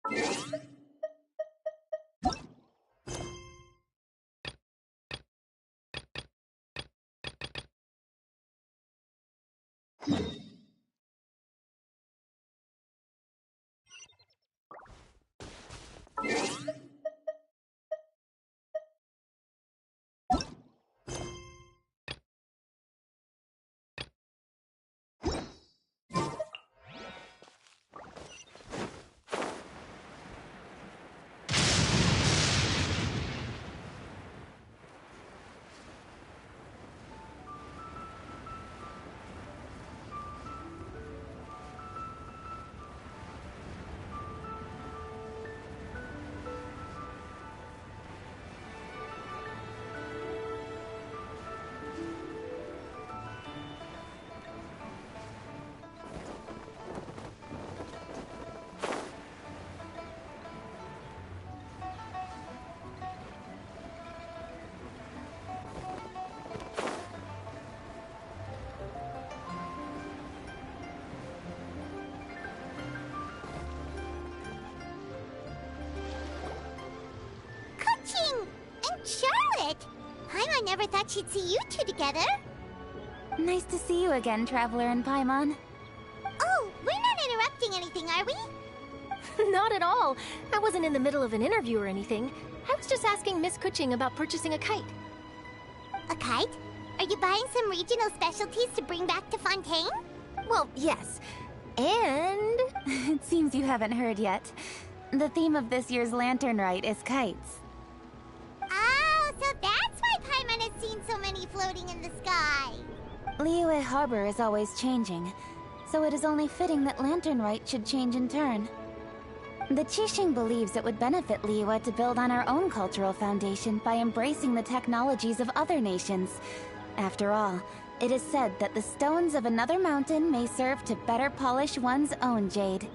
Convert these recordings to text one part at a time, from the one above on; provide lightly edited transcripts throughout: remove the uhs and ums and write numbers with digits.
And Charlotte! I never thought she'd see you two together. Nice to see you again, Traveler and Paimon. Oh, we're not interrupting anything, are we? Not at all. I wasn't in the middle of an interview or anything. I was just asking Miss Kuching about purchasing a kite. A kite? Are you buying some regional specialties to bring back to Fontaine? Well, yes. And... It seems you haven't heard yet. The theme of this year's Lantern Rite is kites. Oh, so that's why Paimon has seen so many floating in the sky. Liyue Harbor is always changing, so it is only fitting that Lantern Rite should change in turn. The Qixing believes it would benefit Liyue to build on our own cultural foundation by embracing the technologies of other nations. After all, it is said that the stones of another mountain may serve to better polish one's own jade.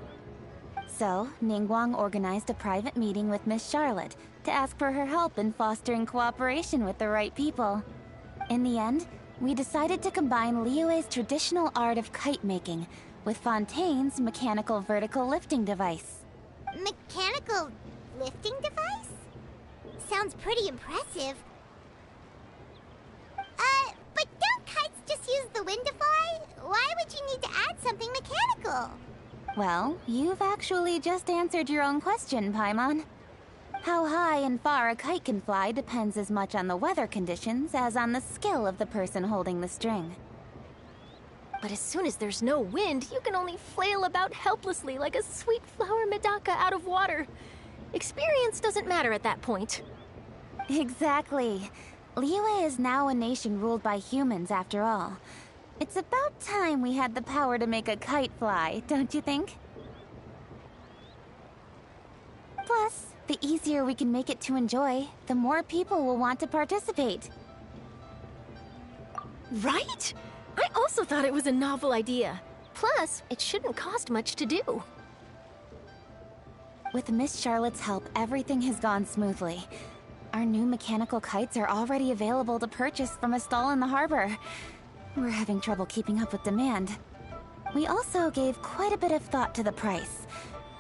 So, Ningguang organized a private meeting with Miss Charlotte to ask for her help in fostering cooperation with the right people. In the end, we decided to combine Liyue's traditional art of kite making with Fontaine's mechanical vertical lifting device. Mechanical lifting device? Sounds pretty impressive. But don't kites just use the wind to fly? Why would you need to add something mechanical? Well, you've actually just answered your own question, Paimon. How high and far a kite can fly depends as much on the weather conditions as on the skill of the person holding the string. But as soon as there's no wind, you can only flail about helplessly like a sweet flower medaka out of water. Experience doesn't matter at that point. Exactly. Liyue is now a nation ruled by humans, after all. It's about time we had the power to make a kite fly, don't you think? Plus, the easier we can make it to enjoy, the more people will want to participate. Right? I also thought it was a novel idea. Plus, it shouldn't cost much to do. With Miss Charlotte's help, everything has gone smoothly. Our new mechanical kites are already available to purchase from a stall in the harbor. We're having trouble keeping up with demand. We also gave quite a bit of thought to the price.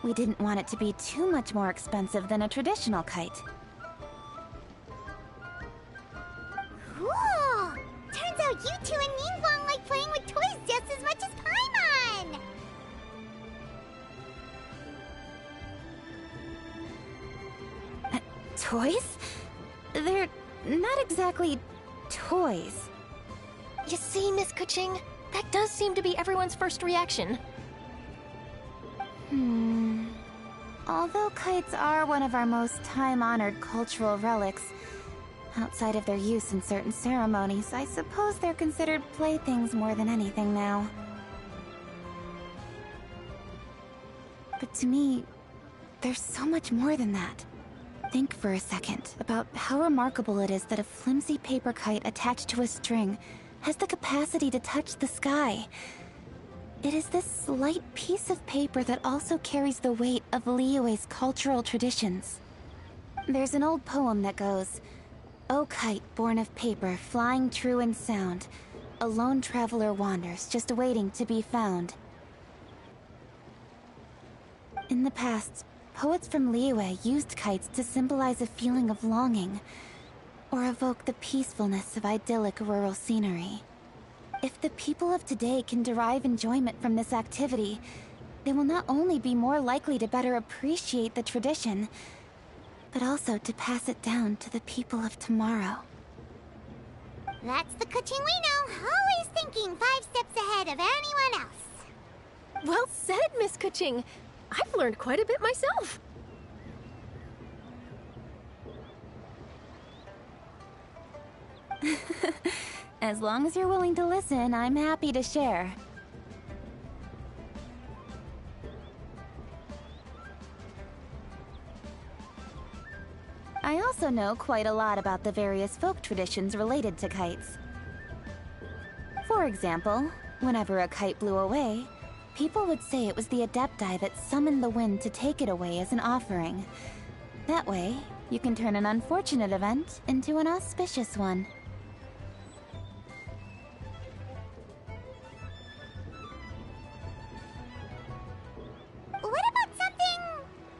We didn't want it to be too much more expensive than a traditional kite. Cool! Turns out you two and Ningguang like playing with toys just as much as Paimon! Toys? They're not exactly toys. You see, Miss Kuching? That does seem to be everyone's first reaction. Although kites are one of our most time-honored cultural relics, outside of their use in certain ceremonies, I suppose they're considered playthings more than anything now. But to me, there's so much more than that. Think for a second about how remarkable it is that a flimsy paper kite attached to a string has the capacity to touch the sky. It is this light piece of paper that also carries the weight of Liyue's cultural traditions. There's an old poem that goes, "O kite born of paper, flying true and sound, a lone traveler wanders, just waiting to be found." In the past, Poets from Liyue used kites to symbolize a feeling of longing, or evoke the peacefulness of idyllic rural scenery. If the people of today can derive enjoyment from this activity, they will not only be more likely to better appreciate the tradition, but also to pass it down to the people of tomorrow. That's the Kuching we know, always thinking 5 steps ahead of anyone else. Well said, Miss Kuching. I've learned quite a bit myself. As long as you're willing to listen, I'm happy to share. I also know quite a lot about the various folk traditions related to kites. For example, whenever a kite blew away, people would say it was the Adepti that summoned the wind to take it away as an offering. That way, you can turn an unfortunate event into an auspicious one. What about something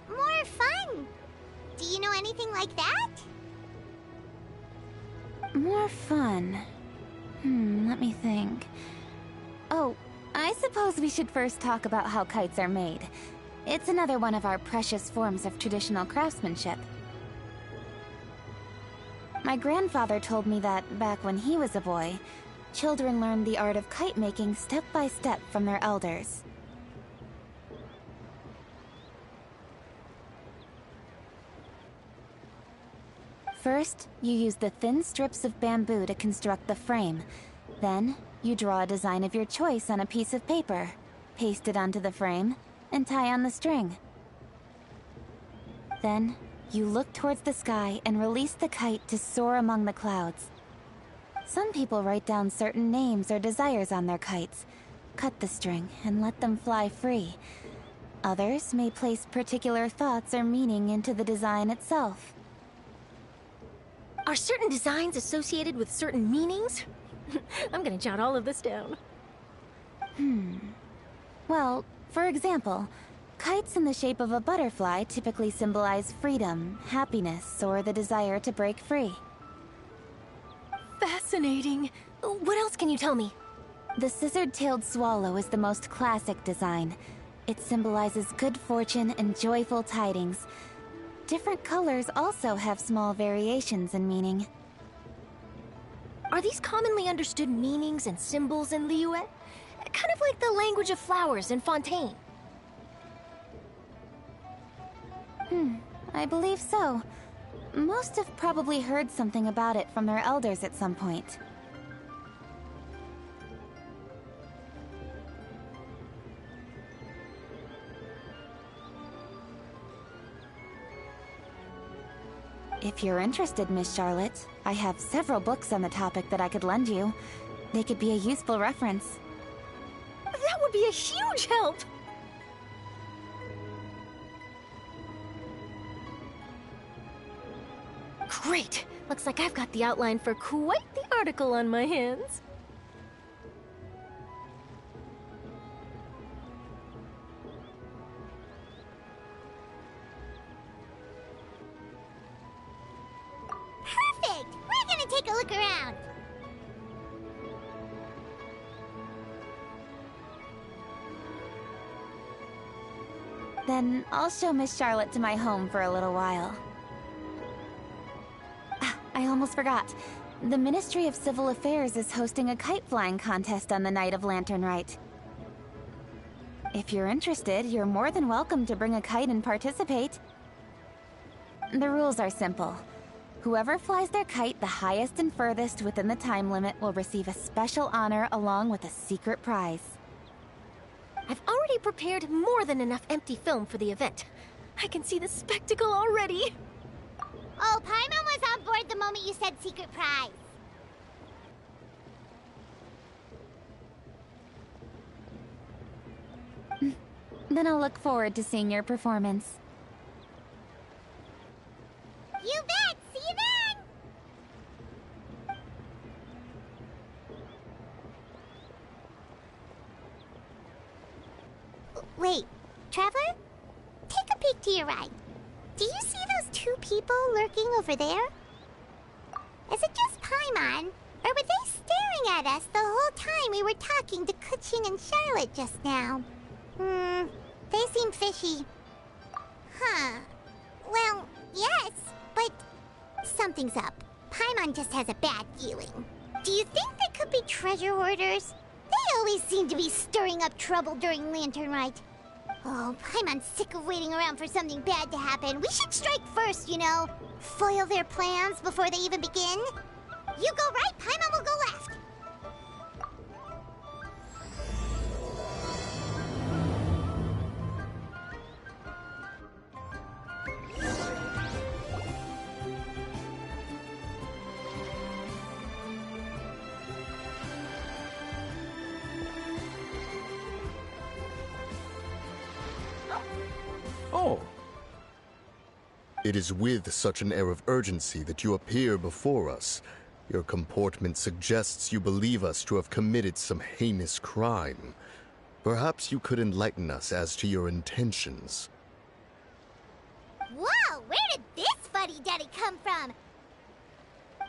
more fun? Do you know anything like that? More fun. Let me think. Oh, I suppose we should first talk about how kites are made. It's another one of our precious forms of traditional craftsmanship. My grandfather told me that, back when he was a boy, children learned the art of kite making step by step from their elders. First, you use the thin strips of bamboo to construct the frame. Then, you draw a design of your choice on a piece of paper, paste it onto the frame, and tie on the string. Then, you look towards the sky and release the kite to soar among the clouds. Some people write down certain names or desires on their kites, cut the string, and let them fly free. Others may place particular thoughts or meaning into the design itself. Are certain designs associated with certain meanings? I'm gonna jot all of this down. Well, for example, kites in the shape of a butterfly typically symbolize freedom, happiness, or the desire to break free. Fascinating. What else can you tell me? The scissored-tailed swallow is the most classic design. It symbolizes good fortune and joyful tidings. Different colors also have small variations in meaning. Are these commonly understood meanings and symbols in Liyue? Kind of like the language of flowers in Fontaine. I believe so. Most have probably heard something about it from their elders at some point. If you're interested, Miss Charlotte, I have several books on the topic that I could lend you. They could be a useful reference. That would be a huge help! Great! Looks like I've got the outline for quite the article on my hands. Perfect! We're gonna take a look around. Then I'll show Miss Charlotte to my home for a little while. I almost forgot. The Ministry of Civil Affairs is hosting a kite flying contest on the night of Lantern Rite. If you're interested, you're more than welcome to bring a kite and participate. The rules are simple. Whoever flies their kite the highest and furthest within the time limit will receive a special honor along with a secret prize. I've already prepared more than enough empty film for the event. I can see the spectacle already. Oh, Paimon was on board the moment you said secret prize. Then I'll look forward to seeing your performance. You bet! See you then! Wait, Traveler? Take a peek to your right. Do you see those two people lurking over there? Is it just Paimon? Or were they staring at us the whole time we were talking to Kuching and Charlotte just now? They seem fishy. Huh. Well, yes, but something's up. Paimon just has a bad feeling. Do you think they could be treasure hoarders? They always seem to be stirring up trouble during Lantern Rite. Oh, Paimon's sick of waiting around for something bad to happen. We should strike first, you know. Foil their plans before they even begin. You go right, Paimon will go left. Oh. It is with such an air of urgency that you appear before us. Your comportment suggests you believe us to have committed some heinous crime. Perhaps you could enlighten us as to your intentions. Whoa, where did this fuddy-duddy come from?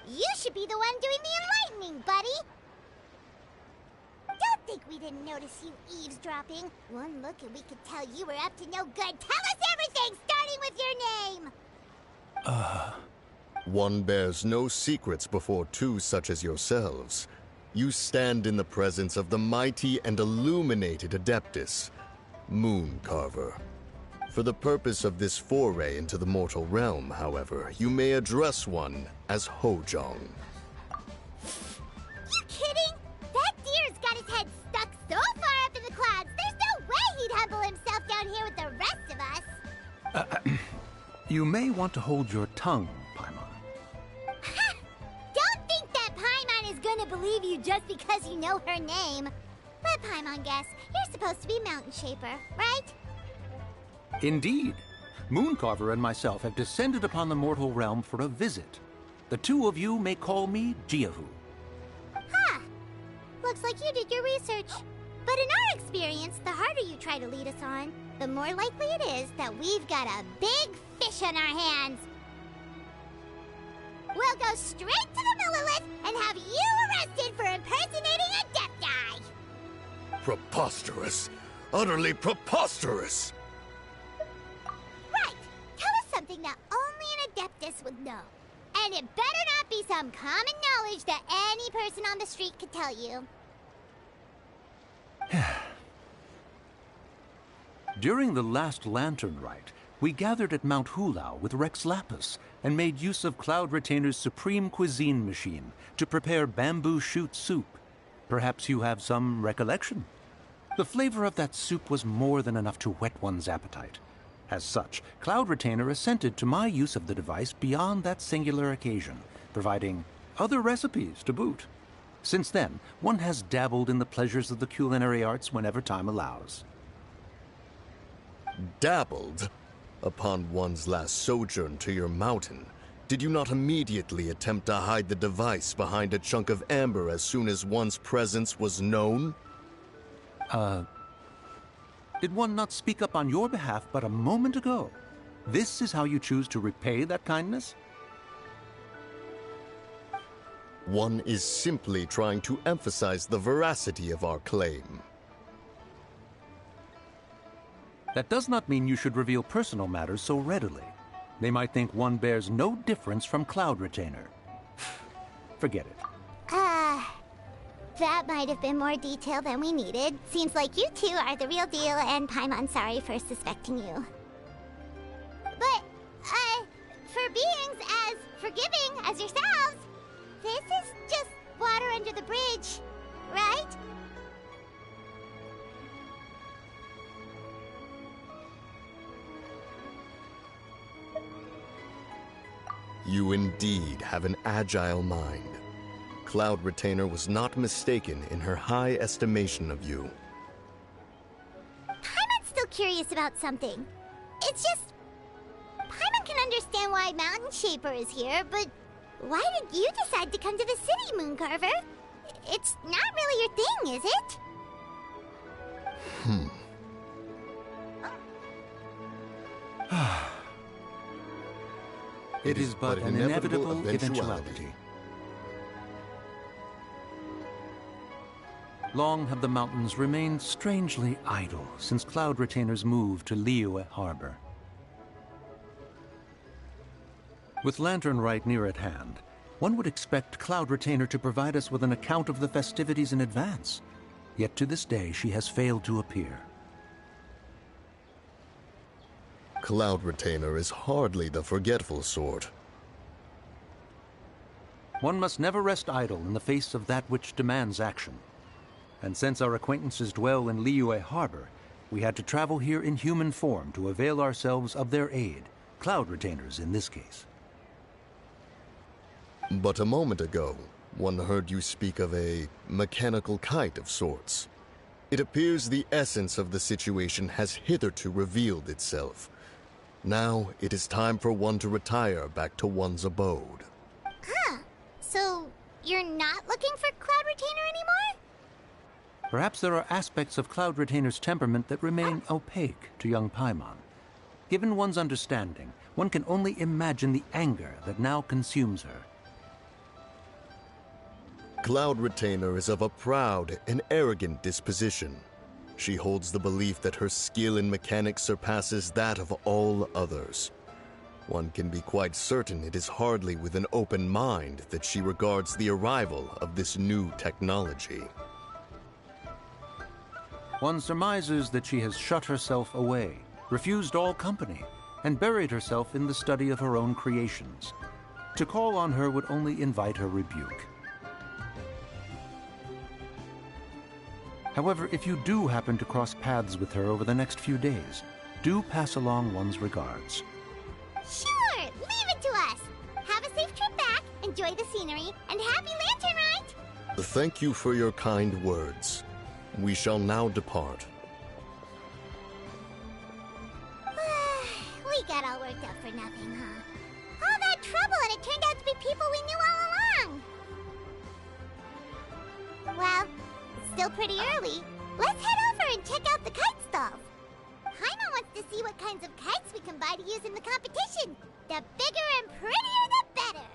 You should be the one doing the enlightening, buddy. Don't think we didn't notice you eavesdropping. One look and we could tell you were up to no good. Tell us everything, starting with your name! One bears no secrets before two such as yourselves. You stand in the presence of the mighty and illuminated Adeptus, Mooncarver. For the purpose of this foray into the mortal realm, however, you may address one as Hojong. You kidding? That deer's got his head stuck so far up in the clouds, there's no way he'd humble himself down here with the rest of us. You may want to hold your tongue, Paimon. Don't think that Paimon is gonna believe you just because you know her name. Let Paimon guess. You're supposed to be Mountain Shaper, right? Indeed. Mooncarver and myself have descended upon the mortal realm for a visit. The two of you may call me Jiahu. Huh. Looks like you did your research. But in our experience, the harder you try to lead us on, the more likely it is that we've got a big fish on our hands. We'll go straight to the Millilith and have you arrested for impersonating a Adepti! Preposterous! Utterly preposterous! Right! Tell us something that only an Adeptus would know. And it better not be some common knowledge that any person on the street could tell you. During the last Lantern Rite, we gathered at Mount Hulao with Rex Lapis and made use of Cloud Retainer's supreme cuisine machine to prepare bamboo shoot soup. Perhaps you have some recollection? The flavor of that soup was more than enough to whet one's appetite. As such, Cloud Retainer assented to my use of the device beyond that singular occasion, providing other recipes to boot. Since then, one has dabbled in the pleasures of the culinary arts whenever time allows. Dabbled? Upon one's last sojourn to your mountain, did you not immediately attempt to hide the device behind a chunk of amber as soon as one's presence was known? Did one not speak up on your behalf but a moment ago? This is how you choose to repay that kindness? One is simply trying to emphasize the veracity of our claim. That does not mean you should reveal personal matters so readily. They might think one bears no difference from Cloud Retainer. Forget it. That might have been more detail than we needed. Seems like you two are the real deal, and Paimon's sorry for suspecting you. But, for beings as forgiving as yourselves, this is just water under the bridge, right? You indeed have an agile mind. Cloud Retainer was not mistaken in her high estimation of you. Paimon's still curious about something. It's just... Paimon can understand why Mountain Shaper is here, but why did you decide to come to the city, Mooncarver? It's not really your thing, is it? It is but an inevitable eventuality. Long have the mountains remained strangely idle since Cloud Retainers moved to Liyue Harbor. With Lantern Rite near at hand, one would expect Cloud Retainer to provide us with an account of the festivities in advance. Yet to this day, she has failed to appear. Cloud Retainer is hardly the forgetful sort. One must never rest idle in the face of that which demands action. And since our acquaintances dwell in Liyue Harbor, we had to travel here in human form to avail ourselves of their aid, Cloud Retainers in this case. But a moment ago, one heard you speak of a mechanical kite of sorts. It appears the essence of the situation has hitherto revealed itself. Now it is time for one to retire back to one's abode. Huh. So, you're not looking for Cloud Retainer anymore? Perhaps there are aspects of Cloud Retainer's temperament that remain opaque to young Paimon. Given one's understanding, one can only imagine the anger that now consumes her. Cloud Retainer is of a proud and arrogant disposition. She holds the belief that her skill in mechanics surpasses that of all others. One can be quite certain it is hardly with an open mind that she regards the arrival of this new technology. One surmises that she has shut herself away, refused all company, and buried herself in the study of her own creations. To call on her would only invite her rebuke. However, if you do happen to cross paths with her over the next few days, do pass along one's regards. Sure! Leave it to us! Have a safe trip back, enjoy the scenery, and happy Lantern Rite! Thank you for your kind words. We shall now depart. We got all worked up for nothing, huh? All that trouble and it turned out to be people we knew all along! Well, it's still pretty early. Let's head over and check out the kite stalls. Paimon wants to see what kinds of kites we can buy to use in the competition. The bigger and prettier, the better!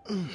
Please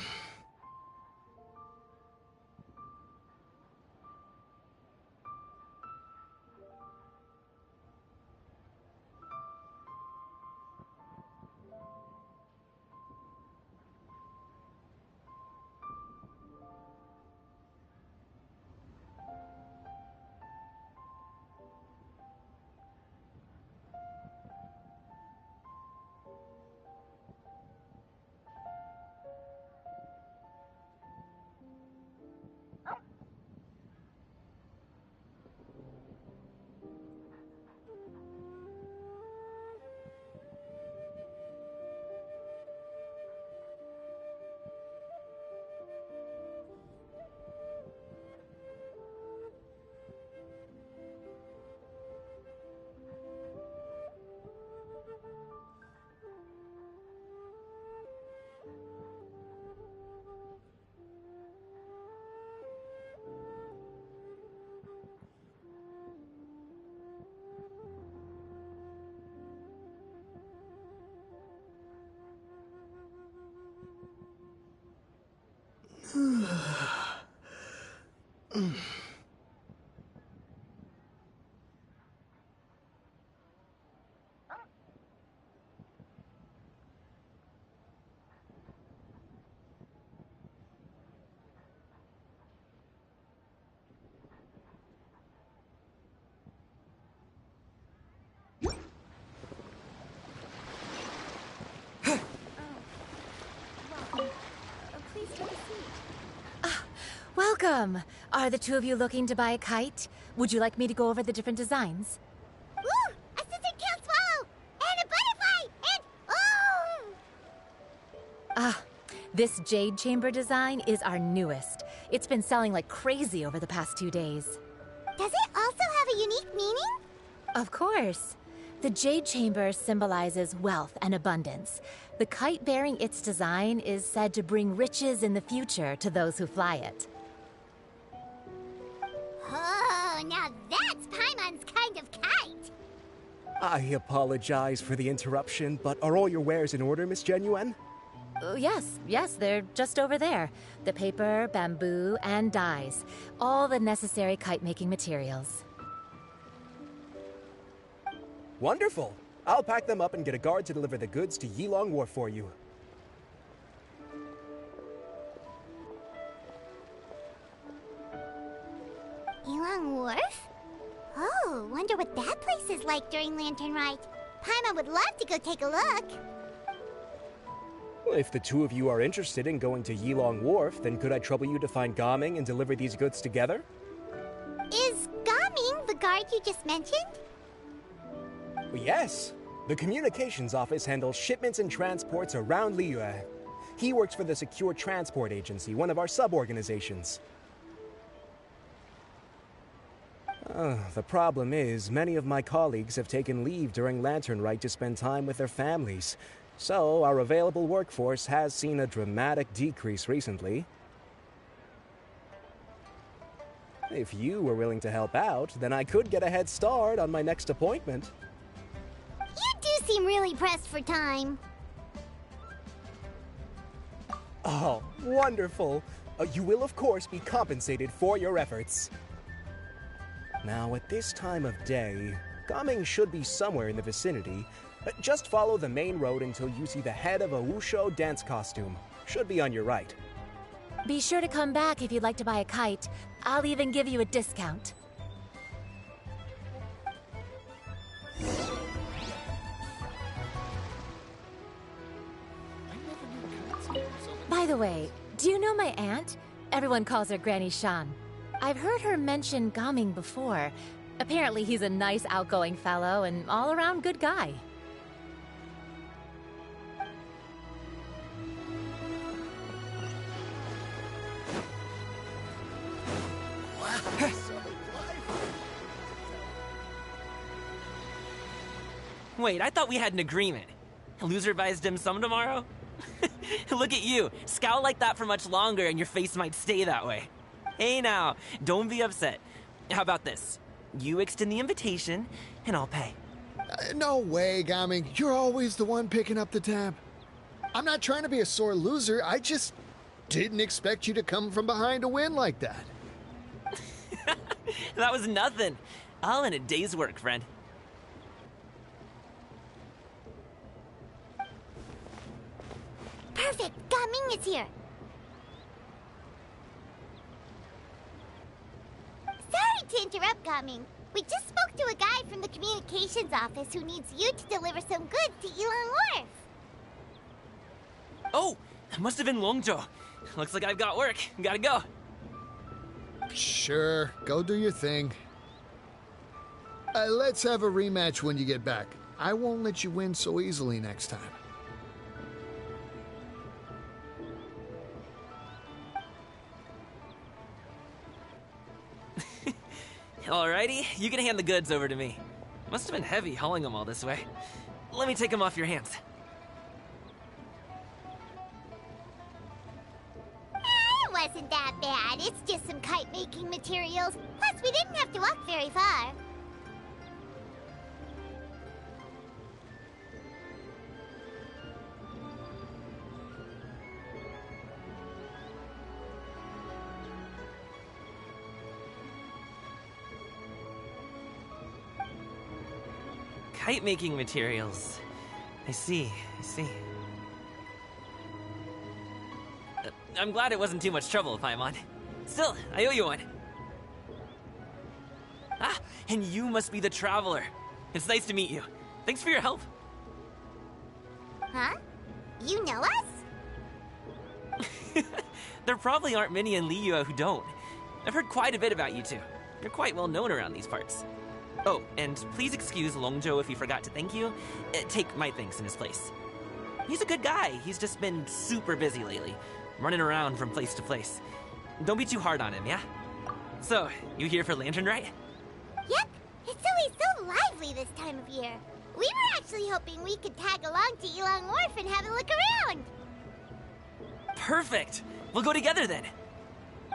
take a seat. Welcome! Are the two of you looking to buy a kite? Would you like me to go over the different designs? Ooh! A scissor can't swallow! And a butterfly! And... oh! This jade chamber design is our newest. It's been selling like crazy over the past 2 days. Does it also have a unique meaning? Of course. The jade chamber symbolizes wealth and abundance. The kite bearing its design is said to bring riches in the future to those who fly it. Oh, now that's Paimon's kind of kite! I apologize for the interruption, but are all your wares in order, Miss Genuine? Yes, they're just over there. The paper, bamboo, and dyes. All the necessary kite-making materials. Wonderful! I'll pack them up and get a guard to deliver the goods to Yilong Wharf for you. Yilong Wharf? Oh, wonder what that place is like during Lantern Rite. Paimon would love to go take a look. Well, if the two of you are interested in going to Yilong Wharf, then could I trouble you to find Gaming and deliver these goods together? Is Gaming the guard you just mentioned? Well, yes. The communications office handles shipments and transports around Liyue. He works for the Secure Transport Agency, one of our sub-organizations. The problem is, many of my colleagues have taken leave during Lantern Rite to spend time with their families. So, our available workforce has seen a dramatic decrease recently. If you were willing to help out, then I could get a head start on my next appointment. You do seem really pressed for time. Oh, wonderful! You will, of course, be compensated for your efforts. Now, at this time of day, Gaming should be somewhere in the vicinity. Just follow the main road until you see the head of a Wushu dance costume. Should be on your right. Be sure to come back if you'd like to buy a kite. I'll even give you a discount. By the way, do you know my aunt? Everyone calls her Granny Shan. I've heard her mention Gaming before. Apparently he's a nice, outgoing fellow and all-around good guy. Wait, I thought we had an agreement. Loser buys dim sum tomorrow? Look at you. Scowl like that for much longer and your face might stay that way. Hey now, don't be upset. How about this? You extend the invitation, and I'll pay. No way, Gaming. You're always the one picking up the tab. I'm not trying to be a sore loser. I just didn't expect you to come from behind to win like that. That was nothing. All in a day's work, friend. Perfect! Gaming is here! Sorry to interrupt, Gaming. We just spoke to a guy from the communications office who needs you to deliver some goods to Yilong Wharf. Oh, it must have been Longzhou. Looks like I've got work. Gotta go. Sure, go do your thing. Let's have a rematch when you get back. I won't let you win so easily next time. Alrighty, you can hand the goods over to me. Must have been heavy hauling them all this way. Let me take them off your hands. It wasn't that bad. It's just some kite-making materials. Plus, we didn't have to walk very far. Kite-making materials. I see. I'm glad it wasn't too much trouble, Paimon. Still, I owe you one. Ah, and you must be the Traveler. It's nice to meet you. Thanks for your help. Huh? You know us? There probably aren't many in Liyue who don't. I've heard quite a bit about you two. You're quite well known around these parts. Oh, and please excuse Longzhou if he forgot to thank you. Take my thanks in his place. He's a good guy. He's just been super busy lately, running around from place to place. Don't be too hard on him, yeah? So, you here for Lantern Rite? Yep. It's always so lively this time of year. We were actually hoping we could tag along to Yilong Wharf and have a look around. Perfect! We'll go together then.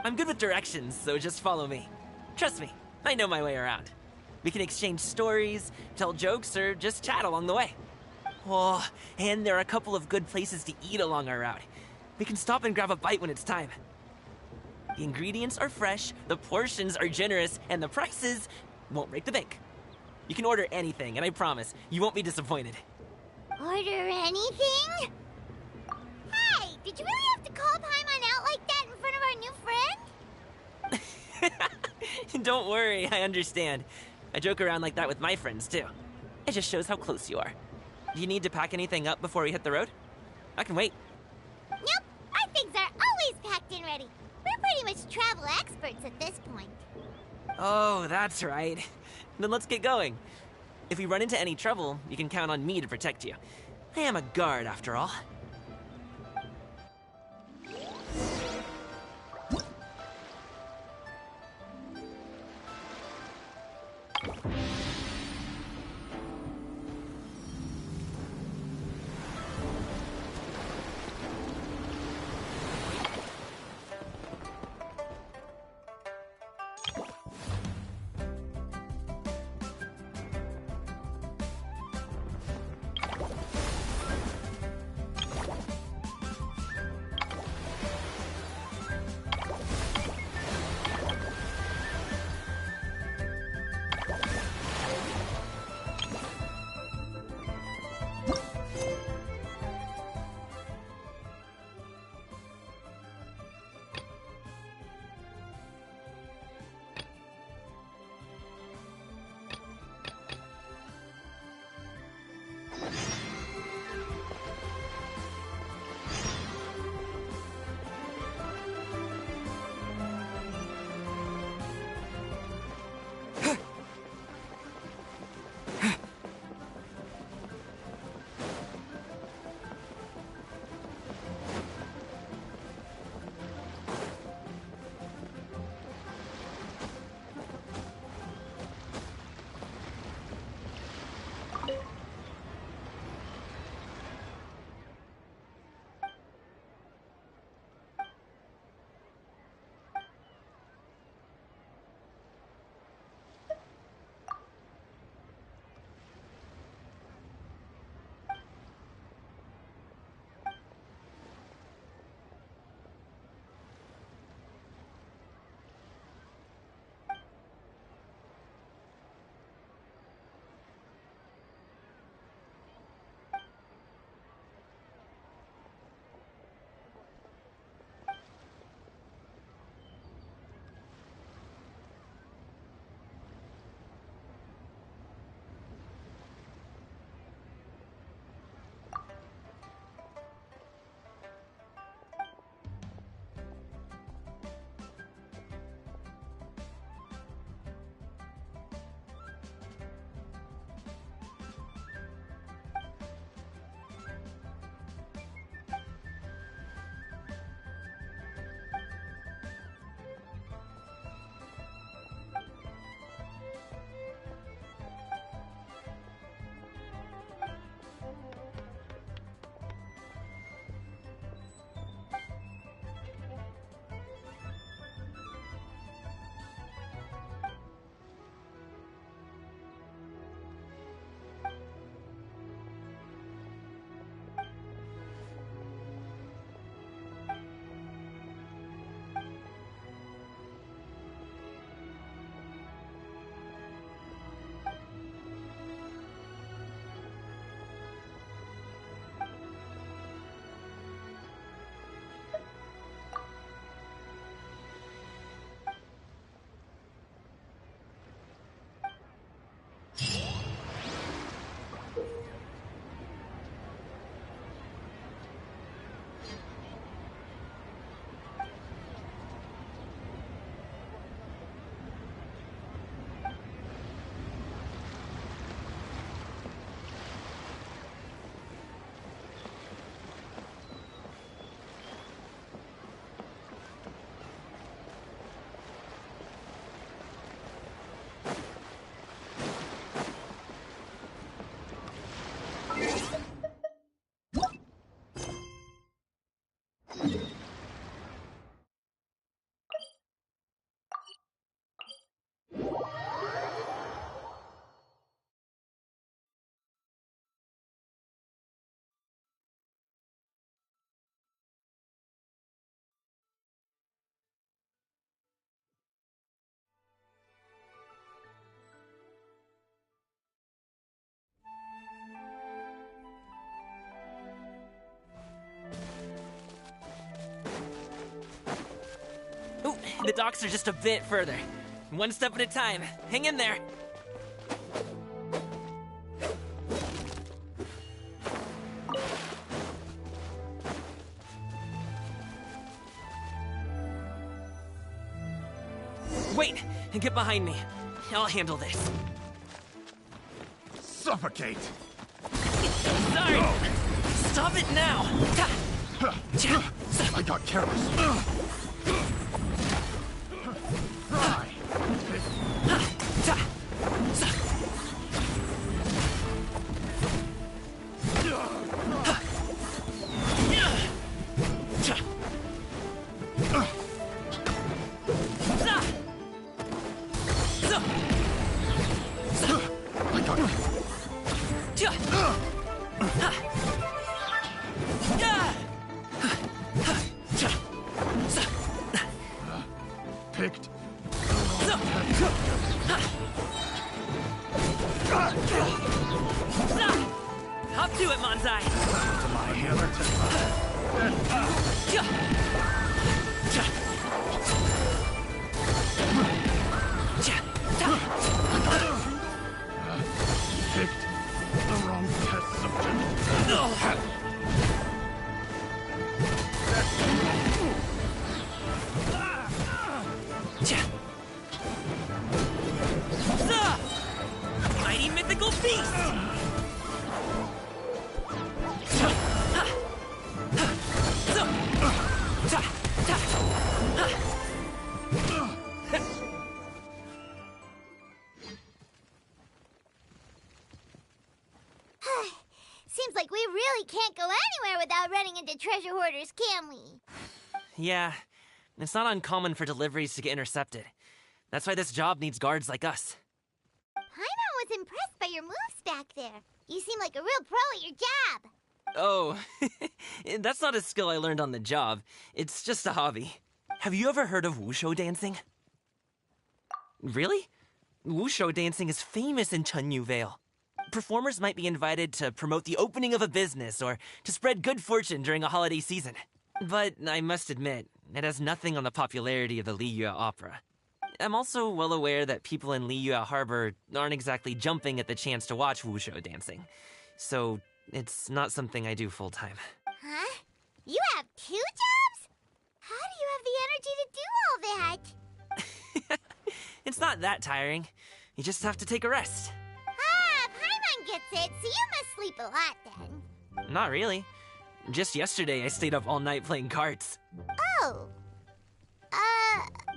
I'm good with directions, so just follow me. Trust me, I know my way around. We can exchange stories, tell jokes, or just chat along the way. Oh, and there are a couple of good places to eat along our route. We can stop and grab a bite when it's time. The ingredients are fresh, the portions are generous, and the prices won't break the bank. You can order anything, and I promise, you won't be disappointed. Order anything? Hey, did you really have to call Paimon out like that in front of our new friend? Don't worry, I understand. I joke around like that with my friends, too. It just shows how close you are. Do you need to pack anything up before we hit the road? I can wait. Nope, our things are always packed and ready. We're pretty much travel experts at this point. Oh, that's right. Then let's get going. If we run into any trouble, you can count on me to protect you. I am a guard, after all. The docks are just a bit further. One step at a time. Hang in there. Wait! Get behind me. I'll handle this. Suffocate! Sorry! Stop it now! I got careless. Fry! Picked. Up to it, Manzai! To my hammer Picked the wrong test subject. Mighty mythical beast! Seems like we really can't go anywhere without running into treasure hoarders, can we? Yeah, it's not uncommon for deliveries to get intercepted. That's why this job needs guards like us. Paimon was impressed by your moves back there. You seem like a real pro at your job. Oh, that's not a skill I learned on the job. It's just a hobby. Have you ever heard of wushu dancing? Really? Wushu dancing is famous in Chunyu Vale. Performers might be invited to promote the opening of a business or to spread good fortune during a holiday season. But I must admit, it has nothing on the popularity of the Liyue Opera. I'm also well aware that people in Liyue Harbor aren't exactly jumping at the chance to watch wushu dancing. So it's not something I do full-time. Huh? You have 2 jobs? How do you have the energy to do all that? It's not that tiring. You just have to take a rest. Ah, Paimon gets it, so you must sleep a lot then. Not really. Just yesterday I stayed up all night playing cards. Oh.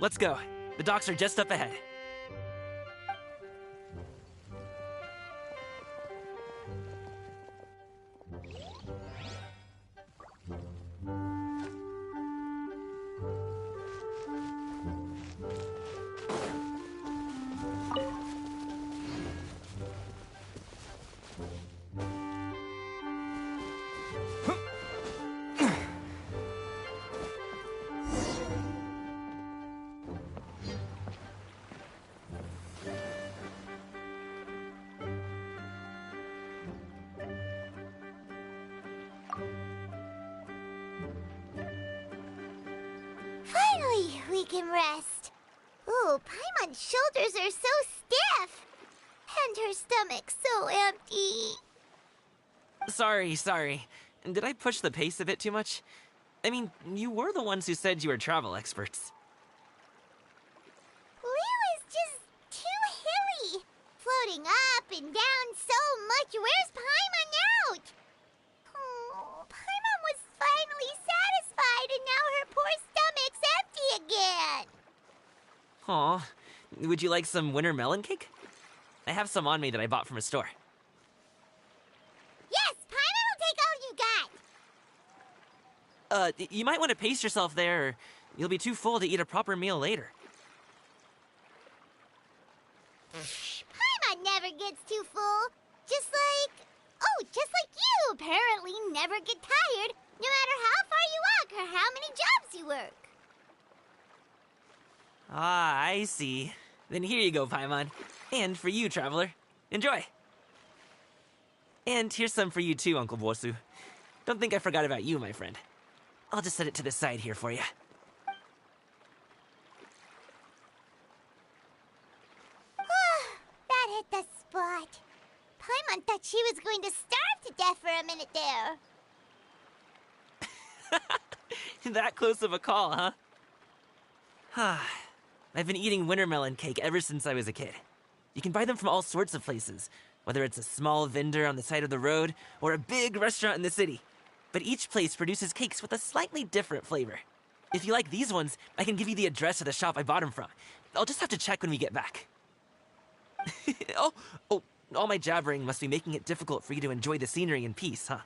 Let's go. The docks are just up ahead. Finally, we can rest. Ooh, Paimon's shoulders are so stiff. And her stomach's so empty. Sorry. Did I push the pace a bit too much? I mean, you were the ones who said you were travel experts. Liu is just too hilly. Floating up and down so much. Where's Paimon out? Oh, Paimon was finally satisfied and now her poor stomach's empty again. Aw, would you like some winter melon cake? I have some on me that I bought from a store. Yes, Paimon will take all you got. You might want to pace yourself there, or you'll be too full to eat a proper meal later. Paimon never gets too full. Just like you apparently never get tired, no matter how far you walk or how many jobs you work. Ah, I see. Then here you go, Paimon. And for you, traveler. Enjoy. And here's some for you too, Uncle Bosu. Don't think I forgot about you, my friend. I'll just set it to the side here for you. That close of a call, huh? I've been eating wintermelon cake ever since I was a kid. You can buy them from all sorts of places, whether it's a small vendor on the side of the road or a big restaurant in the city. But each place produces cakes with a slightly different flavor. If you like these ones, I can give you the address of the shop I bought them from. I'll just have to check when we get back. Oh, all my jabbering must be making it difficult for you to enjoy the scenery in peace, huh?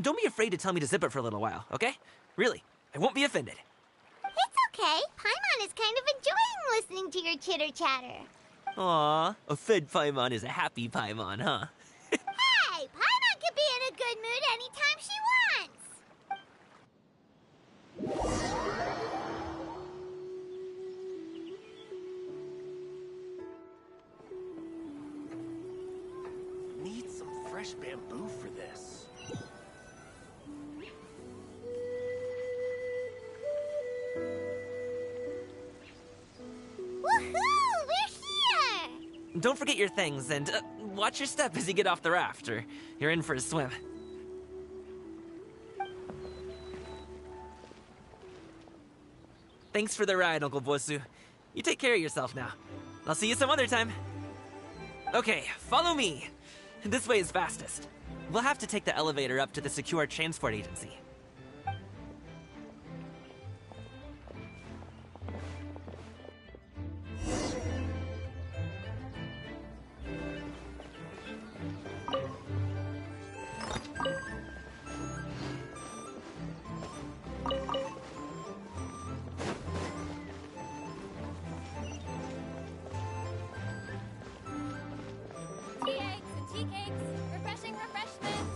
Don't be afraid to tell me to zip it for a little while, okay? Really, I won't be offended. It's okay. Paimon is kind of enjoying listening to your chitter-chatter. Aw, a fed Paimon is a happy Paimon, huh? Hey, Paimon could be in a good mood anytime she wants. Need some fresh bamboo for this. Woohoo! We're here! Don't forget your things, and watch your step as you get off the raft, or you're in for a swim. Thanks for the ride, Uncle Bosu. You take care of yourself now. I'll see you some other time. Okay, follow me. This way is fastest. We'll have to take the elevator up to the secure transport agency. Tea eggs and tea cakes, refreshing refreshments.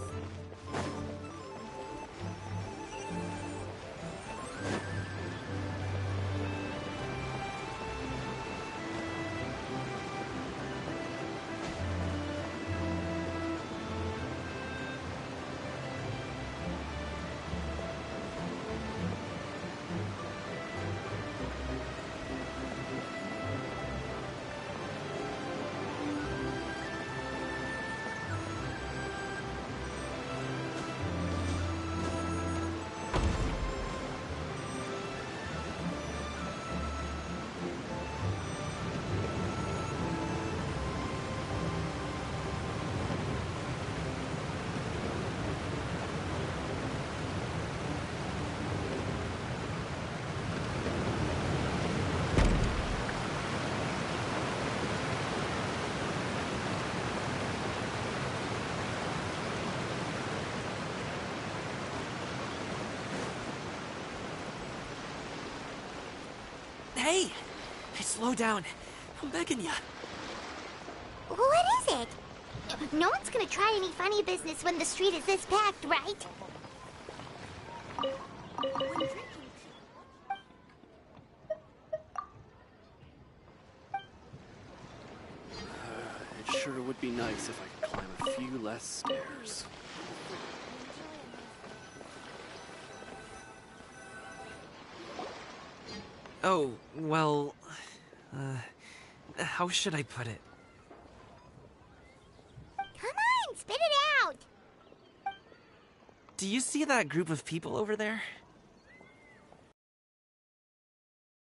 Hey! Slow down. I'm begging you. What is it? No one's gonna try any funny business when the street is this packed, right? It sure would be nice if I could climb a few less stairs. Oh, well... how should I put it? Come on, spit it out! Do you see that group of people over there?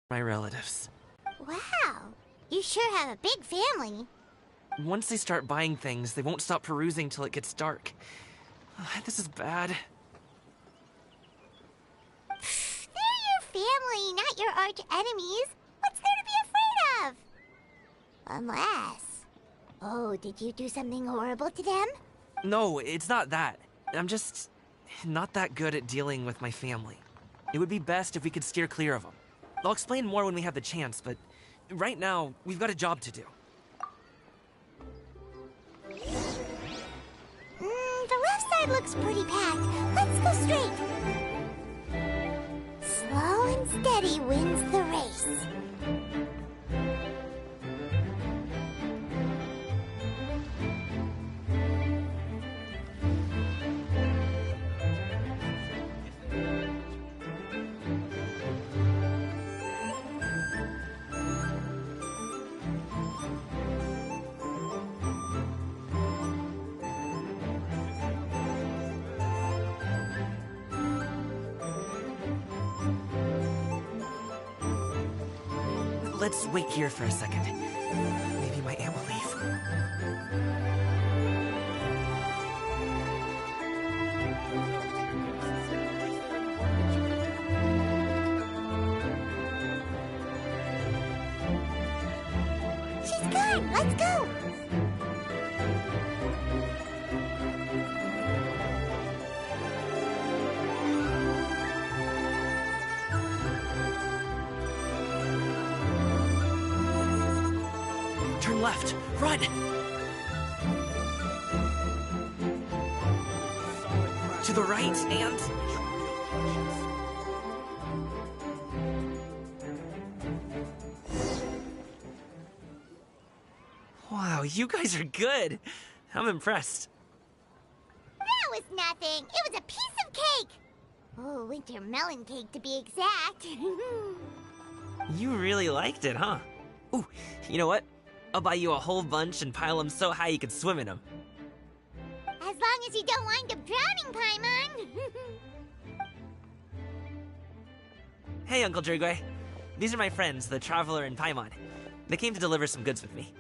My relatives. Wow, you sure have a big family. Once they start buying things, they won't stop perusing till it gets dark. This is bad. They're your family, not your arch enemies. What's there to be afraid of? Unless... Oh, did you do something horrible to them? No, it's not that. I'm just not that good at dealing with my family. It would be best if we could steer clear of them. I'll explain more when we have the chance, but right now, we've got a job to do. The left side looks pretty packed. Let's go straight. Slow and steady wins the race. let's wait here for a second. Maybe my aunt will leave. She's gone! Let's go! Turn left! Run! To the right, and... Wow, you guys are good. I'm impressed. That was nothing. It was a piece of cake. Oh, winter melon cake to be exact. You really liked it, huh? Ooh, you know what? I'll buy you a whole bunch and pile them so high you could swim in them. As long as you don't wind up drowning, Paimon. Hey, Uncle Jirgwe. These are my friends, the Traveler and Paimon. They came to deliver some goods with me.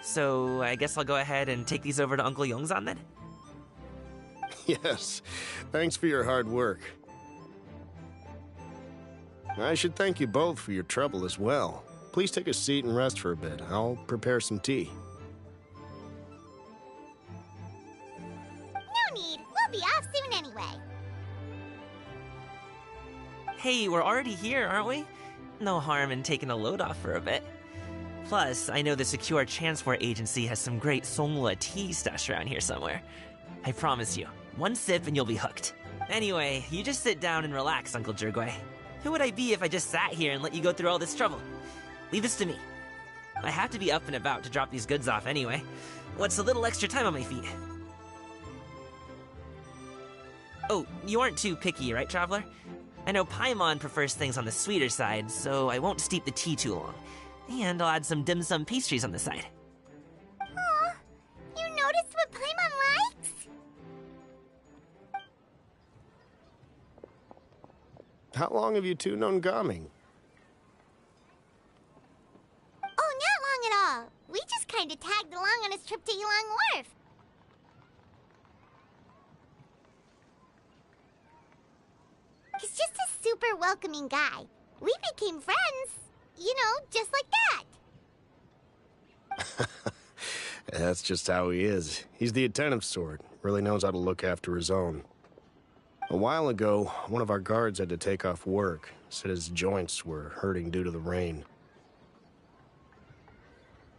So, I guess I'll go ahead and take these over to Uncle Yongzan then? Yes, thanks for your hard work. I should thank you both for your trouble as well. Please take a seat and rest for a bit. I'll prepare some tea. No need. We'll be off soon anyway. Hey, we're already here, aren't we? No harm in taking a load off for a bit. Plus, I know the Secure Transport Agency has some great Songhua tea stashed around here somewhere. I promise you, one sip and you'll be hooked. Anyway, you just sit down and relax, Uncle Jirgwe. Who would I be if I just sat here and let you go through all this trouble? Leave this to me. I have to be up and about to drop these goods off anyway. What's a little extra time on my feet? Oh, you aren't too picky, right, Traveler? I know Paimon prefers things on the sweeter side, so I won't steep the tea too long. And I'll add some dim sum pastries on the side. Aw, you noticed what Paimon likes? How long have you two known Gaming? Oh, not long at all. We just kinda tagged along on his trip to Yulong Wharf. He's just a super welcoming guy. We became friends. You know, just like that. That's just how he is. He's the attentive sort. Really knows how to look after his own. A while ago, one of our guards had to take off work. Said his joints were hurting due to the rain.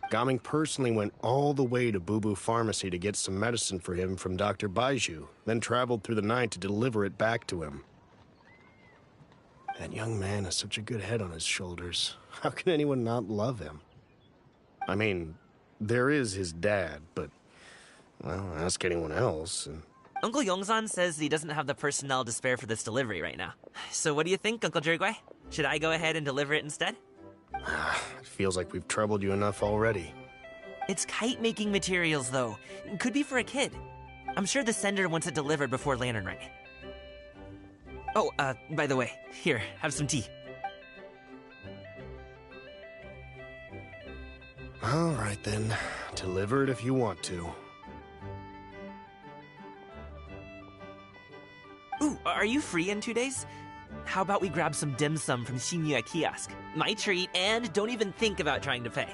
Gaming personally went all the way to Boo Boo Pharmacy to get some medicine for him from Dr. Baiju, then traveled through the night to deliver it back to him. That young man has such a good head on his shoulders. How can anyone not love him? I mean, there is his dad, but, well, ask anyone else. And... Uncle Yongzan says he doesn't have the personnel to spare for this delivery right now. So what do you think, Uncle Jirgwe? Should I go ahead and deliver it instead? It feels like we've troubled you enough already. It's kite-making materials, though. Could be for a kid. I'm sure the sender wants it delivered before Lantern Rite. Oh, by the way, here, have some tea. All right, then. Deliver it if you want to. Ooh, are you free in 2 days? How about we grab some dim sum from Shinya Kiosk? My treat, and don't even think about trying to pay.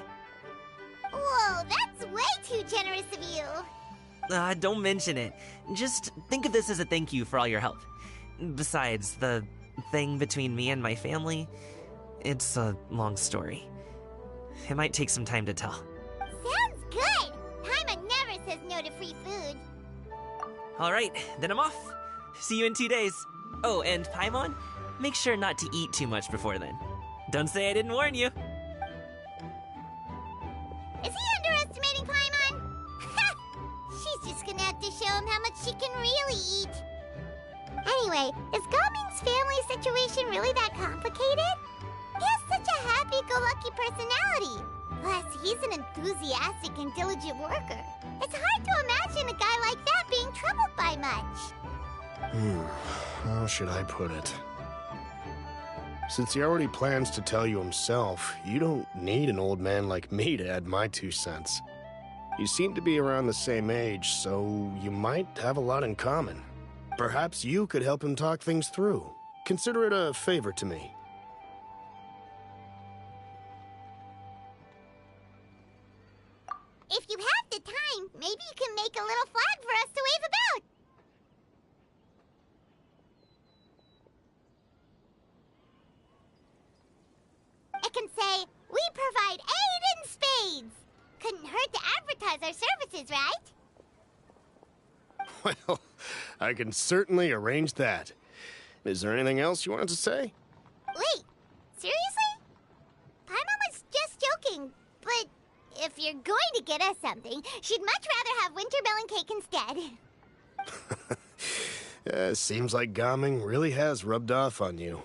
Whoa, that's way too generous of you. Don't mention it. Just think of this as a thank you for all your help. Besides, the thing between me and my family, it's a long story. It might take some time to tell. Sounds good. Paimon never says no to free food. All right, then I'm off. See you in 2 days. Oh, and Paimon, make sure not to eat too much before then. Don't say I didn't warn you. Is he underestimating Paimon? She's just gonna have to show him how much she can really eat. Anyway, is Gaming's family situation really that complicated? He has such a happy-go-lucky personality. Plus, he's an enthusiastic and diligent worker. It's hard to imagine a guy like that being troubled by much. How should I put it? Since he already plans to tell you himself, you don't need an old man like me to add my 2 cents. You seem to be around the same age, so you might have a lot in common. Perhaps you could help him talk things through. Consider it a favor to me. If you have the time, maybe you can make a little flag for us to wave about. It can say, "We provide aid in spades." Couldn't hurt to advertise our services, right? Well, I can certainly arrange that. Is there anything else you wanted to say? Wait, seriously? Paimon was just joking, but if you're going to get us something, she'd much rather have winter melon cake instead. Seems like Gaming really has rubbed off on you.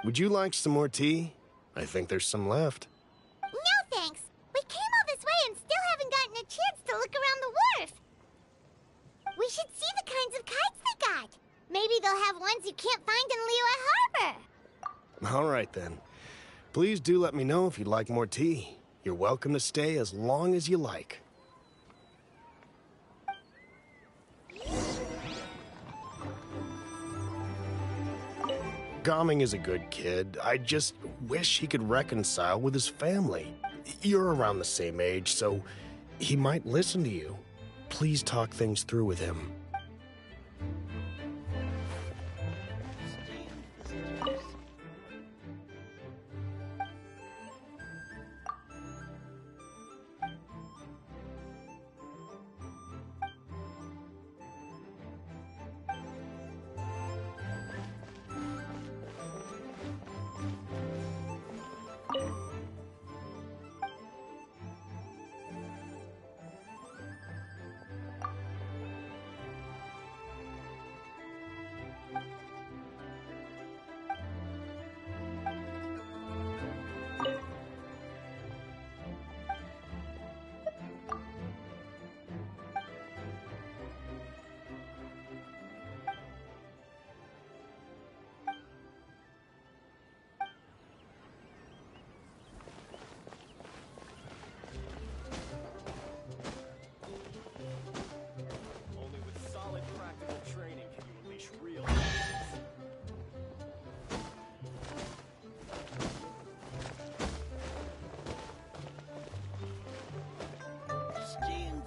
Would you like some more tea? I think there's some left. No thanks. We came all this way and still haven't gotten a chance to look around the wharf. We should see the kinds of kites they got. Maybe they'll have ones you can't find in Liyue Harbor. All right, then. Please do let me know if you'd like more tea. You're welcome to stay as long as you like. Gaming is a good kid. I just wish he could reconcile with his family. You're around the same age, so he might listen to you. Please talk things through with him.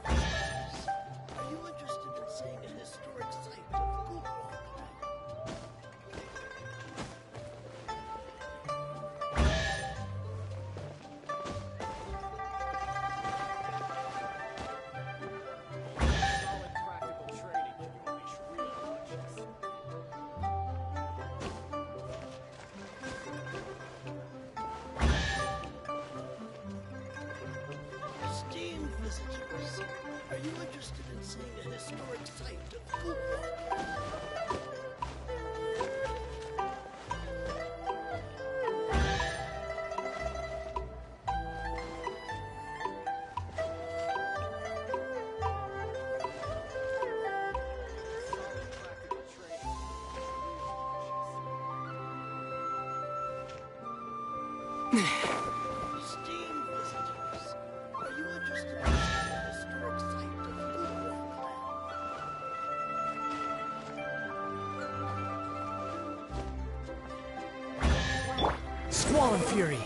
Are you interested in seeing a historic site of Gulwar? Esteemed visitors, are you interested in seeing a historic site of Gulwar? Squall and Fury!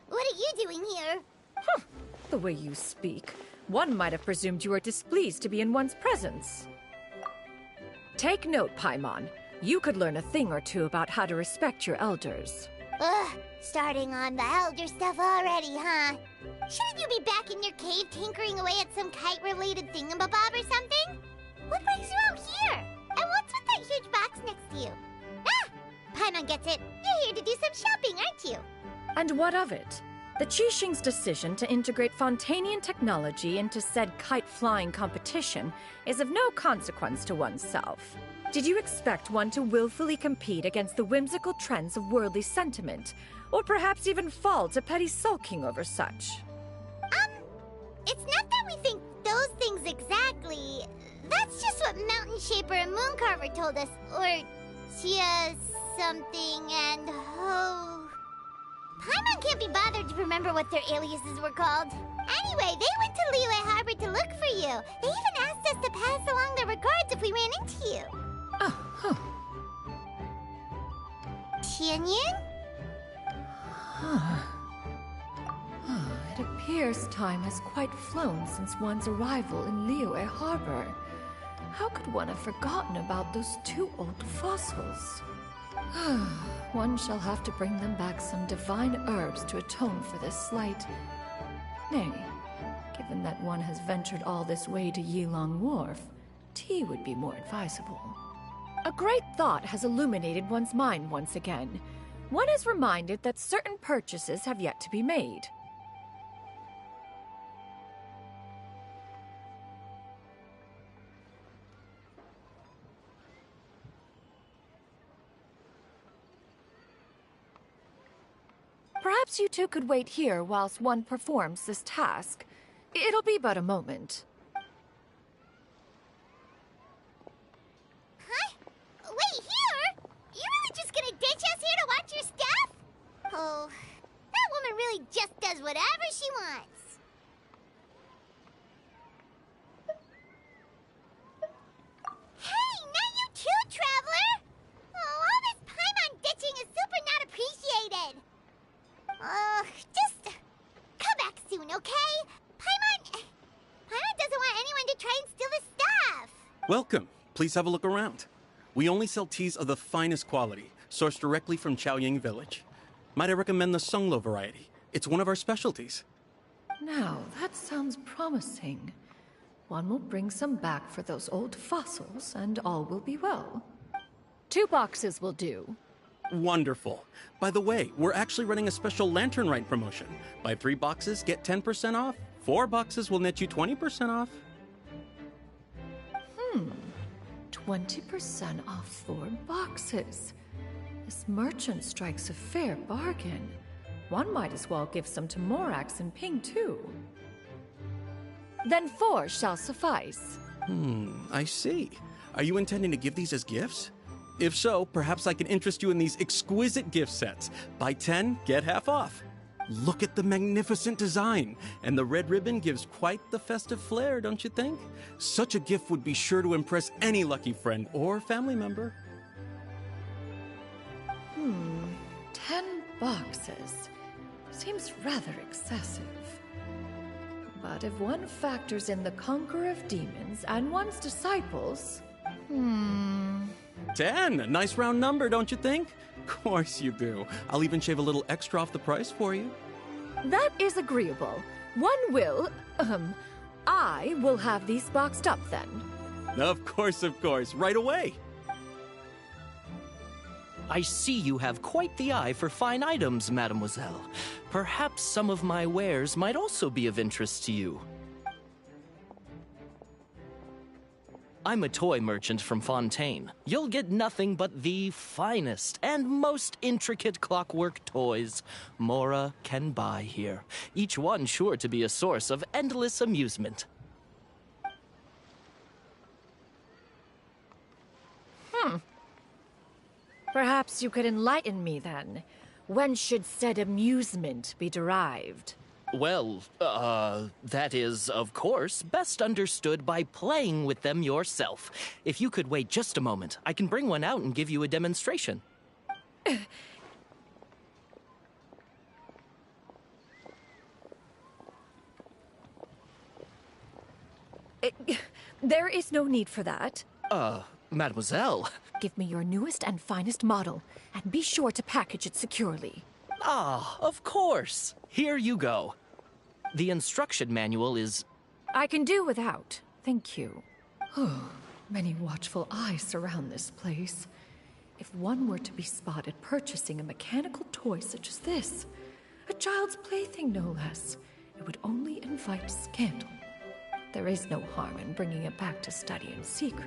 What are you doing here? The way you speak, one might have presumed you were displeased to be in one's presence. Take note, Paimon. You could learn a thing or two about how to respect your elders. Ugh, starting on the elder stuff already, huh? Shouldn't you be back in your cave tinkering away at some kite-related thingamabob or something? What brings you out here? And what's with that huge box next to you? Ah! Paimon Paimon gets it. You're here to do some shopping, aren't you? And what of it? The Qixing's decision to integrate Fontanian technology into said kite-flying competition is of no consequence to oneself. Did you expect one to willfully compete against the whimsical trends of worldly sentiment, or perhaps even fall to petty sulking over such? It's not that we think those things exactly. That's just what Mountain Shaper and Mooncarver told us. Or Chia something and Ho. Paimon can't be bothered to remember what their aliases were called. Anyway, they went to Liyue Harbor to look for you. They even asked us to pass along their regards if we ran into you. Oh, huh. Tianyin? It appears time has quite flown since one's arrival in Liyue Harbor. How could one have forgotten about those two old fossils? One shall have to bring them back some divine herbs to atone for this slight. Nay, given that one has ventured all this way to Yilong Wharf, tea would be more advisable. A great thought has illuminated one's mind once again. One is reminded that certain purchases have yet to be made. Perhaps you two could wait here whilst one performs this task. It'll be but a moment. Huh? Wait, here? You're really just gonna ditch us here to watch your stuff? Oh, that woman really just does whatever she wants. Hey, not you too, Traveler! Oh, all this Paimon ditching is super not appreciated. Just come back soon, okay? Paimon doesn't want anyone to try and steal his stuff. Welcome. Please have a look around. We only sell teas of the finest quality, sourced directly from Chaoying Village. Might I recommend the Sunglo variety? It's one of our specialties. Now, that sounds promising. One will bring some back for those old fossils, and all will be well. 2 boxes will do. Wonderful. By the way, we're actually running a special Lantern Rite promotion. Buy 3 boxes, get 10% off. 4 boxes will net you 20% off. 20% off 4 boxes. This merchant strikes a fair bargain. One might as well give some to Morax and Ping, too. Then 4 shall suffice. I see. Are you intending to give these as gifts? If so, perhaps I can interest you in these exquisite gift sets. Buy 10, get half off. Look at the magnificent design, and the red ribbon gives quite the festive flair, don't you think? Such a gift would be sure to impress any lucky friend or family member. 10 boxes. Seems rather excessive. But if one factors in the Conqueror of Demons and one's disciples... 10! A nice round number, don't you think? Of course you do. I'll even shave a little extra off the price for you. That is agreeable. One will... I will have these boxed up then. Of course, right away. I see you have quite the eye for fine items, mademoiselle. Perhaps some of my wares might also be of interest to you. I'm a toy merchant from Fontaine. You'll get nothing but the finest and most intricate clockwork toys Mora can buy here. Each one sure to be a source of endless amusement. Perhaps you could enlighten me then. When should said amusement be derived? Well, that is, of course, best understood by playing with them yourself. If you could wait just a moment, I can bring one out and give you a demonstration. There is no need for that. Mademoiselle. Give me your newest and finest model, and be sure to package it securely. Ah, of course. Here you go. The instruction manual is... I can do without, thank you. Many watchful eyes surround this place. if one were to be spotted purchasing a mechanical toy such as this, a child's plaything no less, it would only invite scandal. There is no harm in bringing it back to study in secret.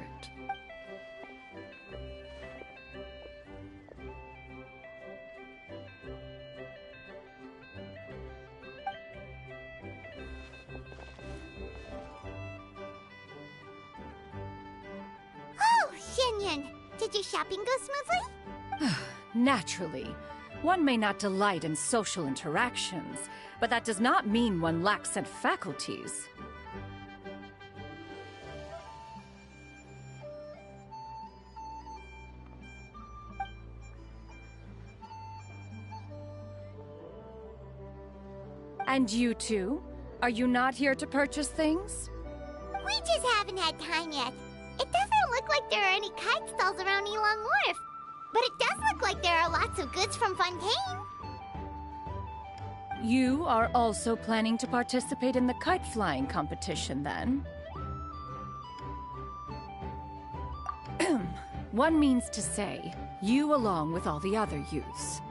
Oh, Shenyan! Did your shopping go smoothly? Naturally. One may not delight in social interactions, but that does not mean one lacks said faculties. And you two? Are you not here to purchase things? We just haven't had time yet. It doesn't look like there are any kite stalls around Elong Wharf. But it does look like there are lots of goods from Fontaine. You are also planning to participate in the kite flying competition, then? One means to say, you along with all the other youths.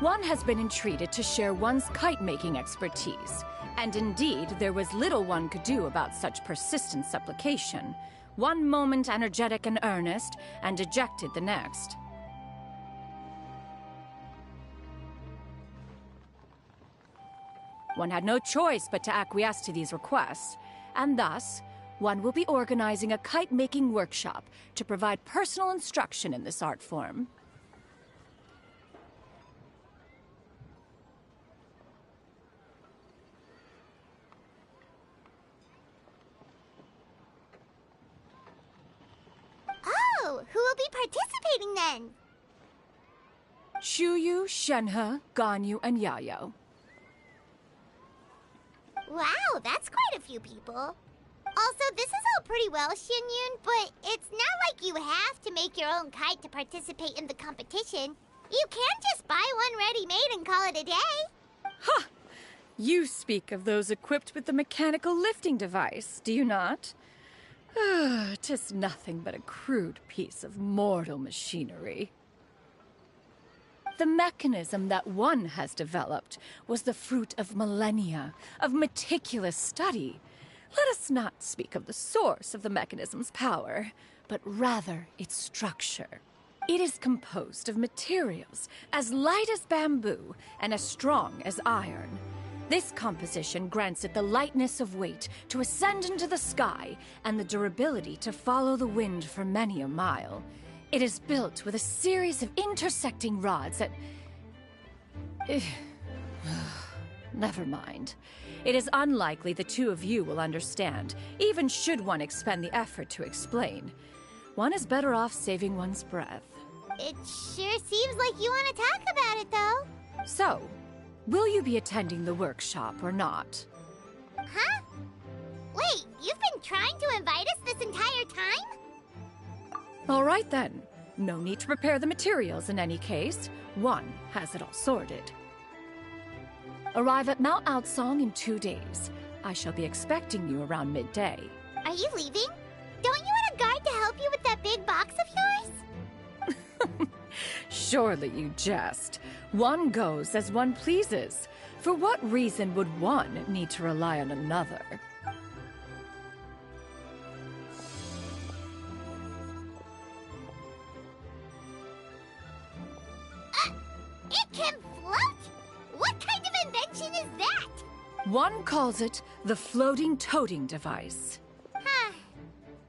One has been entreated to share one's kite-making expertise, and indeed, there was little one could do about such persistent supplication. One moment energetic and earnest, and dejected the next. One had no choice but to acquiesce to these requests, and thus, one will be organizing a kite-making workshop to provide personal instruction in this art form. Oh, who will be participating then? Shuyu, Shenhe, Ganyu, and Yayo. Wow, that's quite a few people. Also, this is all pretty well, Xinyun, but it's not like you have to make your own kite to participate in the competition. You can just buy one ready-made and call it a day. Ha! You speak of those equipped with the mechanical lifting device, do you not? 'Tis nothing but a crude piece of mortal machinery. The mechanism that one has developed was the fruit of millennia, of meticulous study. Let us not speak of the source of the mechanism's power, but rather its structure. It is composed of materials as light as bamboo and as strong as iron. This composition grants it the lightness of weight to ascend into the sky and the durability to follow the wind for many a mile. It is built with a series of intersecting rods that... Never mind. It is unlikely the two of you will understand, even should one expend the effort to explain. One is better off saving one's breath. It sure seems like you want to talk about it, though. So, will you be attending the workshop or not? Huh? Wait, you've been trying to invite us this entire time? All right then. No need to prepare the materials in any case. One has it all sorted. Arrive at Mount Outsong in 2 days. I shall be expecting you around midday. Are you leaving? Don't you want a guard to help you with that big box of yours? Surely you jest. One goes as one pleases. For what reason would one need to rely on another? It can float? What kind of invention is that? One calls it the floating toting device. Huh.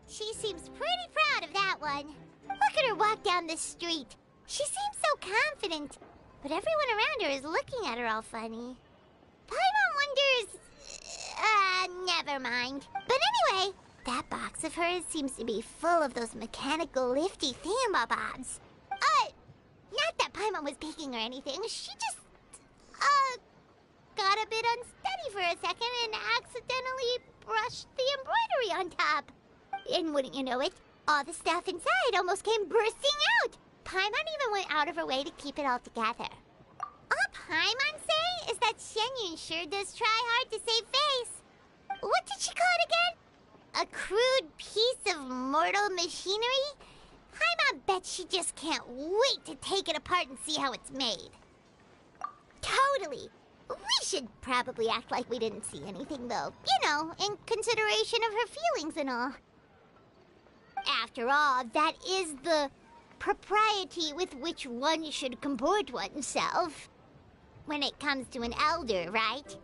She seems pretty proud of that one. Look at her walk down the street. She seems so confident, but everyone around her is looking at her all funny. Paimon wonders... never mind. But anyway, that box of hers seems to be full of those mechanical lifty thingamabobs. Not that Paimon was peeking or anything. She just, got a bit unsteady for a second and accidentally brushed the embroidery on top. And wouldn't you know it, all the stuff inside almost came bursting out. Paimon even went out of her way to keep it all together. All Paimon say is that Shenyun sure does try hard to save face. What did she call it again? A crude piece of mortal machinery? Paimon bet she just can't wait to take it apart and see how it's made. Totally. We should probably act like we didn't see anything, though. You know, in consideration of her feelings and all. After all, that is the propriety with which one should comport oneself. When it comes to an elder, right?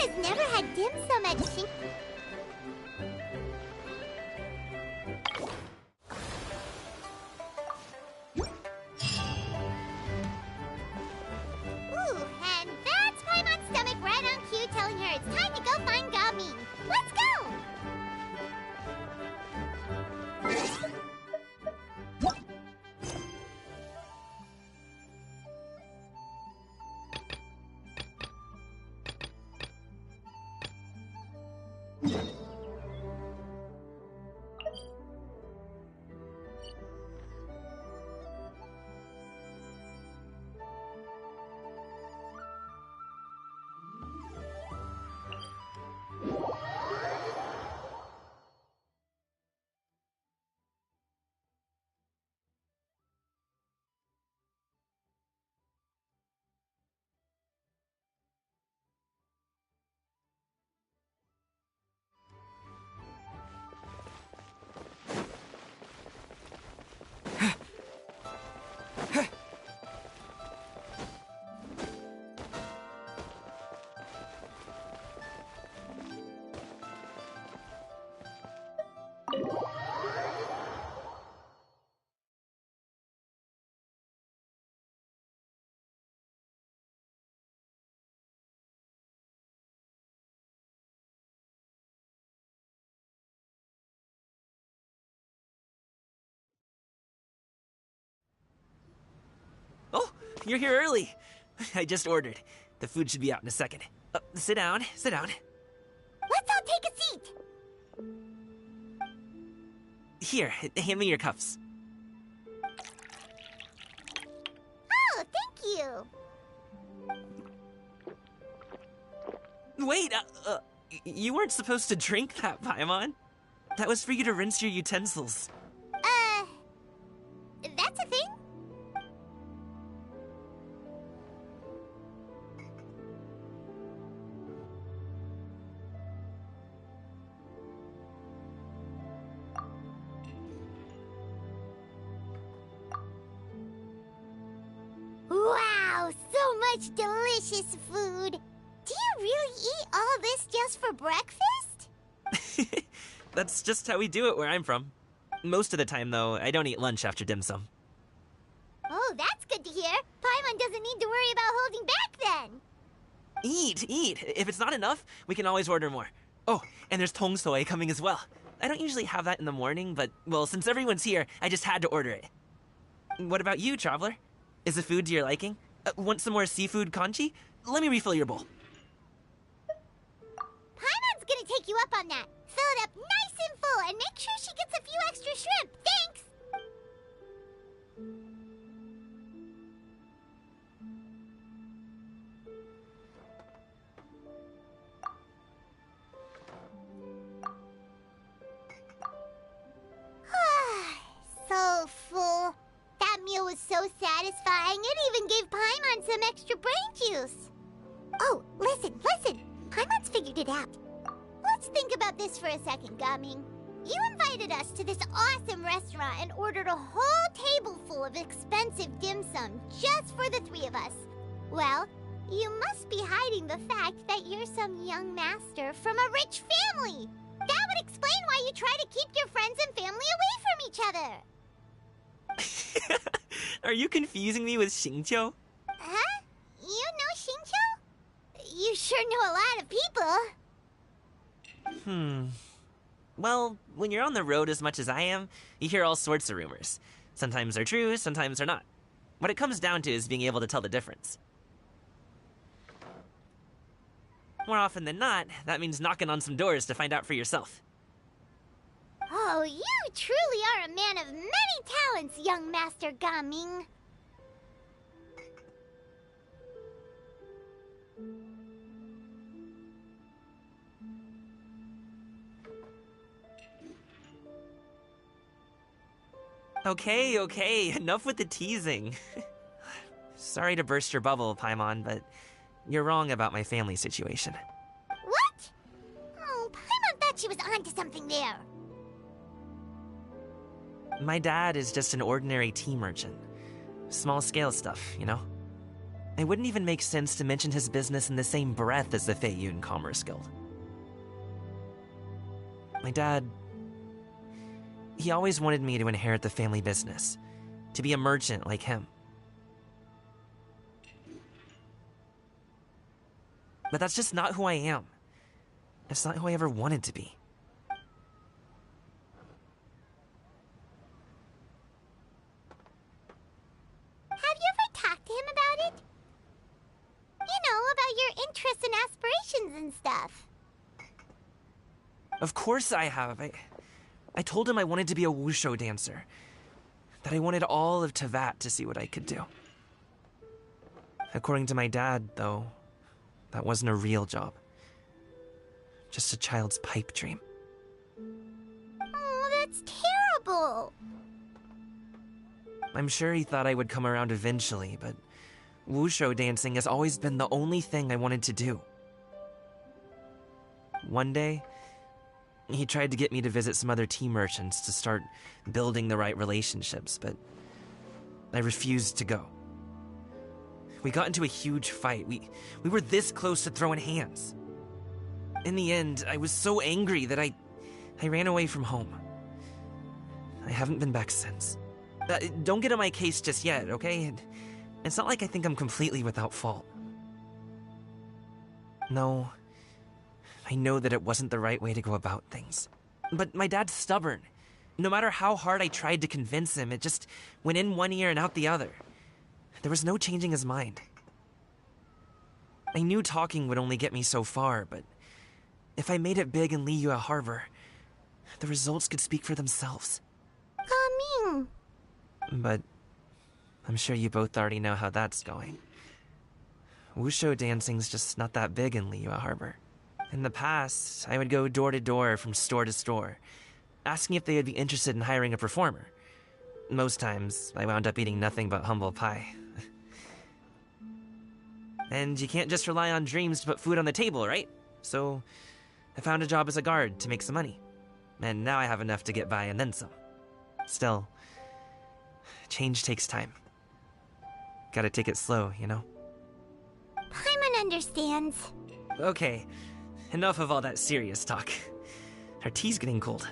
I've never had dim sum at Ooh, and that's Paimon's stomach right on cue telling her it's time to go find Gamin. Let's go! you're here early. I just ordered. The food should be out in a second. Sit down, sit down. Let's all take a seat. Here, hand me your cups. Oh, thank you. Wait, you weren't supposed to drink that, Paimon. That was for you to rinse your utensils. That's a thing? Wow, so much delicious food. Do you really eat all this just for breakfast? That's just how we do it where I'm from. Most of the time, though, I don't eat lunch after dim sum. Oh, that's good to hear. Paimon doesn't need to worry about holding back then. Eat. If it's not enough, we can always order more. Oh, and there's tong soy coming as well. I don't usually have that in the morning, but, well, since everyone's here, I just had to order it. What about you, Traveler? Is the food to your liking? Want some more seafood congee? Let me refill your bowl. Paimon's gonna take you up on that. Fill it up nice and full and make sure she gets a few extra shrimp. Thanks! So full. That meal was so satisfying, it even gave Paimon some extra brain juice. Oh, listen. Paimon's figured it out. Let's think about this for a second, Gaming. You invited us to this awesome restaurant and ordered a whole table full of expensive dim sum just for the three of us. Well, you must be hiding the fact that you're some young master from a rich family. That would explain why you try to keep your friends and family away from each other. Are you confusing me with Xingqiu? Huh? You know Xingqiu? You sure know a lot of people. Well, when you're on the road as much as I am, you hear all sorts of rumors. Sometimes they're true, sometimes they're not. What it comes down to is being able to tell the difference. More often than not, that means knocking on some doors to find out for yourself. Oh, you truly are a man of many talents, young Master Gaming. Okay, enough with the teasing. Sorry to burst your bubble, Paimon, but you're wrong about my family situation. What? Oh, Paimon thought she was onto something there. My dad is just an ordinary tea merchant. Small-scale stuff, you know? It wouldn't even make sense to mention his business in the same breath as the Feiyun Commerce Guild. My dad... he always wanted me to inherit the family business, to be a merchant like him. But that's just not who I am. It's not who I ever wanted to be. Have you ever talked to him about it? You know, about your interests and aspirations and stuff. Of course I have. I told him I wanted to be a wushu dancer. That I wanted all of Tevat to see what I could do. According to my dad, though, that wasn't a real job. Just a child's pipe dream. Oh, that's terrible. I'm sure he thought I would come around eventually, but wushu dancing has always been the only thing I wanted to do. One day, he tried to get me to visit some other tea merchants to start building the right relationships, but I refused to go. We got into a huge fight. We were this close to throwing hands. In the end, I was so angry that I ran away from home. I haven't been back since. Don't get on my case just yet, okay? It's not like I think I'm completely without fault. No, I know that it wasn't the right way to go about things. But my dad's stubborn. No matter how hard I tried to convince him, it just went in one ear and out the other. there was no changing his mind. I knew talking would only get me so far, but if I made it big in Liyue Harbor, the results could speak for themselves. Ming. But I'm sure you both already know how that's going. Wushu dancing's just not that big in Liyue Harbor. In the past, I would go door to door from store to store, asking if they would be interested in hiring a performer. Most times, I wound up eating nothing but humble pie. And you can't just rely on dreams to put food on the table, right? So, I found a job as a guard to make some money. And now I have enough to get by and then some. Still, change takes time. Gotta take it slow, you know? Paimon understands. Okay, enough of all that serious talk. Our tea's getting cold.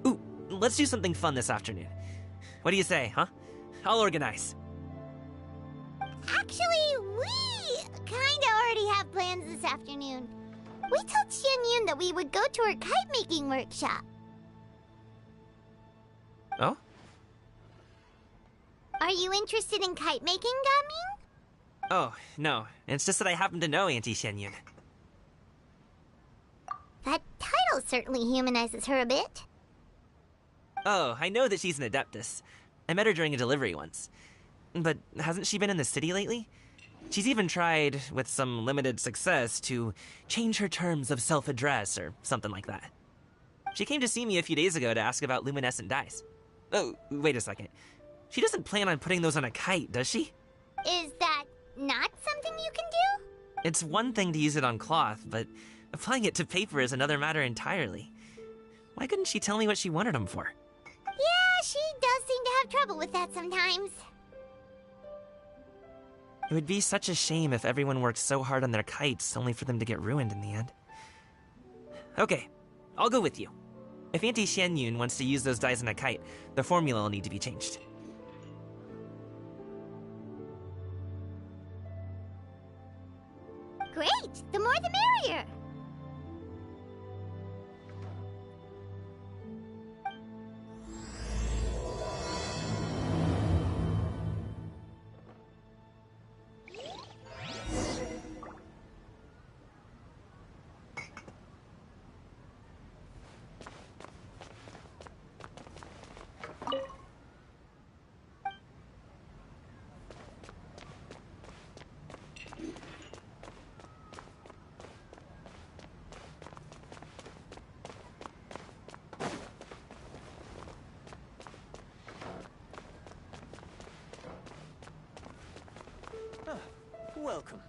Ooh, let's do something fun this afternoon. What do you say, huh? I'll organize. Actually, we kinda already have plans this afternoon. We told Xianyun that we would go to her kite-making workshop. Oh? Are you interested in kite-making, Gaming? Oh, no. It's just that I happen to know Auntie Xianyun. That title certainly humanizes her a bit. Oh, I know that she's an Adeptus. I met her during a delivery once. But hasn't she been in the city lately? She's even tried, with some limited success, to change her terms of self-address or something like that. She came to see me a few days ago to ask about luminescent dyes. Oh, wait a second. She doesn't plan on putting those on a kite, does she? Is that not something you can do? It's one thing to use it on cloth, but applying it to paper is another matter entirely. Why couldn't she tell me what she wanted them for? Yeah, she does seem to have trouble with that sometimes. It would be such a shame if everyone worked so hard on their kites only for them to get ruined in the end. Okay, I'll go with you. If Auntie Xianyun wants to use those dyes on a kite, the formula will need to be changed. Great! The more the merrier! Welcome.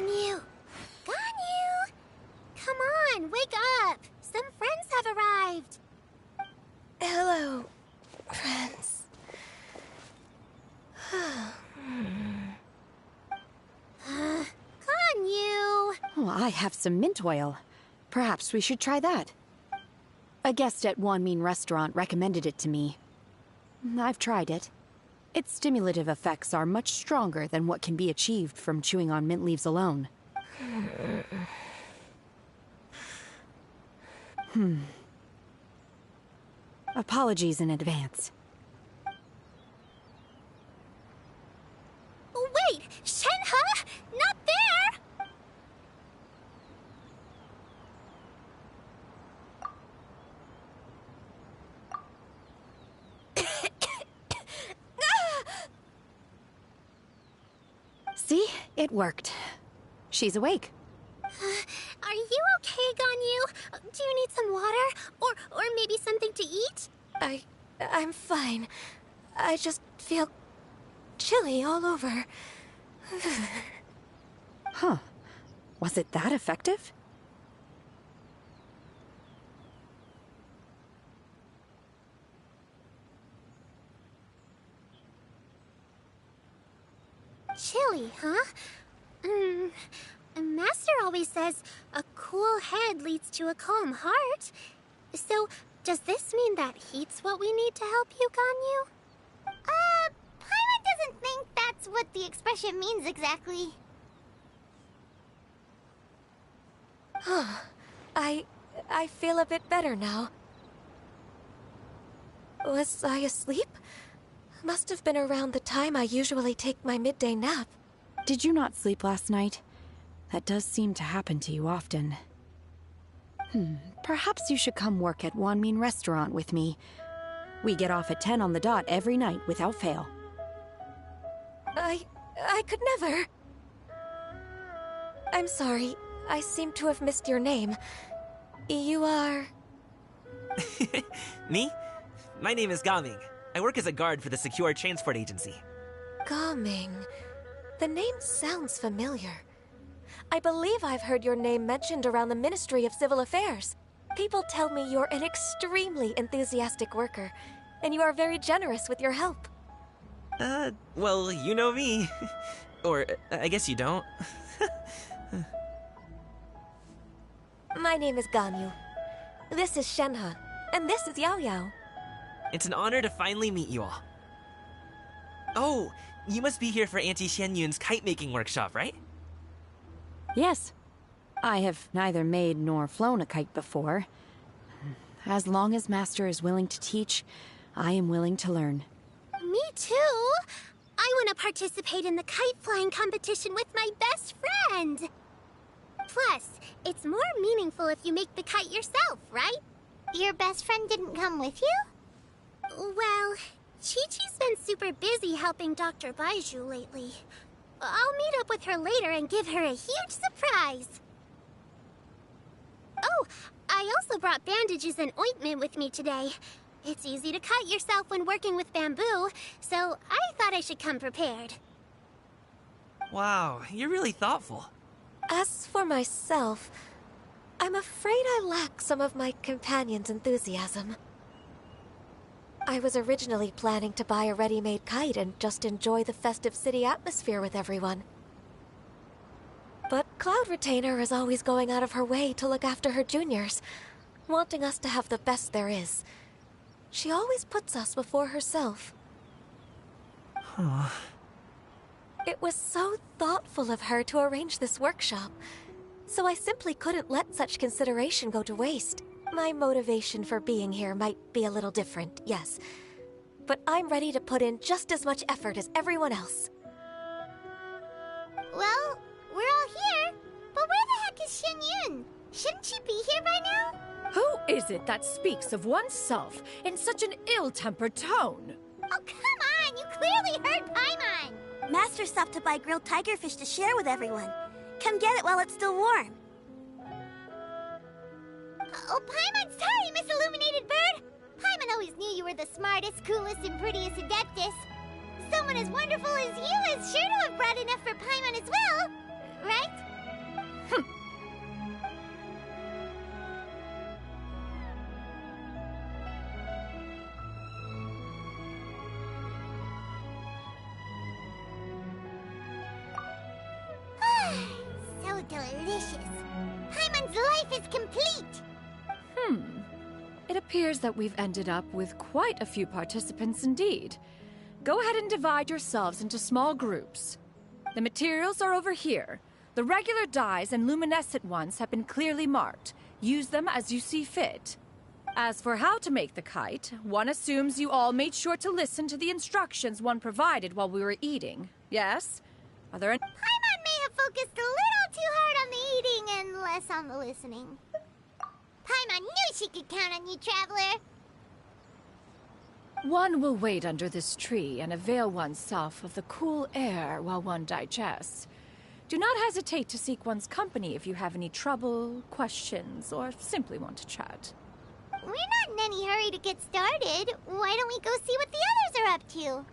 Ganyu! Ganyu! Come on, wake up! Some friends have arrived! Hello, friends. Ganyu! Oh, I have some mint oil. Perhaps we should try that. A guest at Wanmin Restaurant recommended it to me. I've tried it. Its stimulative effects are much stronger than what can be achieved from chewing on mint leaves alone. Apologies in advance. Wait! Shenhe? Not there! See? It worked. She's awake. Are you okay, Ganyu? Do you need some water? Or maybe something to eat? I'm fine. I just feel chilly all over. Huh. Was it that effective? Chilly, huh? Master always says a cool head leads to a calm heart. So, does this mean that heat's what we need to help you, Ganyu? Paimon doesn't think that's what the expression means exactly. I feel a bit better now. Was I asleep? Must have been around the time I usually take my midday nap. Did you not sleep last night? That does seem to happen to you often. Perhaps you should come work at Wanmin Restaurant with me. We get off at 10 on the dot every night without fail. I could never. I'm sorry. I seem to have missed your name. You are... Me? My name is Gaming. I work as a guard for the Secure Transport Agency. Gaming. The name sounds familiar. I believe I've heard your name mentioned around the Ministry of Civil Affairs. People tell me you're an extremely enthusiastic worker, and you are very generous with your help. Well, you know me. Or, I guess you don't. My name is Ganyu. This is Shenhe, and this is Yao Yao. It's an honor to finally meet you all. Oh, you must be here for Auntie Xianyun's kite-making workshop, right? Yes. I have neither made nor flown a kite before. As long as Master is willing to teach, I am willing to learn. Me too! I want to participate in the kite flying competition with my best friend! Plus, it's more meaningful if you make the kite yourself, right? Your best friend didn't come with you? Well, Chi-Chi's been super busy helping Dr. Baiju lately. I'll meet up with her later and give her a huge surprise. Oh, I also brought bandages and ointment with me today. It's easy to cut yourself when working with bamboo, so I thought I should come prepared. Wow, you're really thoughtful. As for myself, I'm afraid I lack some of my companion's enthusiasm. I was originally planning to buy a ready-made kite and just enjoy the festive city atmosphere with everyone. But Cloud Retainer is always going out of her way to look after her juniors, wanting us to have the best there is. She always puts us before herself. Huh. It was so thoughtful of her to arrange this workshop, so I simply couldn't let such consideration go to waste. My motivation for being here might be a little different, yes, but I'm ready to put in just as much effort as everyone else. Well, we're all here, but where the heck is Xianyun? Shouldn't she be here by now? Who is it that speaks of oneself in such an ill-tempered tone? Oh, come on! You clearly heard Paimon! Master stopped to buy grilled tigerfish to share with everyone. Come get it while it's still warm. Oh, Paimon, sorry, Miss Illuminated Bird! Paimon always knew you were the smartest, coolest, and prettiest Adeptus. Someone as wonderful as you is sure to have brought enough for Paimon as well, right? So delicious. Paimon's life is complete. It appears that we've ended up with quite a few participants indeed. Go ahead and divide yourselves into small groups. The materials are over here. The regular dyes and luminescent ones have been clearly marked. Use them as you see fit. As for how to make the kite, one assumes you all made sure to listen to the instructions one provided while we were eating. Yes? Are there any... Paimon may have focused a little too hard on the eating and less on the listening. Paimon knew she could count on you, Traveler. One will wait under this tree and avail oneself of the cool air while one digests. Do not hesitate to seek one's company if you have any trouble, questions, or simply want to chat. We're not in any hurry to get started. Why don't we go see what the others are up to?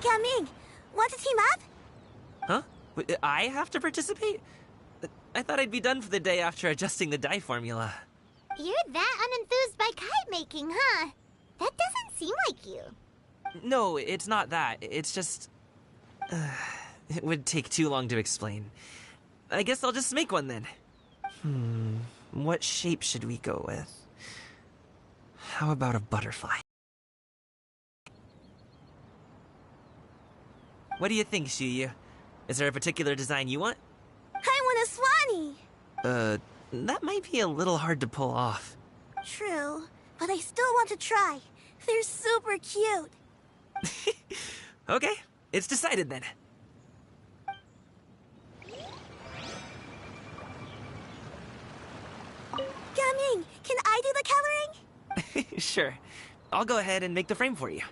Gaming, want to team up? Huh? I have to participate? I thought I'd be done for the day after adjusting the dye formula. You're that unenthused by kite making, huh? That doesn't seem like you. No, it's not that. It's just... it would take too long to explain. I guess I'll just make one then. What shape should we go with? How about a butterfly? What do you think, Shuyu? Is there a particular design you want? I want a swanee. That might be a little hard to pull off. True, but I still want to try. They're super cute. Okay, it's decided then. Gaming, can I do the coloring? Sure. I'll go ahead and make the frame for you.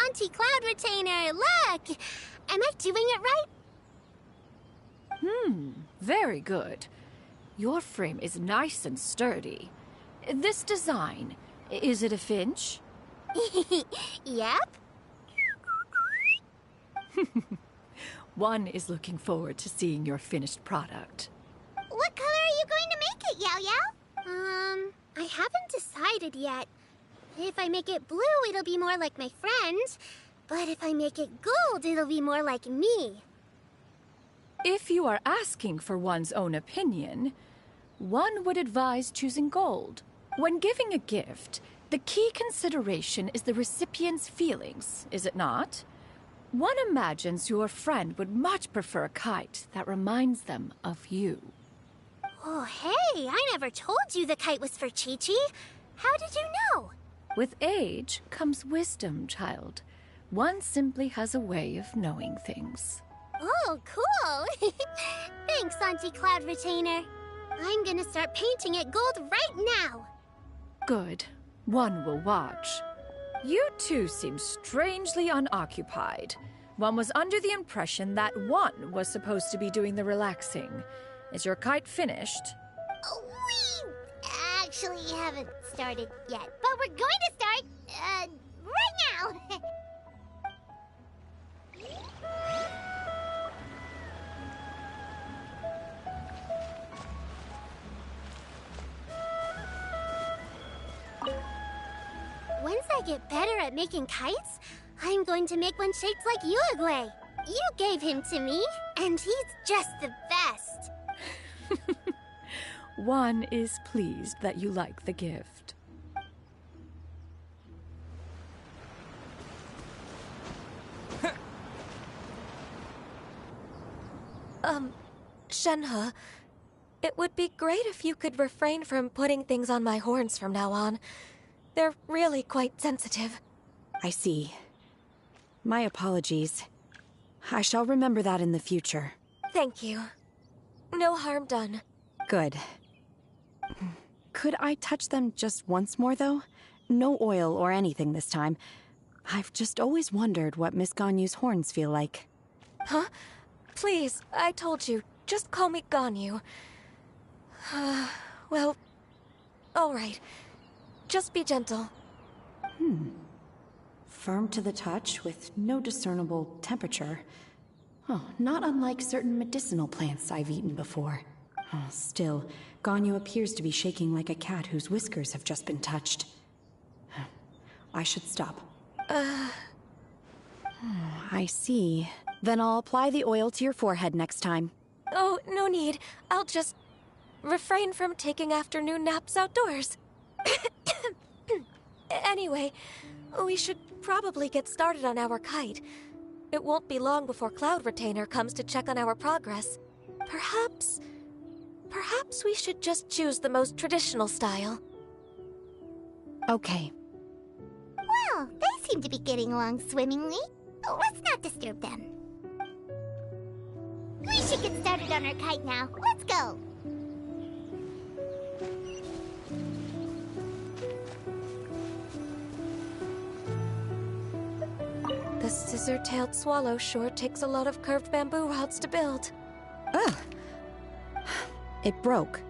Auntie Cloud Retainer, look! Am I doing it right? Very good. Your frame is nice and sturdy. This design, is it a finch? Yep. One is looking forward to seeing your finished product. What color are you going to make it, Yao Yao? I haven't decided yet. If I make it blue, it'll be more like my friend. But if I make it gold, it'll be more like me. If you are asking for one's own opinion, one would advise choosing gold. When giving a gift, the key consideration is the recipient's feelings, is it not? One imagines your friend would much prefer a kite that reminds them of you. Oh, hey, I never told you the kite was for Chi-Chi. How did you know? With age comes wisdom, child. One simply has a way of knowing things. Oh, cool. Thanks, Auntie Cloud Retainer. I'm gonna start painting it gold right now. Good. One will watch. You two seem strangely unoccupied. One was under the impression that one was supposed to be doing the relaxing. Is your kite finished? We actually haven't started yet, but we're going to start, right now. Once I get better at making kites, I'm going to make one shaped like Uruguay. You gave him to me, and he's just the best. One is pleased that you like the gift. Shenhe, it would be great if you could refrain from putting things on my horns from now on. They're really quite sensitive. I see. My apologies. I shall remember that in the future. Thank you. No harm done. Good. Could I touch them just once more, though? No oil or anything this time. I've just always wondered what Miss Ganyu's horns feel like. Huh? Please, I told you. Just call me Ganyu. Well, all right. Just be gentle. Firm to the touch with no discernible temperature. Oh, not unlike certain medicinal plants I've eaten before. Oh, still, Ganyu appears to be shaking like a cat whose whiskers have just been touched. I should stop. I see. Then I'll apply the oil to your forehead next time. Oh, no need. I'll just refrain from taking afternoon naps outdoors. Anyway, we should probably get started on our kite. It won't be long before Cloud Retainer comes to check on our progress. Perhaps we should just choose the most traditional style. Okay. Well, they seem to be getting along swimmingly. Let's not disturb them. We should get started on our kite now. Let's go. The scissor-tailed swallow sure takes a lot of curved bamboo rods to build. Ugh. It broke.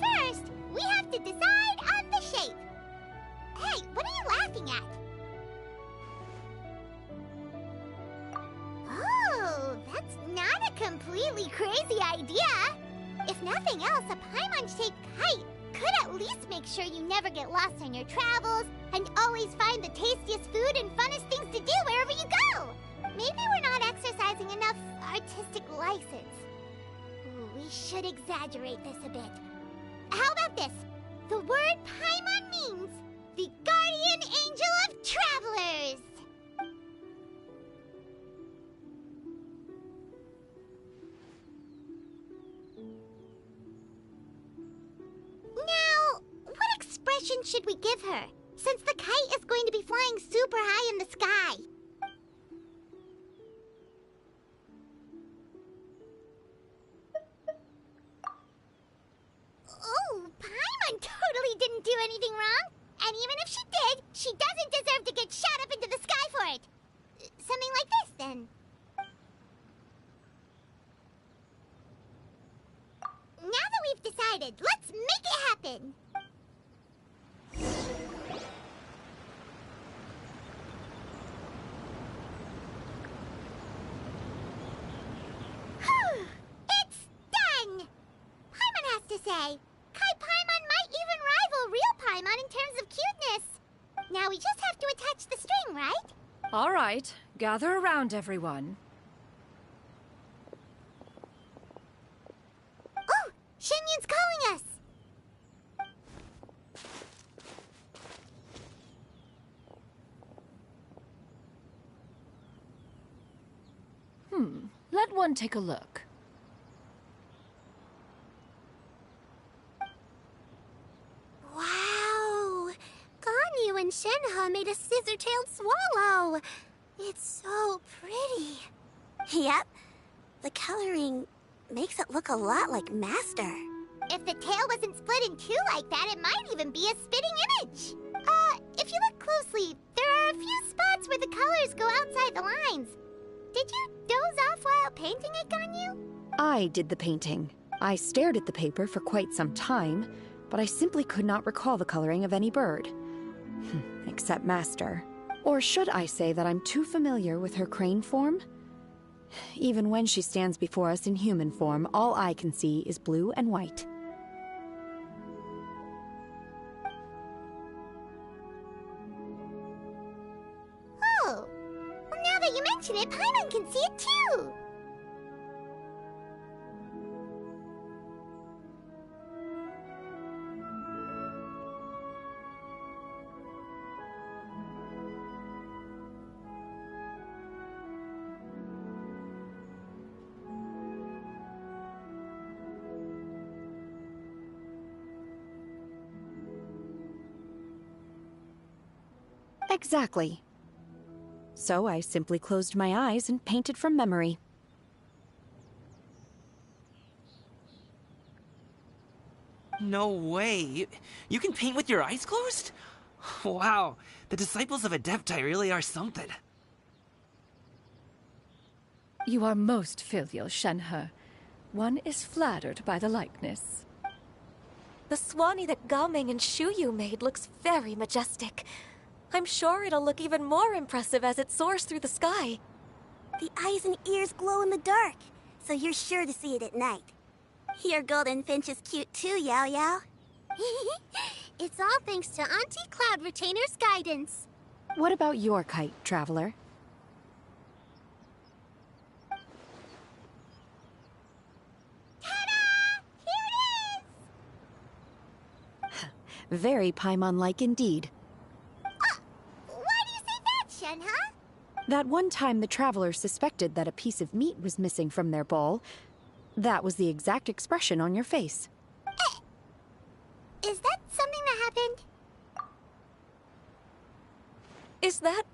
First, we have to decide on the shape. Hey, what are you laughing at? Oh, that's not a completely crazy idea. If nothing else, a Paimon-shaped kite could at least make sure you never get lost on your travels and always find the tastiest food and funnest things to do wherever you go. Maybe we're not exercising enough artistic license. Ooh, we should exaggerate this a bit. How about this? The word Paimon means the guardian angel of travelers. Now, what expression should we give her, since the kite is going to be flying super high in the sky? Oh, Paimon totally didn't do anything wrong. And even if she did, she doesn't deserve to get shot up into the sky for it. Something like this, then. Now that we've decided, let's make it happen. Whew, it's done! Paimon has to say, Kai Paimon might even rival real Paimon in terms of cuteness. Now we just have to attach the string, right? All right, gather around, everyone. Oh, Shenyun's calling us! Let one take a look. Wow! Ganyu and Shenhe made a scissor-tailed swallow. It's so pretty. Yep. The coloring makes it look a lot like Master. If the tail wasn't split in two like that, it might even be a spitting image. If you look closely, there are a few spots where the colors go outside the lines. Did you doze off while painting it, Ganyu? I did the painting. I stared at the paper for quite some time, but I simply could not recall the coloring of any bird. Except Master. Or should I say that I'm too familiar with her crane form? Even when she stands before us in human form, all I can see is blue and white. Oh, well, now that you mention it, Paimon can see it too. Exactly. So I simply closed my eyes and painted from memory. No way. You can paint with your eyes closed? Wow, the disciples of Adepti really are something. You are most filial, Shenhe. One is flattered by the likeness. The Swanee that Gaming and Shuyu made looks very majestic. I'm sure it'll look even more impressive as it soars through the sky. The eyes and ears glow in the dark, so you're sure to see it at night. Your golden finch is cute too, Yao Yao. It's all thanks to Auntie Cloud Retainer's guidance. What about your kite, Traveler? Ta-da! Here it is! Very Paimon-like indeed. Why do you say that, Shenhe? That one time the Traveler suspected that a piece of meat was missing from their bowl, that was the exact expression on your face. Is that something that happened? Is that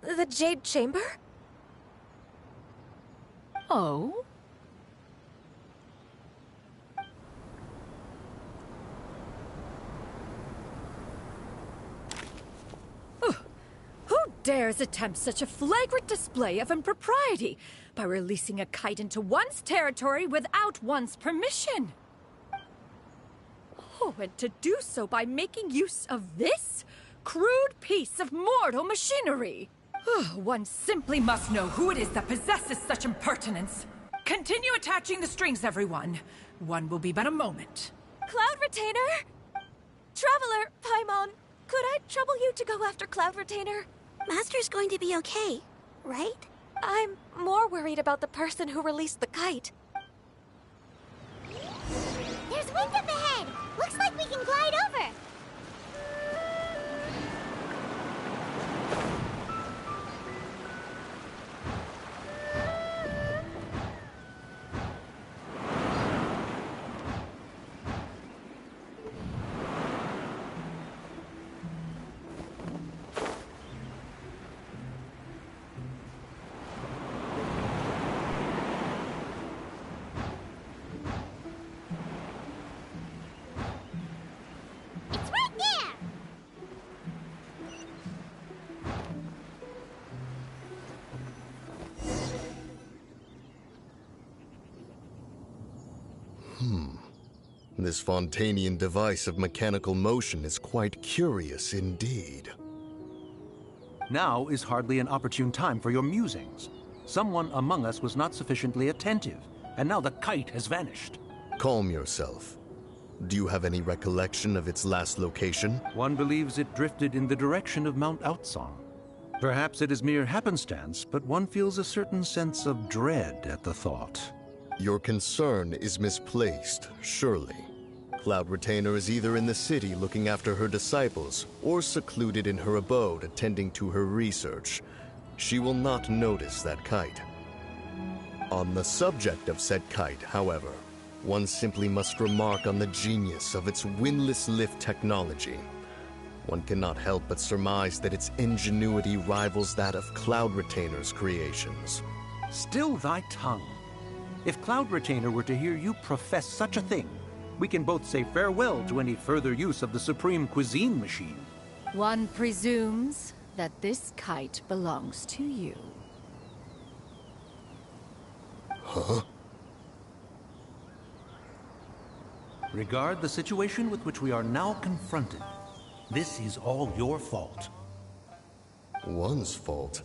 the Jade Chamber? Oh? Who dares attempt such a flagrant display of impropriety by releasing a kite into one's territory without one's permission? Oh, and to do so by making use of this crude piece of mortal machinery. One simply must know who it is that possesses such impertinence. Continue attaching the strings, everyone. One will be but a moment. Cloud Retainer! Traveler, Paimon, could I trouble you to go after Cloud Retainer? Master's going to be okay, right? I'm more worried about the person who released the kite. There's wind up ahead! Looks like we can glide over! This Fontanian device of mechanical motion is quite curious indeed. Now is hardly an opportune time for your musings. Someone among us was not sufficiently attentive, and now the kite has vanished. Calm yourself. Do you have any recollection of its last location? One believes it drifted in the direction of Mount Outsong. Perhaps it is mere happenstance, but one feels a certain sense of dread at the thought. Your concern is misplaced, surely. Cloud Retainer is either in the city looking after her disciples, or secluded in her abode attending to her research. She will not notice that kite. On the subject of said kite, however, one simply must remark on the genius of its windless lift technology. One cannot help but surmise that its ingenuity rivals that of Cloud Retainer's creations. Still thy tongue. If Cloud Retainer were to hear you profess such a thing, we can both say farewell to any further use of the Supreme Cuisine Machine. One presumes that this kite belongs to you. Huh? Regard the situation with which we are now confronted. This is all your fault. One's fault?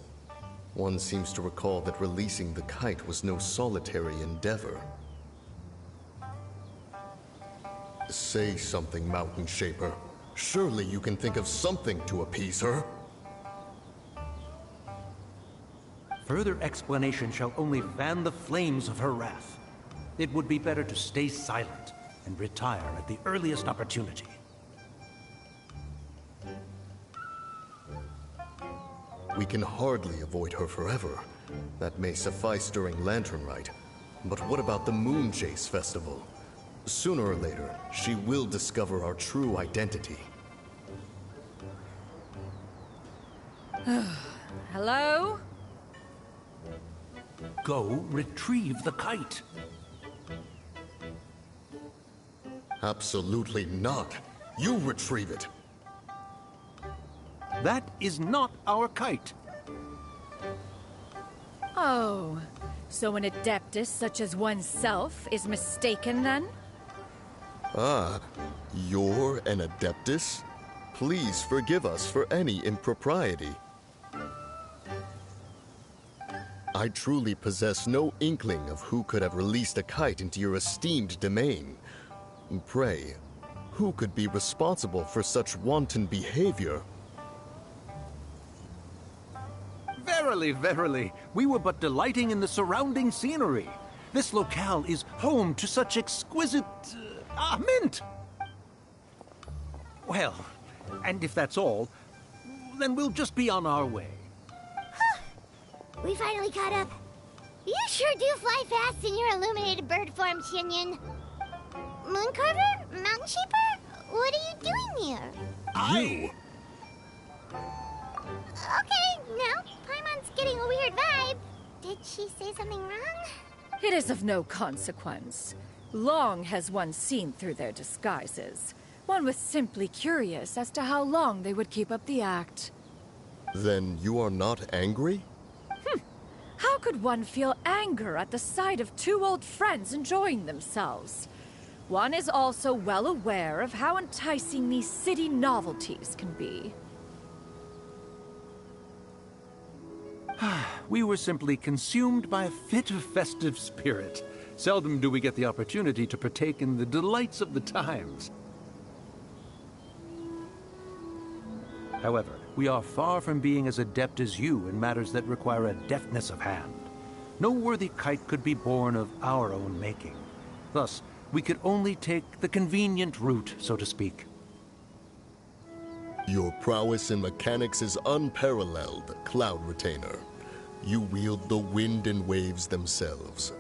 One seems to recall that releasing the kite was no solitary endeavor. Say something, Mountain Shaper. Surely you can think of something to appease her. Further explanation shall only fan the flames of her wrath. It would be better to stay silent and retire at the earliest opportunity. We can hardly avoid her forever. That may suffice during Lantern Rite. But what about the Moon Chase Festival? Sooner or later, she will discover our true identity. Hello? Go retrieve the kite. Absolutely not. You retrieve it. That is not our kite. Oh, so an adeptus such as oneself is mistaken then? Ah, you're an adeptus? Please forgive us for any impropriety. I truly possess no inkling of who could have released a kite into your esteemed domain. Pray, who could be responsible for such wanton behavior? Verily, verily, we were but delighting in the surrounding scenery. This locale is home to such exquisite... mint! Well, and if that's all, then we'll just be on our way. We finally caught up. You sure do fly fast in your illuminated bird form, Shinyan. Mooncarver? Mountain Shaper? What are you doing here? You? Okay, now Paimon's getting a weird vibe. Did she say something wrong? It is of no consequence. Long has one seen through their disguises. One was simply curious as to how long they would keep up the act. Then you are not angry? How could one feel anger at the sight of two old friends enjoying themselves? One is also well aware of how enticing these city novelties can be. We were simply consumed by a fit of festive spirit. Seldom do we get the opportunity to partake in the delights of the times. However, we are far from being as adept as you in matters that require a deftness of hand. No worthy kite could be born of our own making. Thus, we could only take the convenient route, so to speak. Your prowess in mechanics is unparalleled, Cloud Retainer. You wield the wind and waves themselves.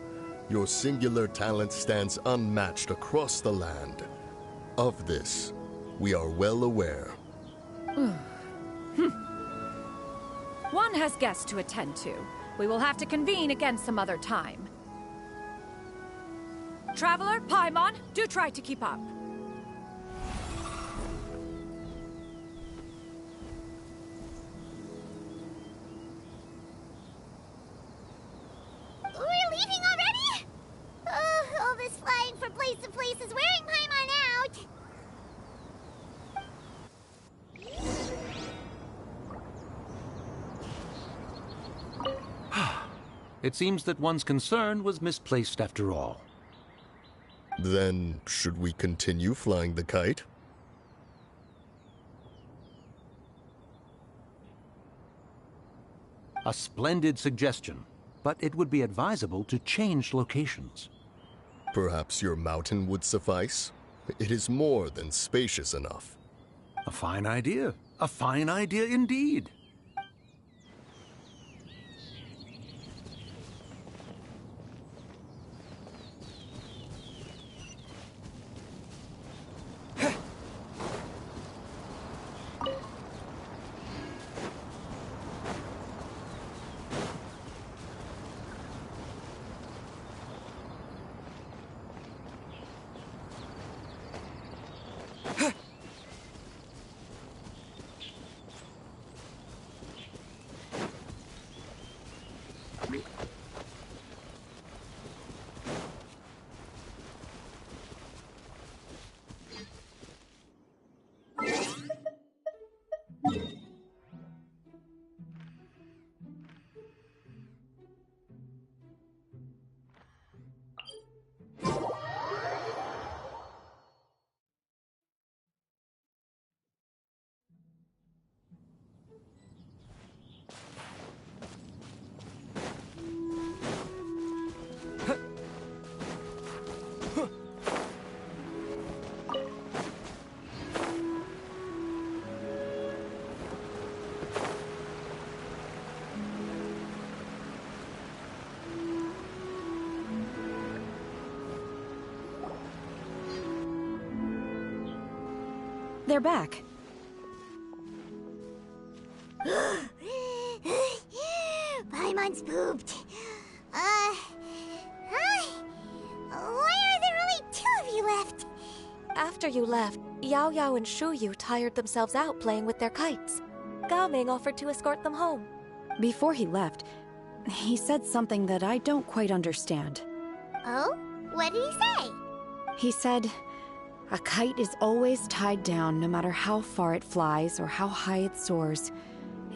Your singular talent stands unmatched across the land. Of this, we are well aware. One has guests to attend to. We will have to convene again some other time. Traveler, Paimon, do try to keep up. We're leaving already? Oh, all this flying from place to place is wearing Paimon out. It seems that one's concern was misplaced after all. Then, should we continue flying the kite? A splendid suggestion, but it would be advisable to change locations. Perhaps your mountain would suffice? It is more than spacious enough. A fine idea. A fine idea indeed. They're back. Paimon's pooped. Why are there only two of you left? After you left, Yao Yao and Shu Yu tired themselves out playing with their kites. Gao Ming offered to escort them home. Before he left, he said something that I don't quite understand. Oh? What did he say? He said, a kite is always tied down no matter how far it flies or how high it soars.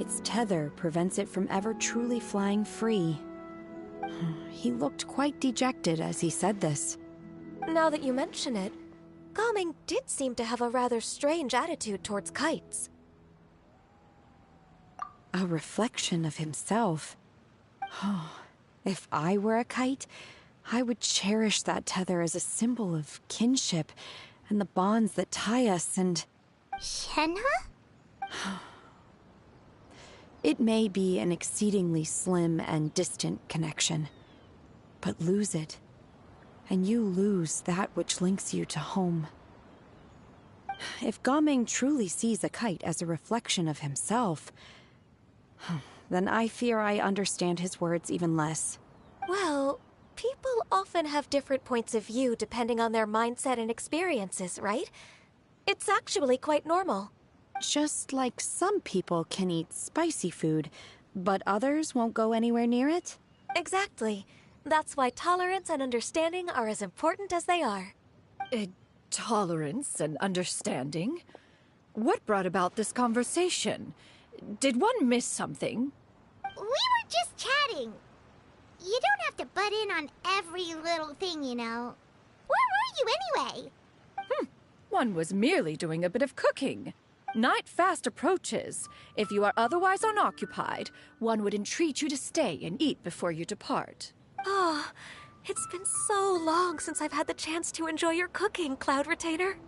Its tether prevents it from ever truly flying free. He looked quite dejected as he said this. Now that you mention it, Gao Ming did seem to have a rather strange attitude towards kites. A reflection of himself. If I were a kite, I would cherish that tether as a symbol of kinship and the bonds that tie us and... Shenhe? It may be an exceedingly slim and distant connection, but lose it, and you lose that which links you to home. If Gao Ming truly sees a kite as a reflection of himself, then I fear I understand his words even less. Well, people often have different points of view depending on their mindset and experiences, right? It's actually quite normal. Just like some people can eat spicy food, but others won't go anywhere near it? Exactly. That's why tolerance and understanding are as important as they are. Tolerance and understanding? What brought about this conversation? Did one miss something? We were just chatting. You don't have to butt in on every little thing, you know. Where were you anyway? One was merely doing a bit of cooking. Night fast approaches. If you are otherwise unoccupied, one would entreat you to stay and eat before you depart. Oh, it's been so long since I've had the chance to enjoy your cooking, Cloud Retainer.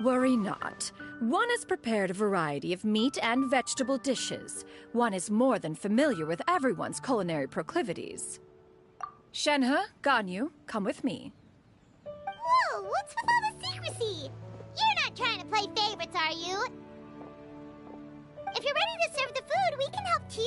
Worry not. One has prepared a variety of meat and vegetable dishes. One is more than familiar with everyone's culinary proclivities. Shenhe, Ganyu, come with me. Whoa, what's with all the secrecy? You're not trying to play favorites, are you? If you're ready to serve the food, we can help too.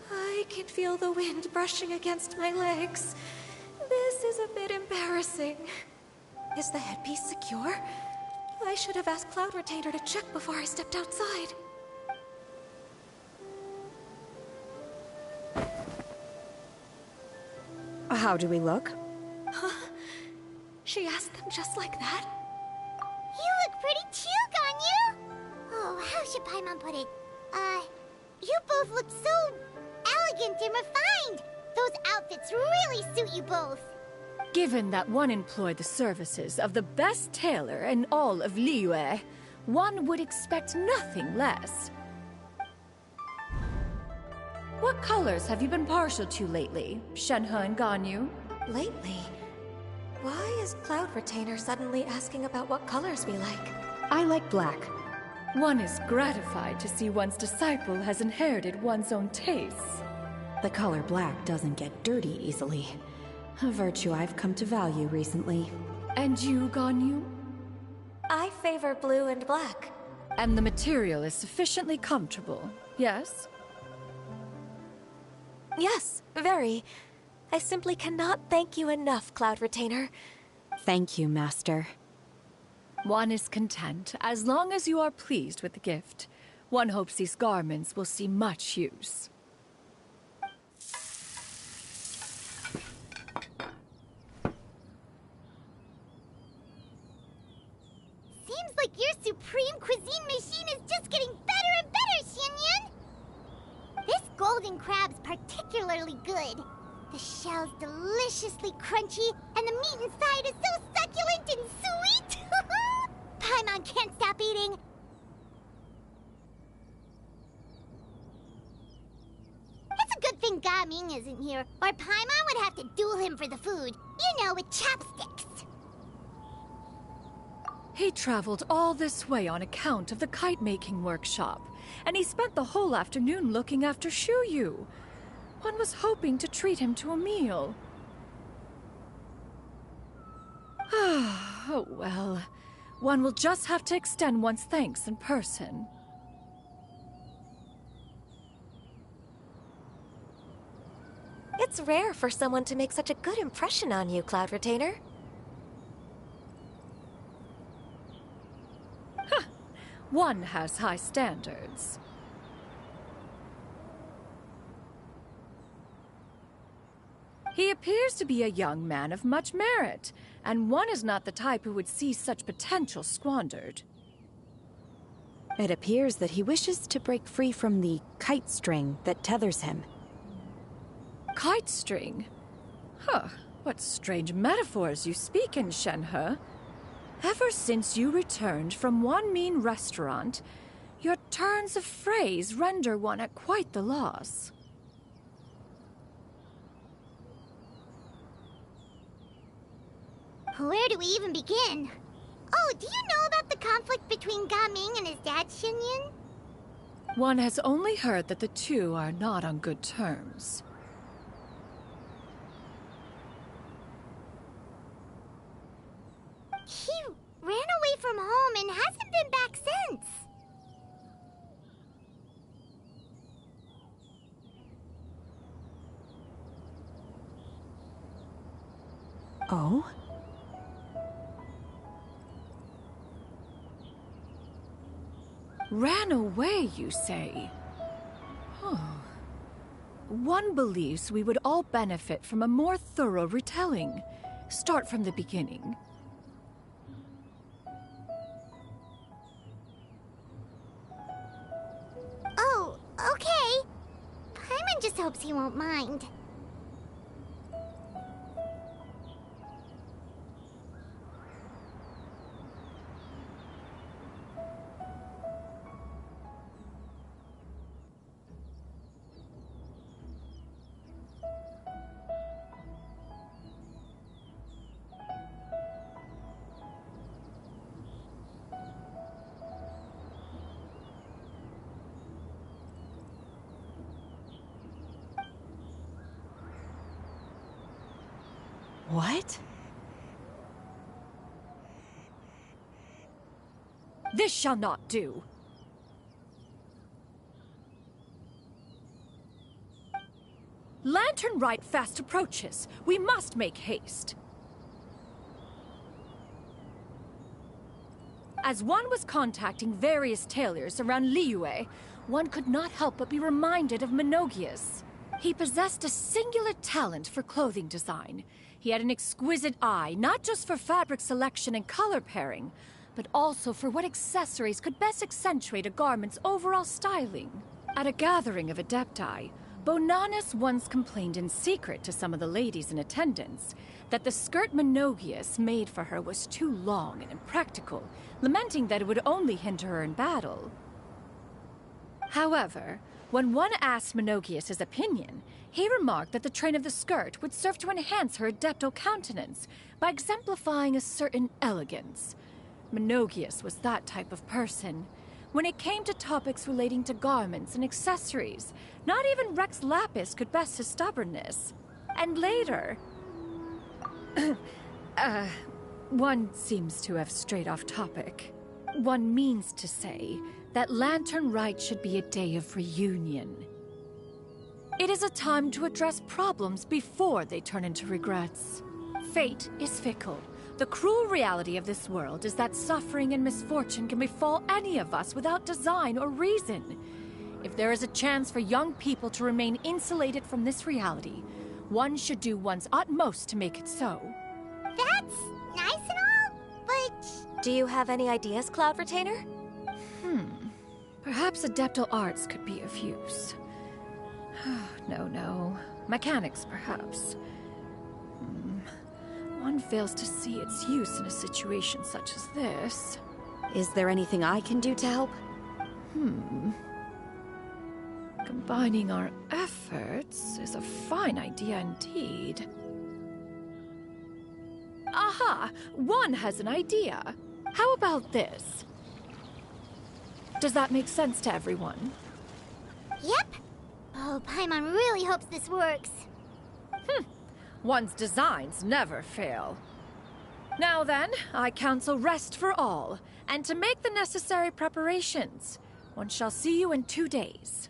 I can feel the wind brushing against my legs. This is a bit embarrassing. Is the headpiece secure? I should have asked Cloud Retainer to check before I stepped outside. How do we look? Huh? She asked them just like that? You look pretty too, Ganyu! Oh, how should Paimon put it? You both look so elegant and refined! Those outfits really suit you both! Given that one employed the services of the best tailor in all of Liyue, one would expect nothing less. What colors have you been partial to lately, Shenhe and Ganyu? Lately? Why is Cloud Retainer suddenly asking about what colors we like? I like black. One is gratified to see one's disciple has inherited one's own tastes. The color black doesn't get dirty easily. A virtue I've come to value recently. And you, Ganyu? I favor blue and black. And the material is sufficiently comfortable, yes? Yes, very. I simply cannot thank you enough, Cloud Retainer. Thank you, Master. One is content, as long as you are pleased with the gift. One hopes these garments will see much use. Seems like your supreme cuisine machine is just getting better and better, Xianyun! This golden crab's particularly good. The shell's deliciously crunchy, and the meat inside is so succulent and sweet! Paimon can't stop eating! It's a good thing Gaming isn't here, or Paimon would have to duel him for the food. You know, with chopsticks. He traveled all this way on account of the kite-making workshop, and he spent the whole afternoon looking after Shuyu. One was hoping to treat him to a meal. Oh well, one will just have to extend one's thanks in person. It's rare for someone to make such a good impression on you, Cloud Retainer. One has high standards. He appears to be a young man of much merit, and one is not the type who would see such potential squandered. It appears that he wishes to break free from the kite string that tethers him. kite string? Huh, what strange metaphors you speak in, Shenhe. Ever since you returned from one mean restaurant, your turns of phrase render one at quite the loss. Where do we even begin? Oh, do you know about the conflict between Gaming and his dad, Xinyan? One has only heard that the two are not on good terms. He ran away from home and hasn't been back since. Oh? Ran away, you say? Huh. One believes we would all benefit from a more thorough retelling. Start from the beginning. Oh, okay. Paimon just hopes he won't mind. What? This shall not do. Lantern Rite fast approaches. We must make haste. As one was contacting various tailors around Liyue, one could not help but be reminded of Menogias. He possessed a singular talent for clothing design. He had an exquisite eye, not just for fabric selection and color pairing, but also for what accessories could best accentuate a garment's overall styling. At a gathering of Adepti, Bonanis once complained in secret to some of the ladies in attendance that the skirt Menogias made for her was too long and impractical, lamenting that it would only hinder her in battle. However, when one asked Menogias his opinion, he remarked that the train of the skirt would serve to enhance her adeptal countenance by exemplifying a certain elegance. Menogias was that type of person. When it came to topics relating to garments and accessories, not even Rex Lapis could best his stubbornness. And later... one seems to have strayed off topic. One means to say that Lantern Rite should be a day of reunion. It is a time to address problems before they turn into regrets. Fate is fickle. The cruel reality of this world is that suffering and misfortune can befall any of us without design or reason. If there is a chance for young people to remain insulated from this reality, one should do one's utmost to make it so. That's nice and all, but... Do you have any ideas, Cloud Retainer? Perhaps adeptal arts could be of use. No. Mechanics, perhaps. One fails to see its use in a situation such as this. Is there anything I can do to help? Combining our efforts is a fine idea indeed. Aha! One has an idea. How about this? Does that make sense to everyone? Yep. Oh, Paimon really hopes this works. One's designs never fail. Now then, I counsel rest for all, and to make the necessary preparations. One shall see you in 2 days.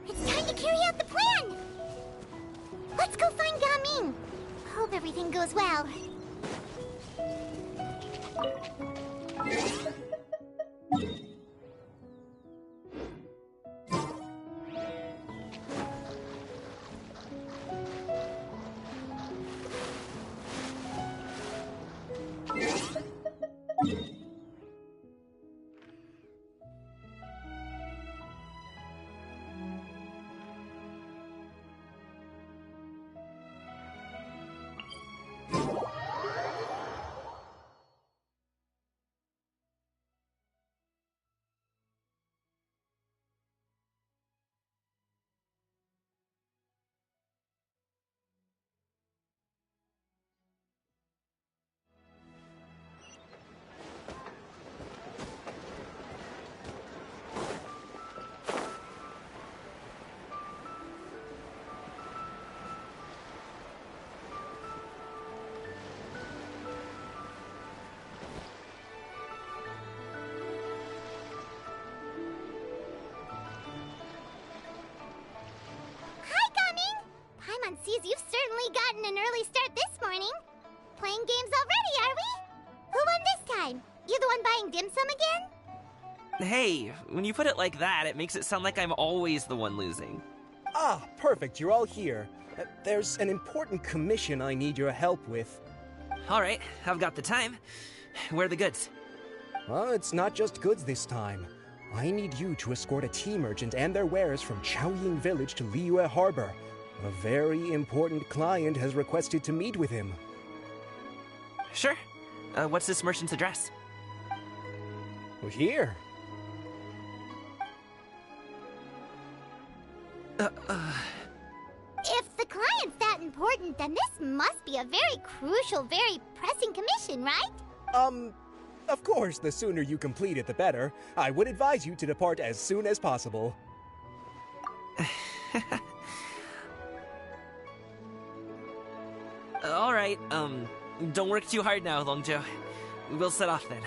It's time to carry out the plan! Let's go find Gaming! Hope everything goes well. Paimon sees you've certainly gotten an early start this morning. Playing games already, are we? Who won this time? You the one buying dim sum again? Hey, when you put it like that, it makes it sound like I'm always the one losing. Ah, perfect, you're all here. There's an important commission I need your help with. Alright, I've got the time. Where are the goods? Well, it's not just goods this time. I need you to escort a tea merchant and their wares from Chaoying Village to Liyue Harbor. A very important client has requested to meet with him. Sure. What's this merchant's address? Here. If the client's that important, then this must be a very crucial, very pressing commission, right? Of course, the sooner you complete it, the better. I would advise you to depart as soon as possible. Alright, don't work too hard now, Longzhou. We'll set off then.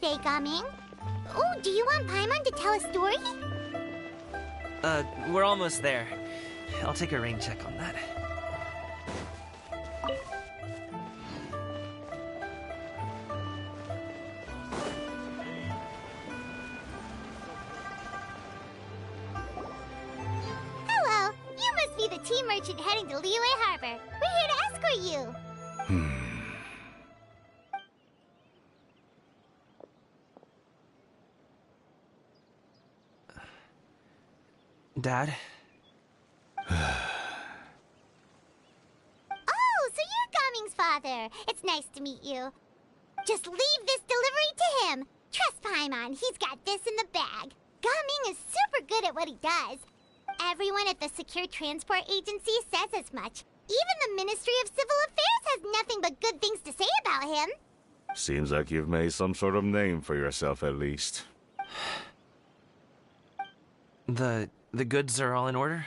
today, Gaming. Oh, do you want Paimon to tell a story? We're almost there. I'll take a rain check on that. Hello, you must be the tea merchant heading to Liyue Harbor. We're here to escort you. Dad? Oh, so you're Gaming's father. It's nice to meet you. Just leave this delivery to him. Trust Paimon, he's got this in the bag. Gaming is super good at what he does. Everyone at the Secure Transport Agency says as much. Even the Ministry of Civil Affairs has nothing but good things to say about him. Seems like you've made some sort of name for yourself at least. The goods are all in order?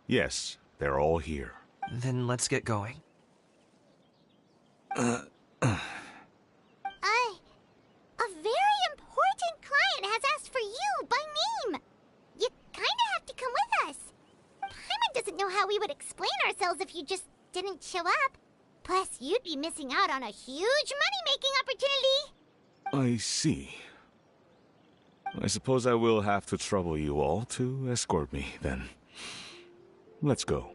Yes, they're all here. Then let's get going. A very important client has asked for you by name. You kinda have to come with us. Paimon doesn't know how we would explain ourselves if you just didn't show up. Plus, you'd be missing out on a huge money-making opportunity. I see. I suppose I will have to trouble you all to escort me, then. Let's go.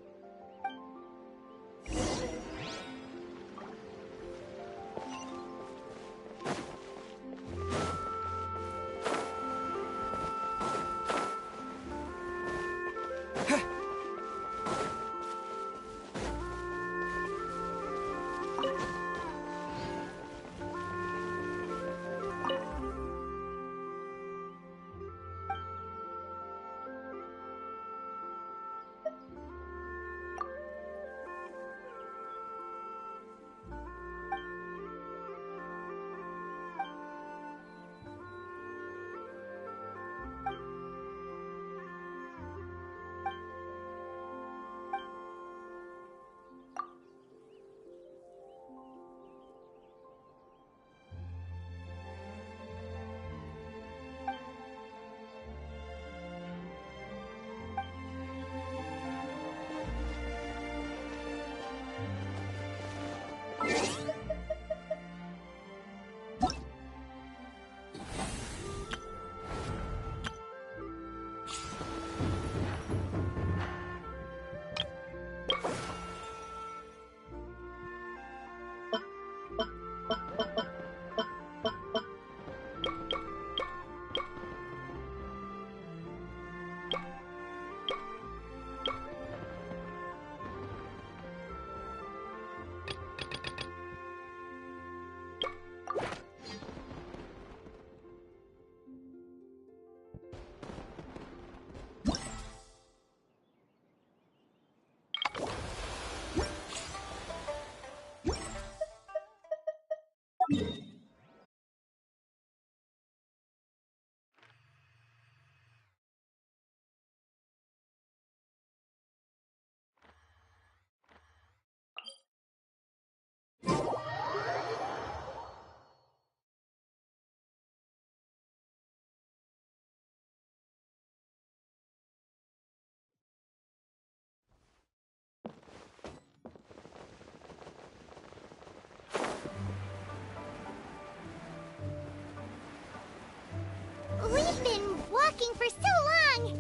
We've been walking for so long.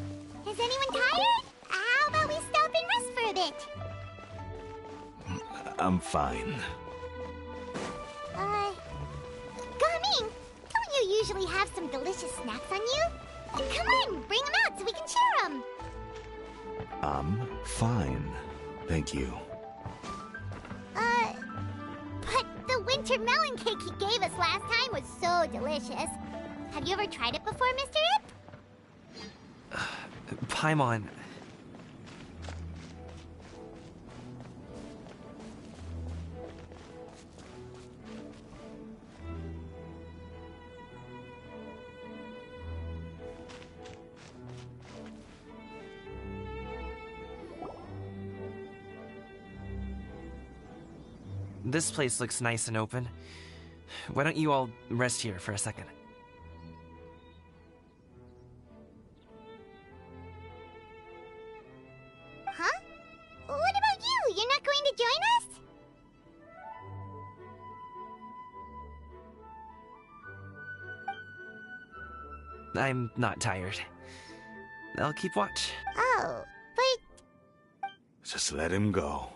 Is anyone tired? How about we stop and rest for a bit? I'm fine. Gaming, don't you usually have some delicious snacks on you? Come on, bring them out so we can share them. I'm fine. Thank you. But the winter melon cake he gave us last time was so delicious. Have you ever tried it before, Mr. Ip? Paimon. This place looks nice and open. Why don't you all rest here for a second? Huh? What about you? You're not going to join us? I'm not tired. I'll keep watch. Oh, but... Just let him go.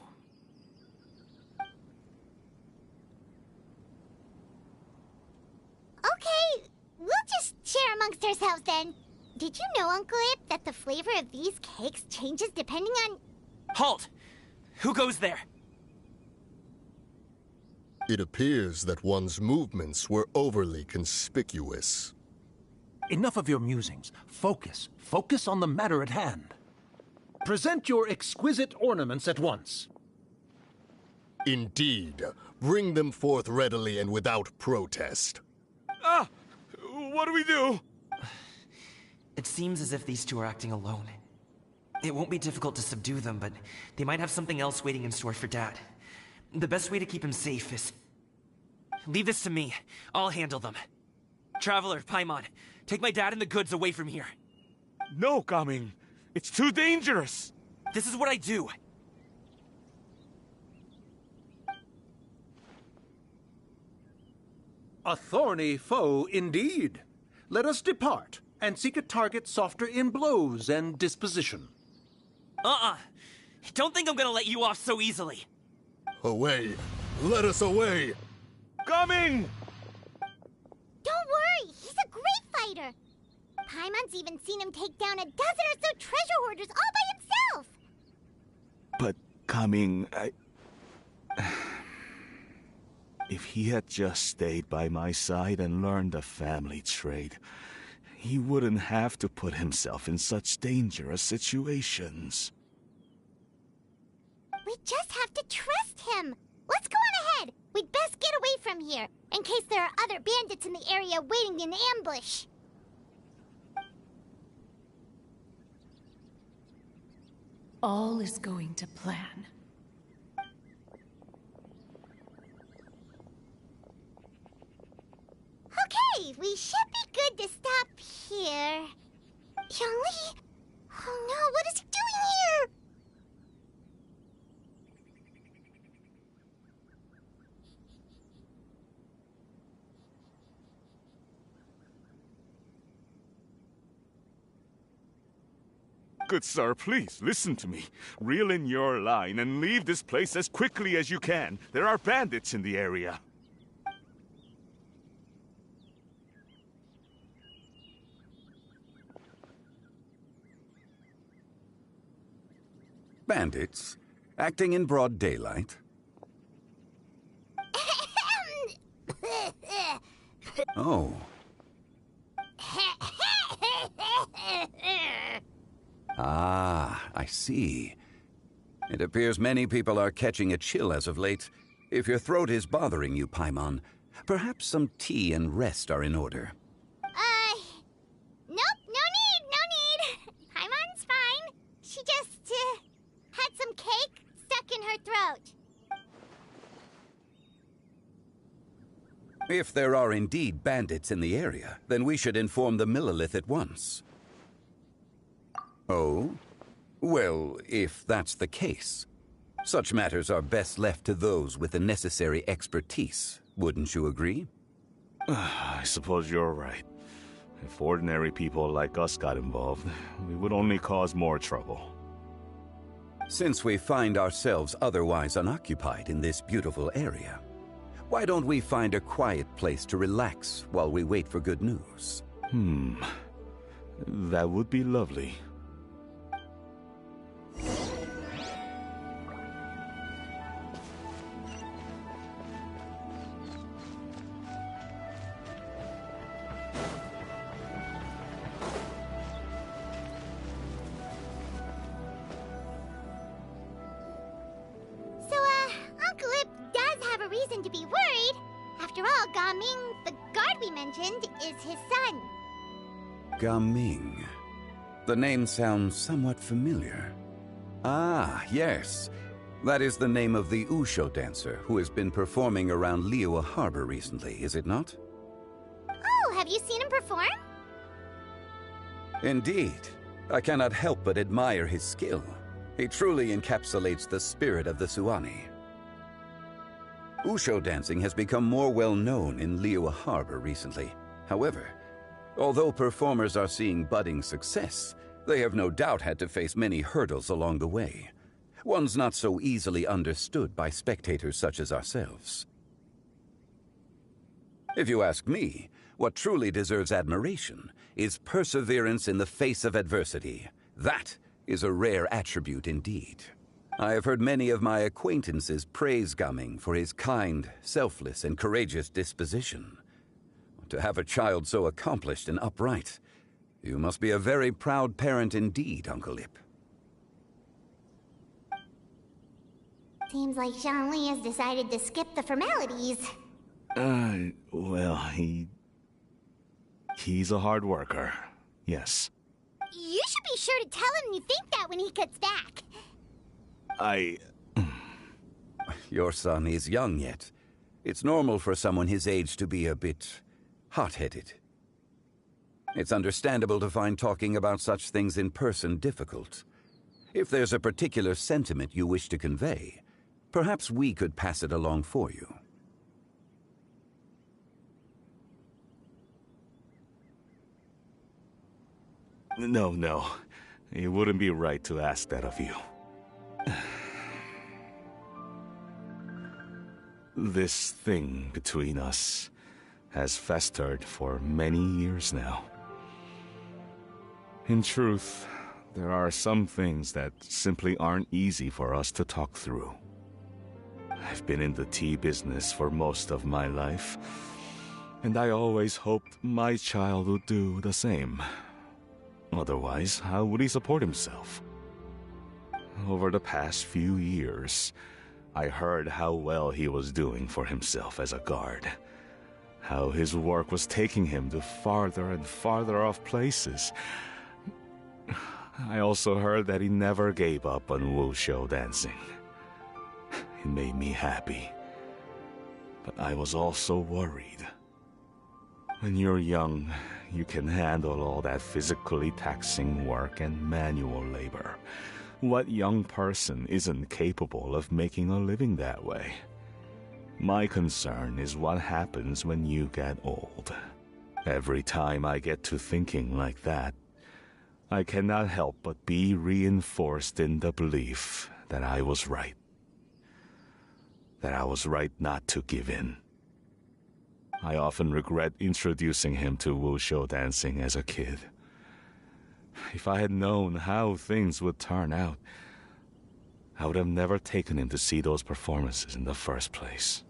Okay, we'll just share amongst ourselves then. Did you know, Uncle Ip, that the flavor of these cakes changes depending on... Halt! Who goes there? It appears that one's movements were overly conspicuous. Enough of your musings. Focus. Focus on the matter at hand. Present your exquisite ornaments at once. Indeed. Bring them forth readily and without protest. Ah! What do we do? It seems as if these two are acting alone. It won't be difficult to subdue them, but they might have something else waiting in store for Dad. The best way to keep him safe is... Leave this to me. I'll handle them. Traveler, Paimon, take my dad and the goods away from here. No, Gaming. It's too dangerous. This is what I do. A thorny foe indeed. Let us depart and seek a target softer in blows and disposition. Don't think I'm gonna let you off so easily. Away! Let us away! Coming! Don't worry, he's a great fighter. Paimon's even seen him take down a dozen or so treasure hoarders all by himself. But, Gaming, if he had just stayed by my side and learned the family trade, he wouldn't have to put himself in such dangerous situations. We just have to trust him. Let's go on ahead. We'd best get away from here, in case there are other bandits in the area waiting in ambush. All is going to plan. Okay, we should be good to stop here. Youngli? Oh no, what is he doing here? Good sir, please, listen to me. Reel in your line and leave this place as quickly as you can. There are bandits in the area. Bandits? Acting in broad daylight? Oh. Ah, I see. It appears many people are catching a chill as of late. If your throat is bothering you, Paimon, perhaps some tea and rest are in order. Nope, no need. Paimon's fine. She just, had some cake stuck in her throat. If there are indeed bandits in the area, then we should inform the Millelith at once. Oh? Well, if that's the case, such matters are best left to those with the necessary expertise, wouldn't you agree? I suppose you're right. If ordinary people like us got involved, we would only cause more trouble. Since we find ourselves otherwise unoccupied in this beautiful area, why don't we find a quiet place to relax while we wait for good news? That would be lovely. So, Uncle Ip does have a reason to be worried. After all, Gaming, the guard we mentioned, is his son. Gaming. The name sounds somewhat familiar. Ah, yes. That is the name of the Usho dancer who has been performing around Liyue Harbor recently, is it not? Oh, have you seen him perform? Indeed. I cannot help but admire his skill. He truly encapsulates the spirit of the Suani. Usho dancing has become more well known in Liyue Harbor recently. However, although performers are seeing budding success, they have no doubt had to face many hurdles along the way. Ones not so easily understood by spectators such as ourselves. If you ask me, what truly deserves admiration is perseverance in the face of adversity. That is a rare attribute indeed. I have heard many of my acquaintances praise Gaming for his kind, selfless, and courageous disposition. To have a child so accomplished and upright, you must be a very proud parent indeed, Uncle Ip. Seems like Zhongli has decided to skip the formalities. Well, he's a hard worker. Yes. You should be sure to tell him you think that when he gets back. Your son is young yet. It's normal for someone his age to be a bit hot-headed. It's understandable to find talking about such things in person difficult. If there's a particular sentiment you wish to convey, perhaps we could pass it along for you. No. It wouldn't be right to ask that of you. This thing between us has festered for many years now. In truth, there are some things that simply aren't easy for us to talk through. I've been in the tea business for most of my life, and I always hoped my child would do the same. Otherwise, how would he support himself? Over the past few years, I heard how well he was doing for himself as a guard. How his work was taking him to farther and farther off places. I also heard that he never gave up on wushu dancing. It made me happy. But I was also worried. When you're young, you can handle all that physically taxing work and manual labor. What young person isn't capable of making a living that way? My concern is what happens when you get old. Every time I get to thinking like that, I cannot help but be reinforced in the belief that I was right. That I was right not to give in. I often regret introducing him to wushu dancing as a kid. If I had known how things would turn out, I would have never taken him to see those performances in the first place.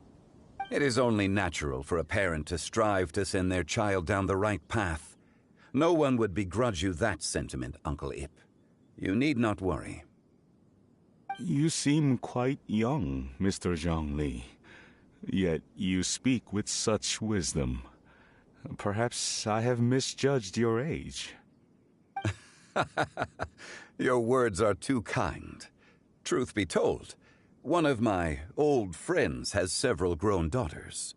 It is only natural for a parent to strive to send their child down the right path. No one would begrudge you that sentiment, Uncle Ip. You need not worry. You seem quite young, Mr. Zhongli. Yet you speak with such wisdom. Perhaps I have misjudged your age. Your words are too kind. Truth be told, one of my old friends has several grown daughters.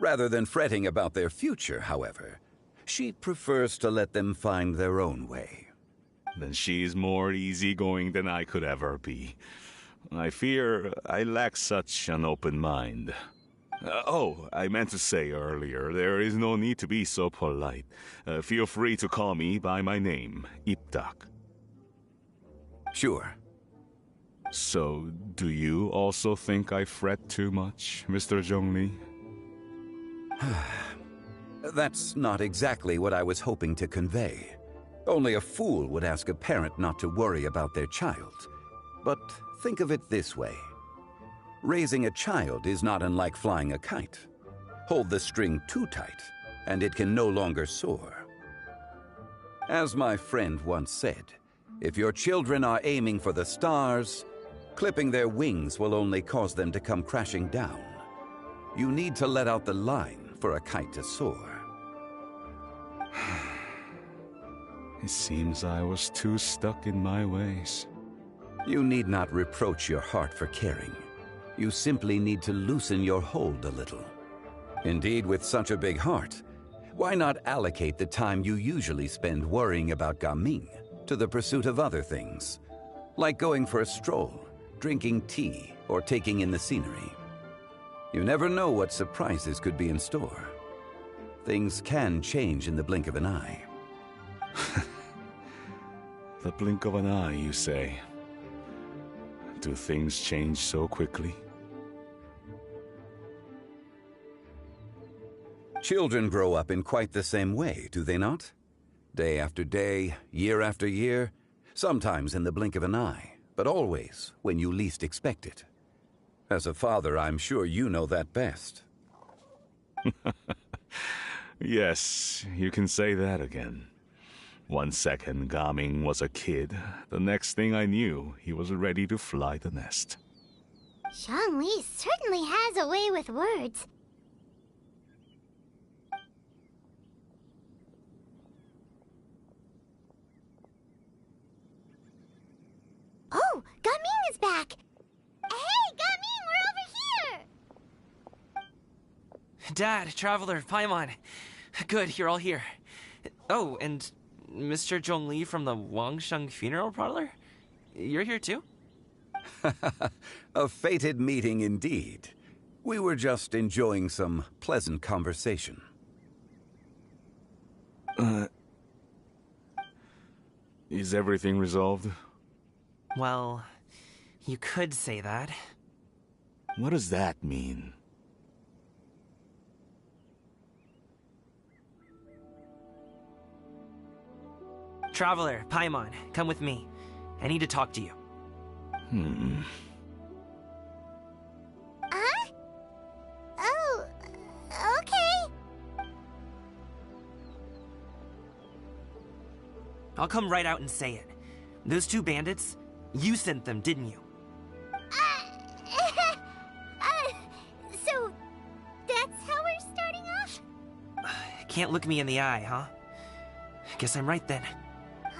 Rather than fretting about their future, however, she prefers to let them find their own way. Then she's more easygoing than I could ever be. I fear I lack such an open mind. I meant to say earlier, there is no need to be so polite. Feel free to call me by my name, Ipdak. Sure. So, do you also think I fret too much, Mr. Zhongli? That's not exactly what I was hoping to convey. Only a fool would ask a parent not to worry about their child. But think of it this way. Raising a child is not unlike flying a kite. Hold the string too tight, and it can no longer soar. As my friend once said, if your children are aiming for the stars, clipping their wings will only cause them to come crashing down. You need to let out the line for a kite to soar. It seems I was too stuck in my ways. You need not reproach your heart for caring. You simply need to loosen your hold a little. Indeed, with such a big heart, why not allocate the time you usually spend worrying about Gaming to the pursuit of other things, like going for a stroll, drinking tea, or taking in the scenery? You never know what surprises could be in store. Things can change in the blink of an eye. The blink of an eye, you say? Do things change so quickly? Children grow up in quite the same way, do they not? Day after day, year after year, sometimes in the blink of an eye, but always when you least expect it. As a father, I'm sure you know that best. Yes, you can say that again. 1 second Gaming was a kid, the next thing I knew, he was ready to fly the nest. Zhongli certainly has a way with words. Oh, Gaming is back! Hey, Gaming, we're over here! Dad, Traveler, Paimon. Good, you're all here. Oh, and Mr. Zhongli from the Wangsheng Funeral Parlor? You're here too? A fated meeting indeed. We were just enjoying some pleasant conversation. Is everything resolved? Well, you could say that. What does that mean? Traveler, Paimon, come with me. I need to talk to you. Huh? Oh, okay. I'll come right out and say it. Those two bandits, you sent them, didn't you? So, that's how we're starting off? Can't look me in the eye, huh? Guess I'm right then.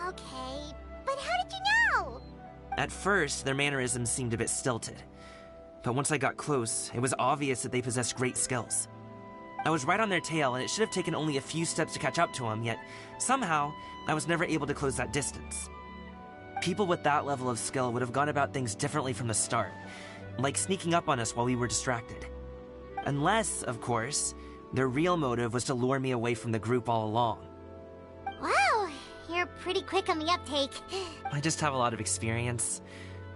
Okay, but how did you know? At first, their mannerisms seemed a bit stilted. But once I got close, it was obvious that they possessed great skills. I was right on their tail, and it should have taken only a few steps to catch up to them, yet somehow, I was never able to close that distance. People with that level of skill would have gone about things differently from the start, like sneaking up on us while we were distracted. Unless, of course, their real motive was to lure me away from the group all along. Wow, you're pretty quick on the uptake. I just have a lot of experience.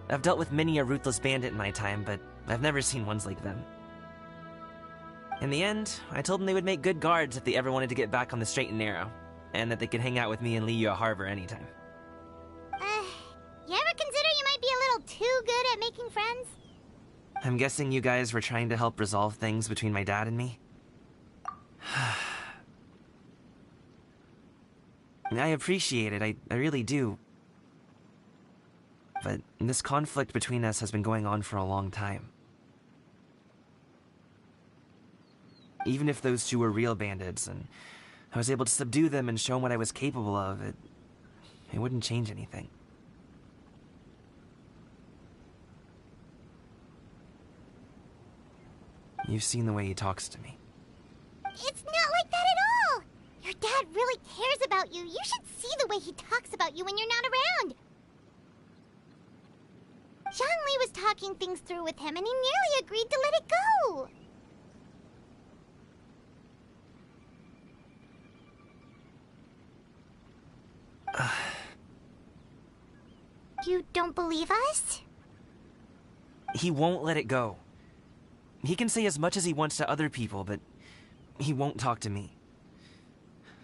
I've dealt with many a ruthless bandit in my time, but I've never seen ones like them. In the end, I told them they would make good guards if they ever wanted to get back on the straight and narrow, and that they could hang out with me in Liyue Harbor anytime. You ever consider you might be a little too good at making friends? I'm guessing you guys were trying to help resolve things between my dad and me? I appreciate it, I really do. But this conflict between us has been going on for a long time. Even if those two were real bandits, and I was able to subdue them and show them what I was capable of, it wouldn't change anything. You've seen the way he talks to me. It's not like that at all! Your dad really cares about you. You should see the way he talks about you when you're not around. Zhongli was talking things through with him, and he nearly agreed to let it go. You don't believe us? He won't let it go. He can say as much as he wants to other people, but he won't talk to me.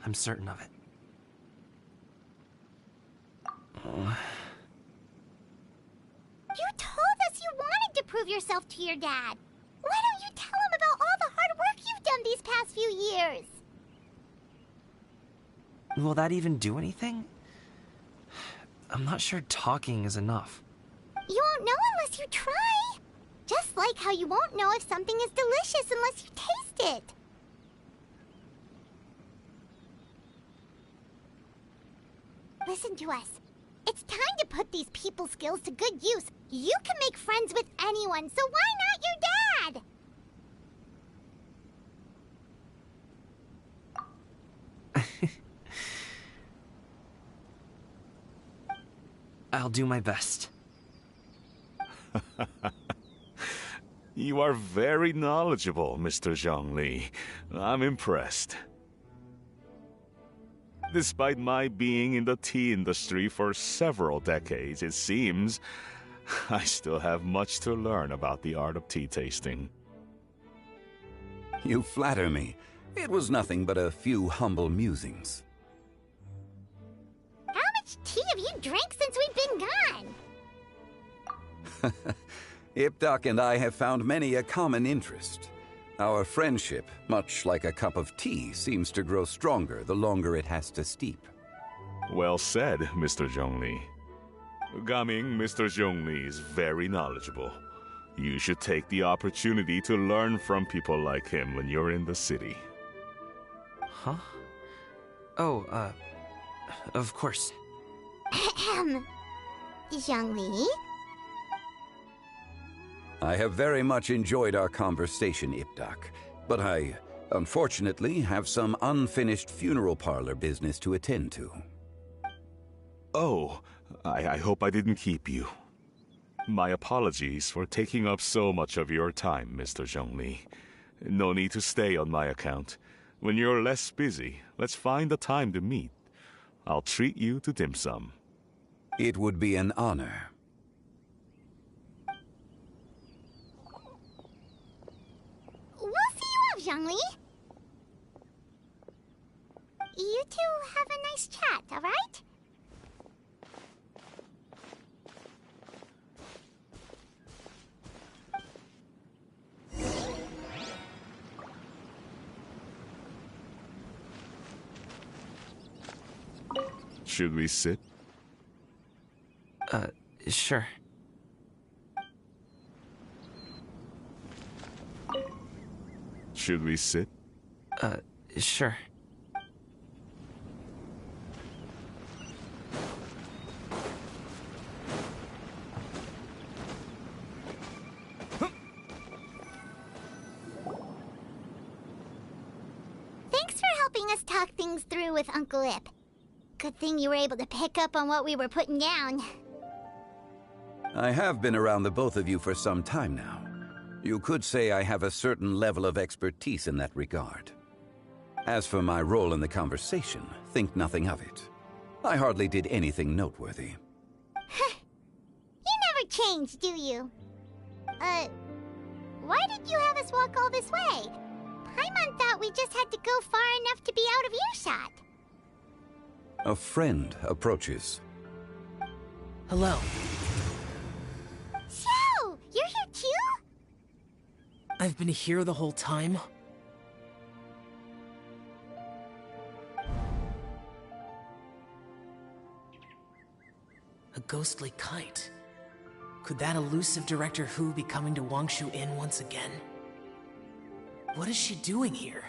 I'm certain of it. You told us you wanted to prove yourself to your dad. Why don't you tell him about all the hard work you've done these past few years? Will that even do anything? I'm not sure talking is enough. You won't know unless you try. Just like how you won't know if something is delicious unless you taste it. Listen to us. It's time to put these people skills to good use. You can make friends with anyone, so why not your dad? I'll do my best. You are very knowledgeable, Mr. Zhongli. I'm impressed. Despite my being in the tea industry for several decades, it seems I still have much to learn about the art of tea tasting. You flatter me. It was nothing but a few humble musings. How much tea have you drank since we've been gone? Ipdak and I have found many a common interest. Our friendship, much like a cup of tea, seems to grow stronger the longer it has to steep. Well said, Mr. Zhongli. Gaming, Mr. Zhongli is very knowledgeable. You should take the opportunity to learn from people like him when you're in the city. Huh? Oh, of course. Zhongli? I have very much enjoyed our conversation, Ipdak, but I, unfortunately, have some unfinished funeral parlor business to attend to. Oh, I hope I didn't keep you. My apologies for taking up so much of your time, Mr. Zhongli. No need to stay on my account. When you're less busy, let's find a time to meet. I'll treat you to dim sum. It would be an honor. We'll see you off, Zhongli. You two have a nice chat, all right? Should we sit? Sure. Should we sit? Sure. Thanks for helping us talk things through with Uncle Ip. Good thing you were able to pick up on what we were putting down. I have been around the both of you for some time now. You could say I have a certain level of expertise in that regard. As for my role in the conversation, think nothing of it. I hardly did anything noteworthy. You never change, do you? Why did you have us walk all this way? Paimon thought we just had to go far enough to be out of earshot. A friend approaches. Hello. Xiao! You're here too? I've been here the whole time? A ghostly kite. Could that elusive Director Hu be coming to Wangshu Inn once again? What is she doing here?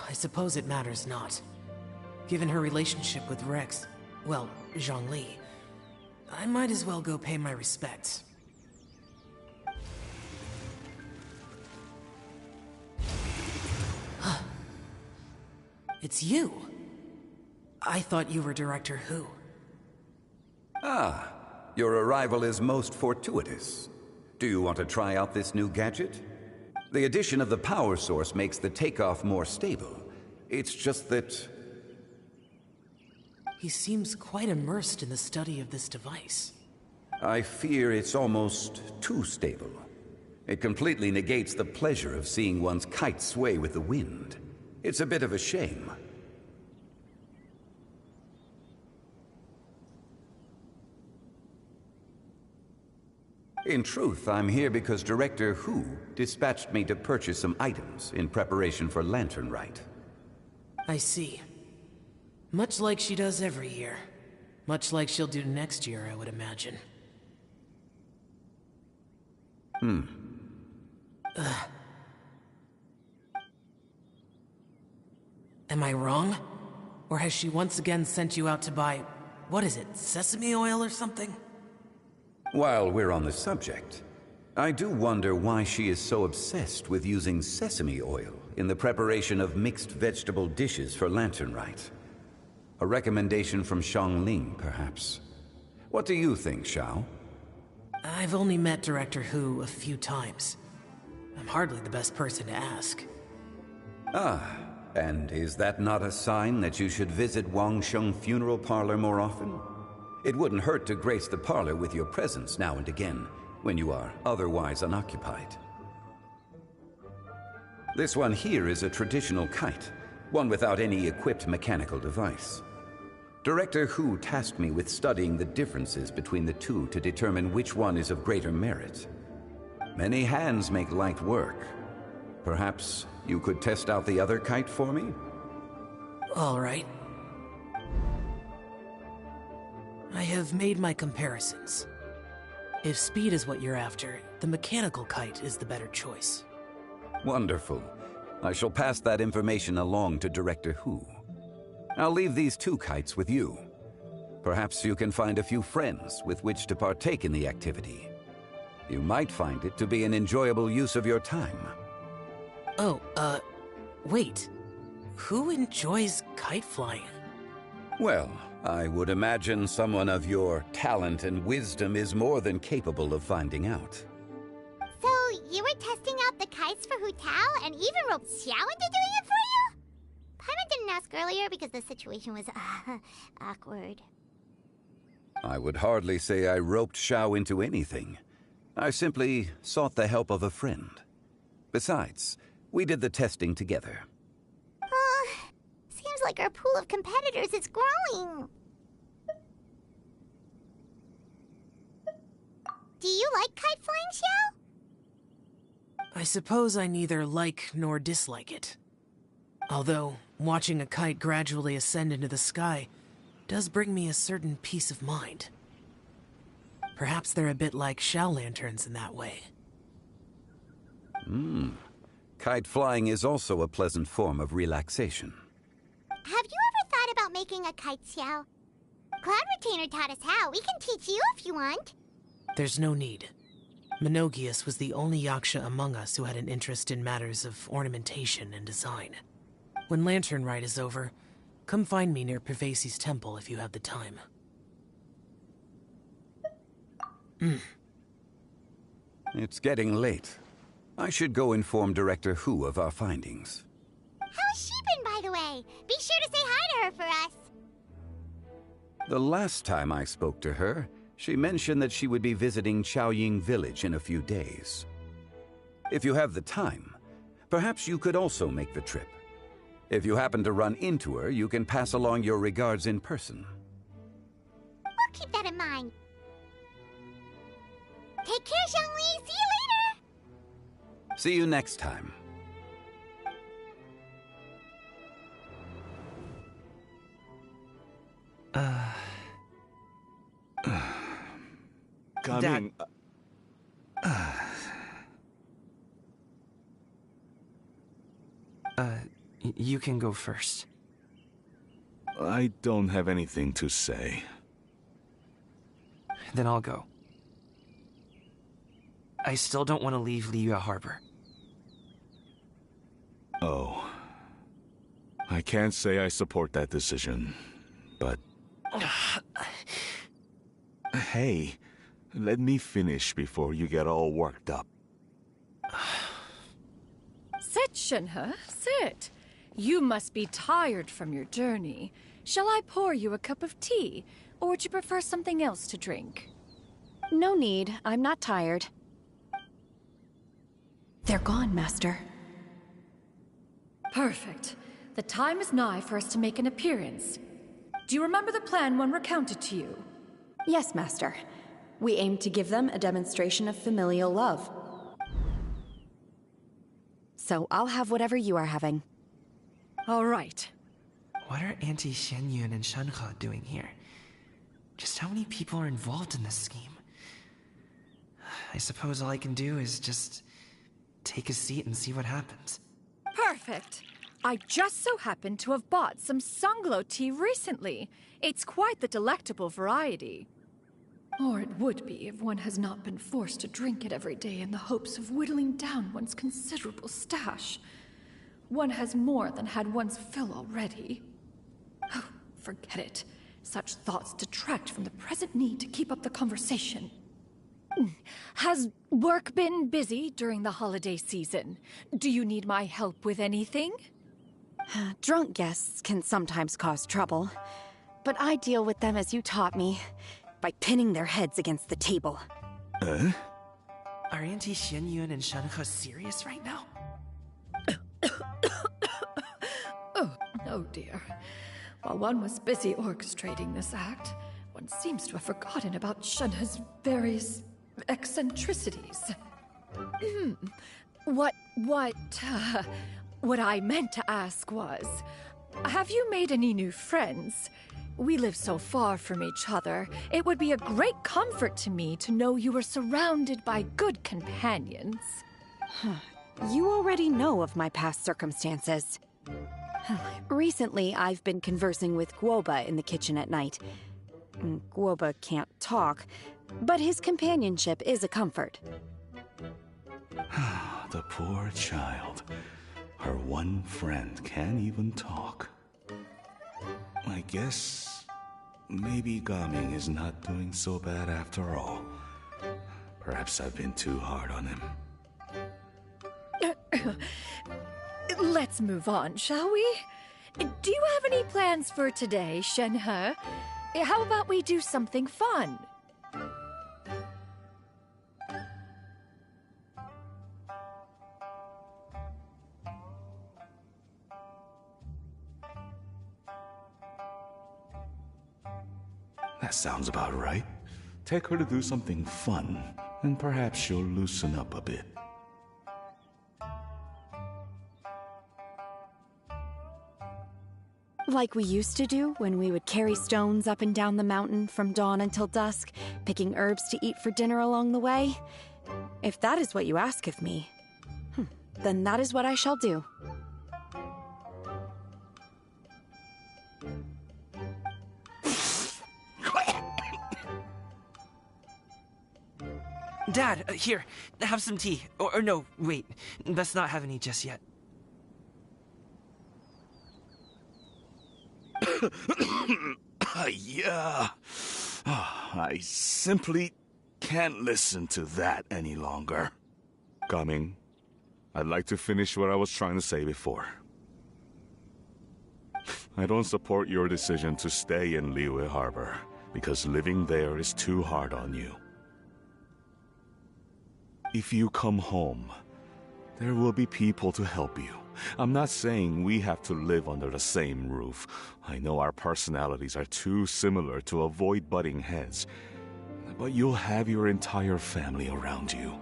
I suppose it matters not. Given her relationship with Rex, well, Zhongli, I might as well go pay my respects. It's you! I thought you were Director Hu. Ah, your arrival is most fortuitous. Do you want to try out this new gadget? The addition of the power source makes the takeoff more stable. It's just that... He seems quite immersed in the study of this device. I fear it's almost too stable. It completely negates the pleasure of seeing one's kite sway with the wind. It's a bit of a shame. In truth, I'm here because Director Hu dispatched me to purchase some items in preparation for Lantern Rite. I see. Much like she does every year. Much like she'll do next year, I would imagine. Am I wrong? Or has she once again sent you out to buy what is it, sesame oil or something? While we're on the subject, I do wonder why she is so obsessed with using sesame oil in the preparation of mixed vegetable dishes for Lantern Rite. A recommendation from Xiangling, perhaps. What do you think, Xiao? I've only met Director Hu a few times. I'm hardly the best person to ask. Ah, and is that not a sign that you should visit Wang Sheng Funeral Parlor more often? It wouldn't hurt to grace the parlor with your presence now and again, when you are otherwise unoccupied. This one here is a traditional kite, one without any equipped mechanical device. Director Hu tasked me with studying the differences between the two to determine which one is of greater merit. Many hands make light work. Perhaps you could test out the other kite for me? All right. I have made my comparisons. If speed is what you're after, the mechanical kite is the better choice. Wonderful. I shall pass that information along to Director Hu. I'll leave these two kites with you. Perhaps you can find a few friends with which to partake in the activity. You might find it to be an enjoyable use of your time. Oh, wait. Who enjoys kite flying? Well, I would imagine someone of your talent and wisdom is more than capable of finding out. So, you were testing out the kites for Hu Tao and even roped Xiao into doing it for you? Paimon didn't ask earlier because the situation was, awkward. I would hardly say I roped Xiao into anything. I simply sought the help of a friend. Besides, we did the testing together. Seems like our pool of competitors is growing. Do you like kite flying, Xiao? I suppose I neither like nor dislike it. Although, watching a kite gradually ascend into the sky does bring me a certain peace of mind. Perhaps they're a bit like Xiao lanterns in that way. Kite flying is also a pleasant form of relaxation. Have you ever thought about making a kite, Xiao? Cloud Retainer taught us how. We can teach you if you want. There's no need. Menogius was the only Yaksha among us who had an interest in matters of ornamentation and design. When Lantern Rite is over, come find me near Pervasi's temple if you have the time. It's getting late. I should go inform Director Hu of our findings. How's she been, by the way? Be sure to say hi to her for us. The last time I spoke to her, she mentioned that she would be visiting Chaoying Village in a few days. If you have the time, perhaps you could also make the trip. If you happen to run into her, you can pass along your regards in person. We'll keep that in mind. Take care, Xiangli. See you later. See you next time. Coming. You can go first. I don't have anything to say. Then I'll go. I still don't want to leave Liyue Harbor. Oh. I can't say I support that decision, but... Hey, let me finish before you get all worked up. Sit, Shenhe, sit. You must be tired from your journey. Shall I pour you a cup of tea, or would you prefer something else to drink? No need. I'm not tired. They're gone, Master. Perfect. The time is nigh for us to make an appearance. Do you remember the plan one recounted to you? Yes, Master. We aim to give them a demonstration of familial love. So I'll have whatever you are having. All right. What are Auntie Xianyun and Shenhe doing here? Just how many people are involved in this scheme? I suppose all I can do is just take a seat and see what happens. Perfect. I just so happened to have bought some Sunglow tea recently. It's quite the delectable variety. Or it would be if one has not been forced to drink it every day in the hopes of whittling down one's considerable stash. One has more than had one's fill already. Oh, forget it. Such thoughts detract from the present need to keep up the conversation. Has work been busy during the holiday season? Do you need my help with anything? Drunk guests can sometimes cause trouble, but I deal with them as you taught me, by pinning their heads against the table. Are Auntie Xianyun and Shenhe serious right now? Oh dear. While one was busy orchestrating this act, one seems to have forgotten about Shenhe's various eccentricities. What I meant to ask was, have you made any new friends? We live so far from each other, it would be a great comfort to me to know you were surrounded by good companions. You already know of my past circumstances. Recently, I've been conversing with Guoba in the kitchen at night. Guoba can't talk, but his companionship is a comfort. The poor child. Her one friend can't even talk. I guess maybe Gaming is not doing so bad after all. Perhaps I've been too hard on him. Let's move on, shall we? Do you have any plans for today, Shenhe? How about we do something fun? That sounds about right. Take her to do something fun, and perhaps she'll loosen up a bit. Like we used to do when we would carry stones up and down the mountain from dawn until dusk, picking herbs to eat for dinner along the way. If that is what you ask of me, then that is what I shall do. Dad, here, have some tea. Or no, wait, let's not have any just yet. Yeah. I simply can't listen to that any longer. Coming. I'd like to finish what I was trying to say before. I don't support your decision to stay in Liyue Harbor, because living there is too hard on you. If you come home, there will be people to help you. I'm not saying we have to live under the same roof. I know our personalities are too similar to avoid butting heads. But you'll have your entire family around you.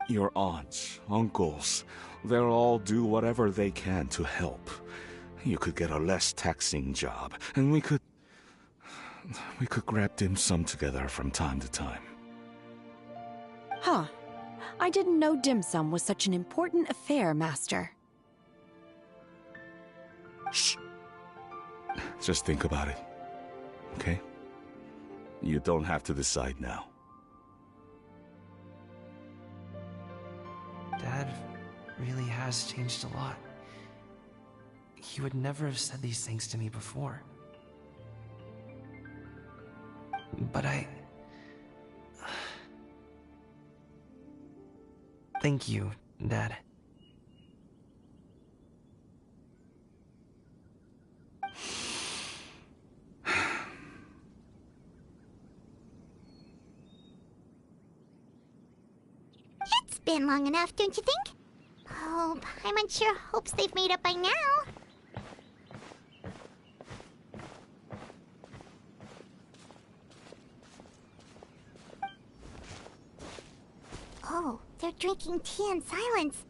Your aunts, uncles, they'll all do whatever they can to help. You could get a less taxing job, and we could grab dim sum together from time to time. Huh. I didn't know dim sum was such an important affair, Master. Shh. Just think about it, okay? You don't have to decide now. Dad really has changed a lot. He would never have said these things to me before. But thank you, Dad. It's been long enough, don't you think? Oh, Paimon sure hopes they've made up by now. Oh, they're drinking tea in silence.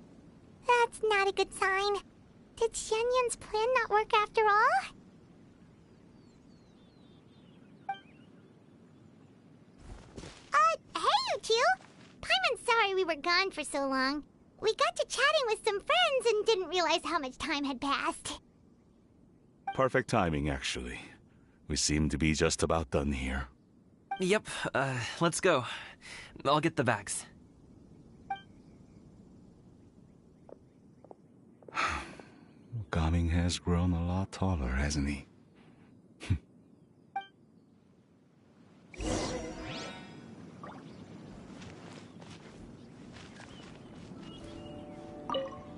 That's not a good sign. Did Xianyun's plan not work after all? Hey, you two! Paimon's sorry we were gone for so long. We got to chatting with some friends and didn't realize how much time had passed. Perfect timing, actually. We seem to be just about done here. Yep, let's go. I'll get the bags. Gaming has grown a lot taller, hasn't he?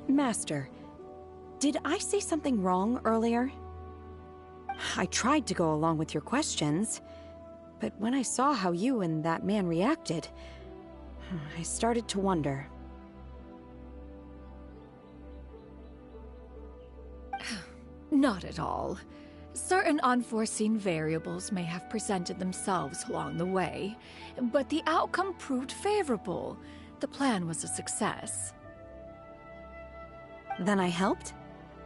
Master, did I say something wrong earlier? I tried to go along with your questions, but when I saw how you and that man reacted, I started to wonder. Not at all. Certain unforeseen variables may have presented themselves along the way, but the outcome proved favorable. The plan was a success. Then I helped?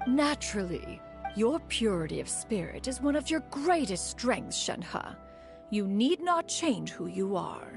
Naturally. Your purity of spirit is one of your greatest strengths, Shenhe. You need not change who you are.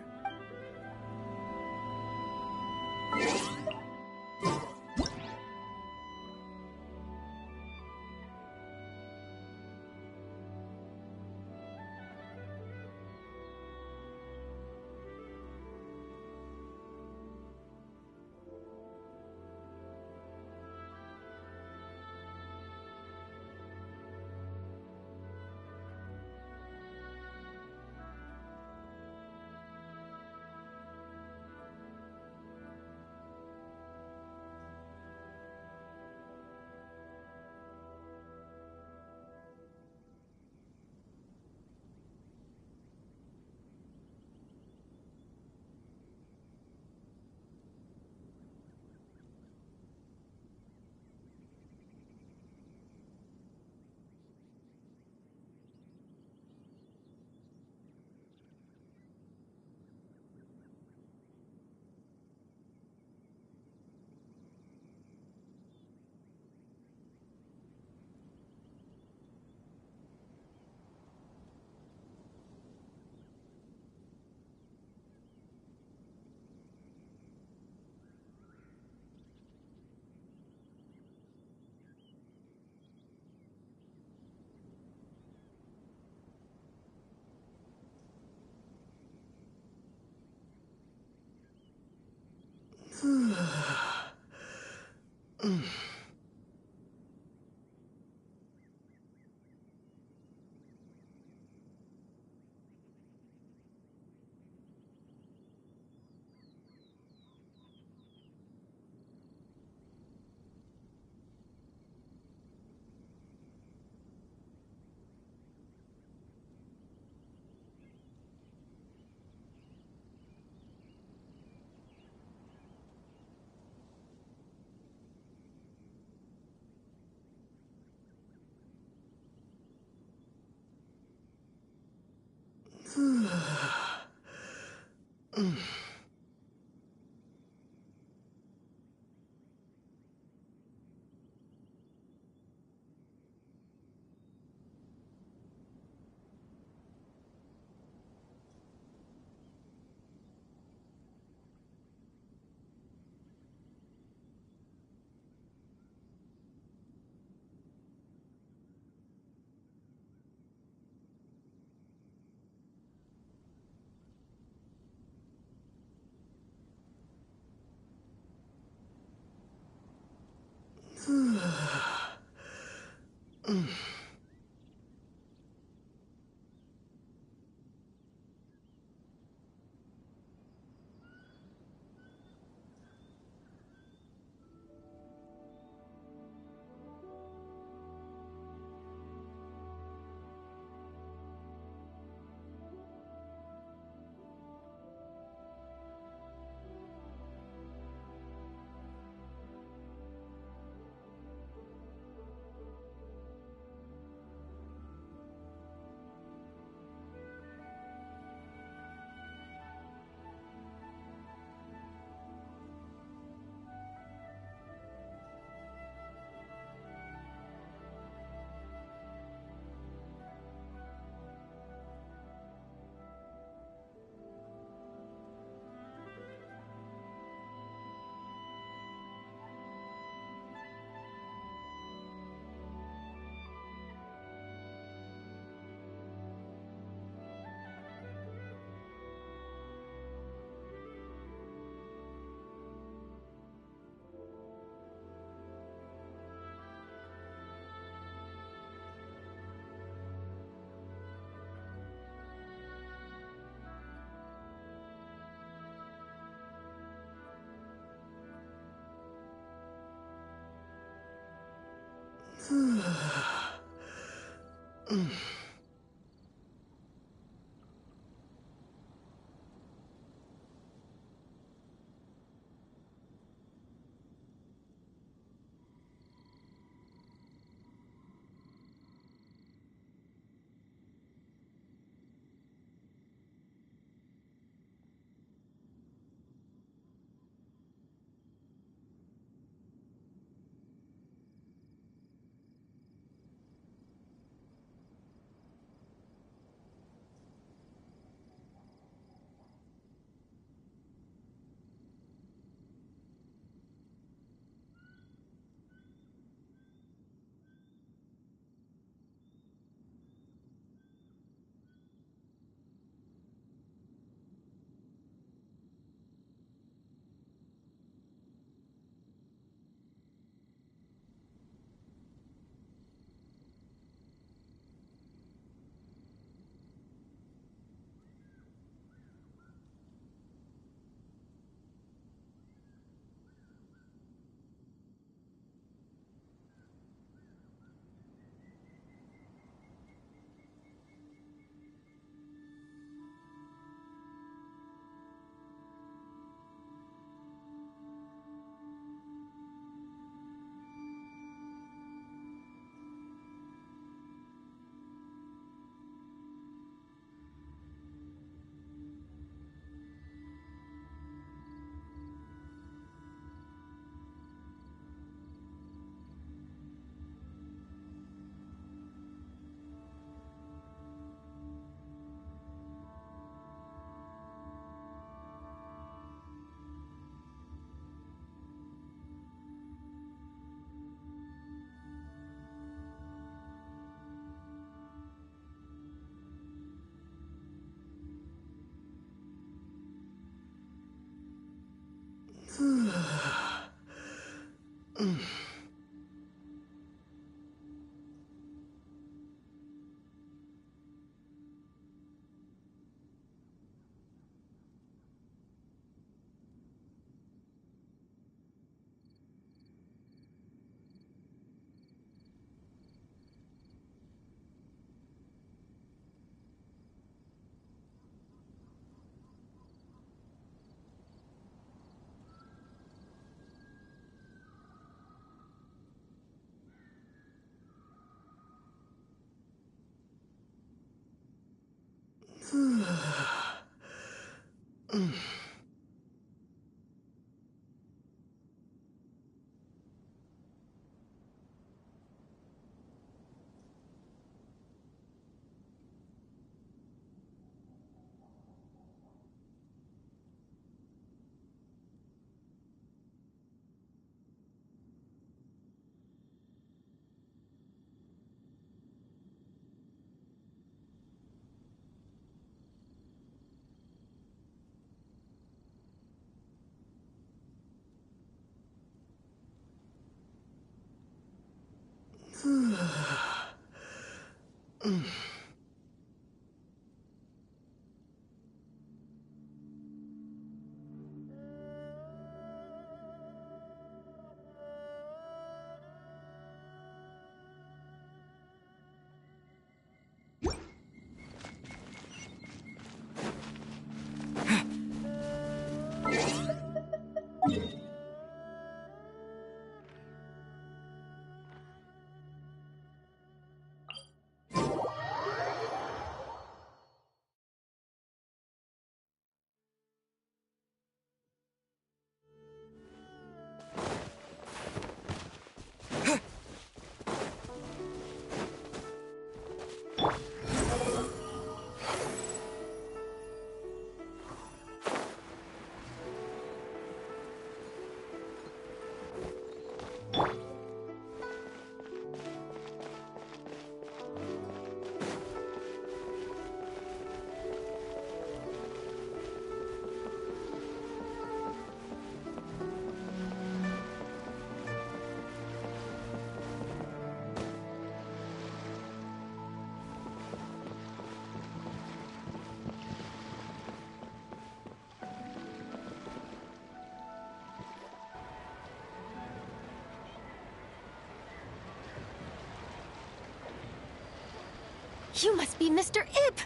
You must be Mr. Ip!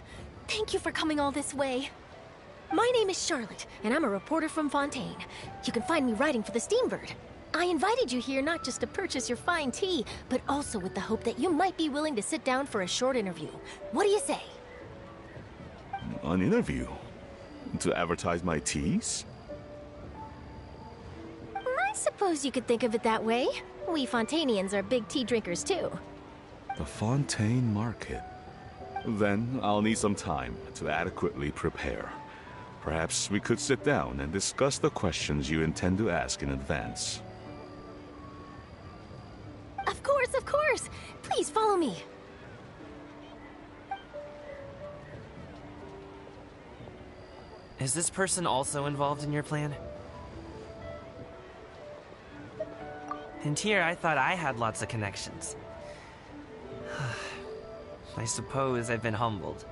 Thank you for coming all this way. My name is Charlotte, and I'm a reporter from Fontaine. You can find me writing for the Steambird. I invited you here not just to purchase your fine tea, but also with the hope that you might be willing to sit down for a short interview. What do you say? An interview? To advertise my teas? I suppose you could think of it that way. We Fontainians are big tea drinkers too. The Fontaine Market. Then I'll need some time to adequately prepare. Perhaps we could sit down and discuss the questions you intend to ask in advance. Of course, of course! Please follow me. Is this person also involved in your plan? And here I thought I had lots of connections. I suppose I've been humbled.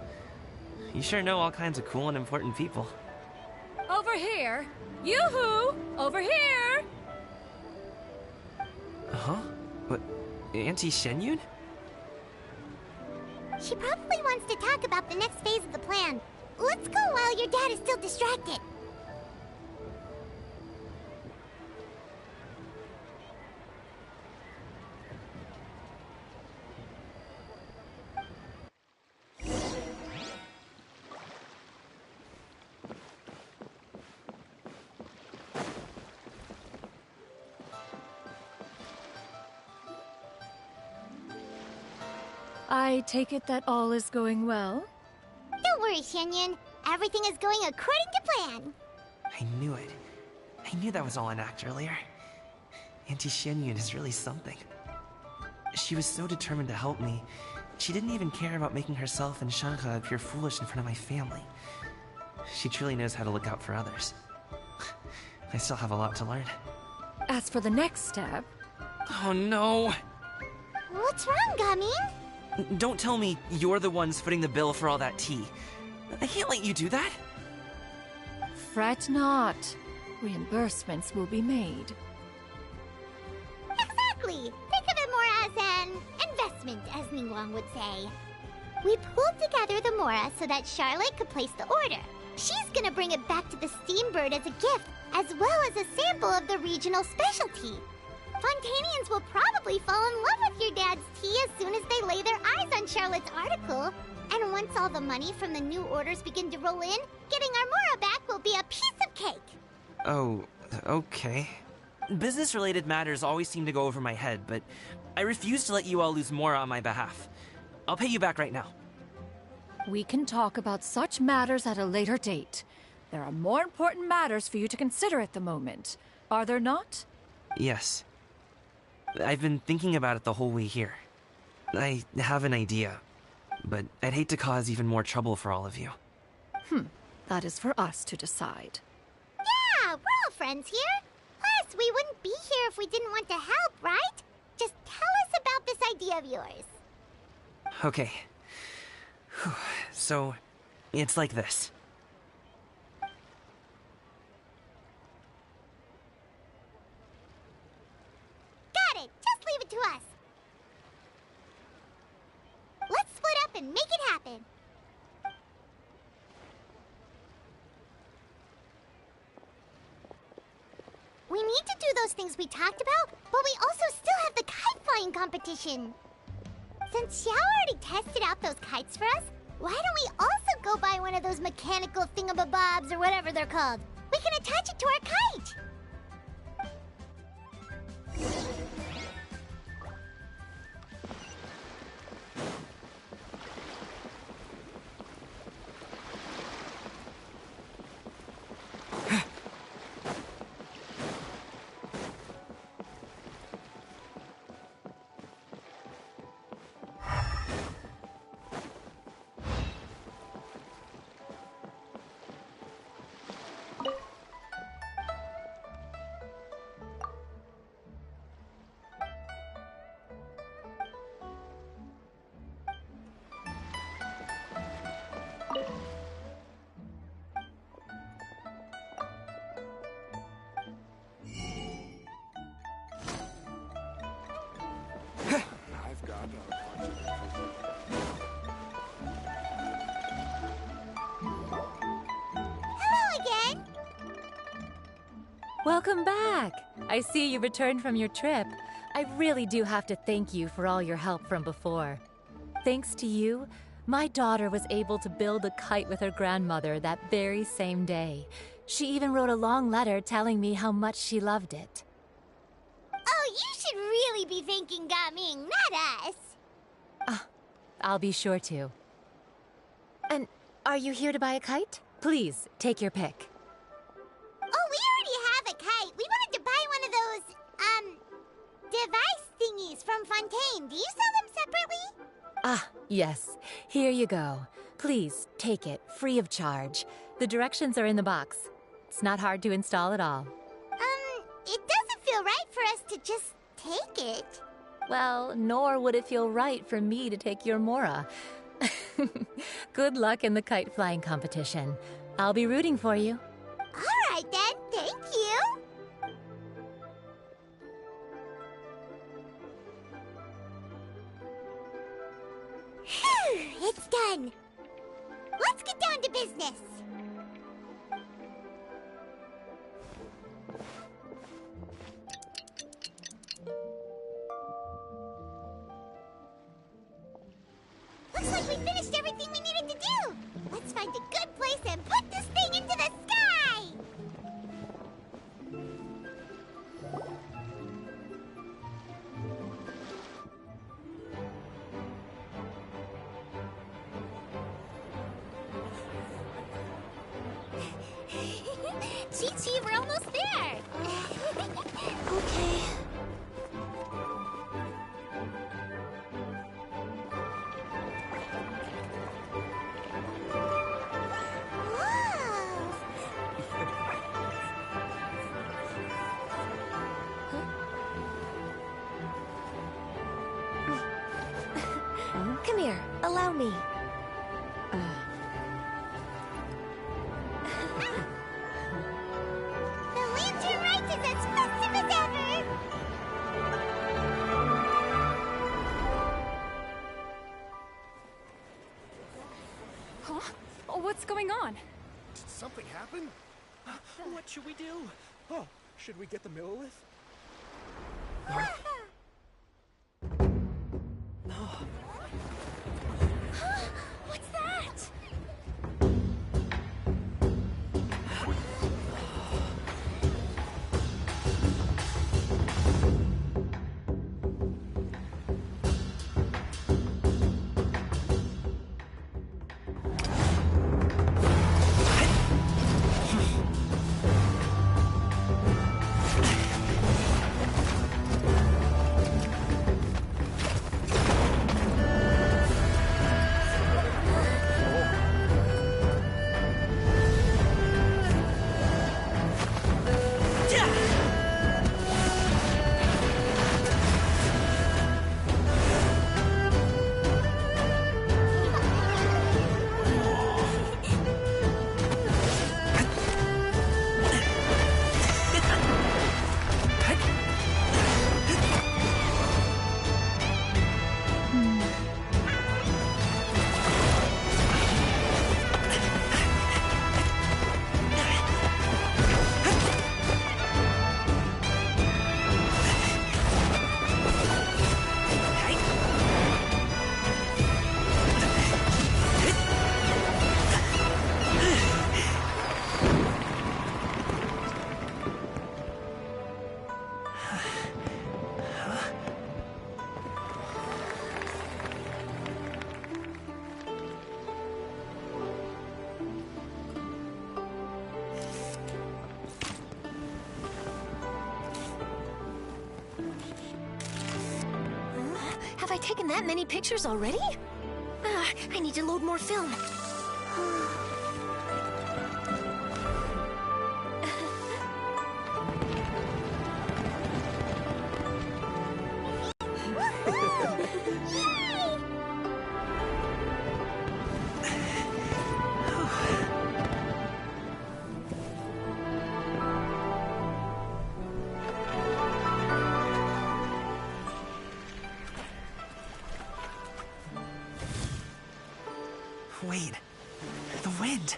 You sure know all kinds of cool and important people. Over here! Yoo-hoo! Over here! Huh? What? Auntie Shenyun? She probably wants to talk about the next phase of the plan. Let's go while your dad is still distracted. I take it that all is going well? Don't worry, Shenyun. Everything is going according to plan. I knew it. I knew that was all an act earlier. Auntie Shenyun is really something. She was so determined to help me. She didn't even care about making herself and Shanghe appear foolish in front of my family. She truly knows how to look out for others. I still have a lot to learn. As for the next step... Oh no! What's wrong, Gamin? Don't tell me you're the ones footing the bill for all that tea. I can't let you do that. Fret not. Reimbursements will be made. Exactly! Think of it more as an investment, as Ningguang would say. We pooled together the Mora so that Charlotte could place the order. She's gonna bring it back to the Steambird as a gift, as well as a sample of the regional specialty. Fontainians will probably fall in love with your dad's tea as soon as they lay their eyes on Charlotte's article. And once all the money from the new orders begin to roll in, getting our Mora back will be a piece of cake. Oh, okay. Business-related matters always seem to go over my head, but I refuse to let you all lose Mora on my behalf. I'll pay you back right now. We can talk about such matters at a later date. There are more important matters for you to consider at the moment, are there not? Yes. I've been thinking about it the whole way here. I have an idea, but I'd hate to cause even more trouble for all of you. That is for us to decide. Yeah, we're all friends here. Plus, we wouldn't be here if we didn't want to help, right? Just tell us about this idea of yours. Okay. So, it's like this. Got it! Just leave it to us. Let's split up and make it happen. We need to do those things we talked about, but we also still have the kite flying competition. Since Xiao already tested out those kites for us, why don't we also go buy one of those mechanical thingamabobs or whatever they're called? We can attach it to our kite! Welcome back! I see you returned from your trip. I really do have to thank you for all your help from before. Thanks to you, my daughter was able to build a kite with her grandmother that very same day. She even wrote a long letter telling me how much she loved it. Oh, you should really be thanking Gaming, not us. I'll be sure to. And are you here to buy a kite? Please, take your pick. Oh, we already have a kite. We wanted to buy one of those, device thingies from Fontaine. Do you sell them separately? Yes. Here you go. Please, take it, free of charge. The directions are in the box. It's not hard to install at all. It doesn't feel right for us to just take it. Well, nor would it feel right for me to take your Mora. Good luck in the kite flying competition. I'll be rooting for you. All right then, thank you. Phew, it's done. Let's get down to business. Looks like we finished everything we needed to do. Let's find a good place and put this thing into the sky. Chi-Chi, we're almost there. Okay. Come here, allow me. The lantern rite is as festive as ever! Huh? Oh, what's going on? Did something happen? What should we do? Oh, should we get the Millilith? What's that? Have I taken that many pictures already? I need to load more film. Wait, the wind.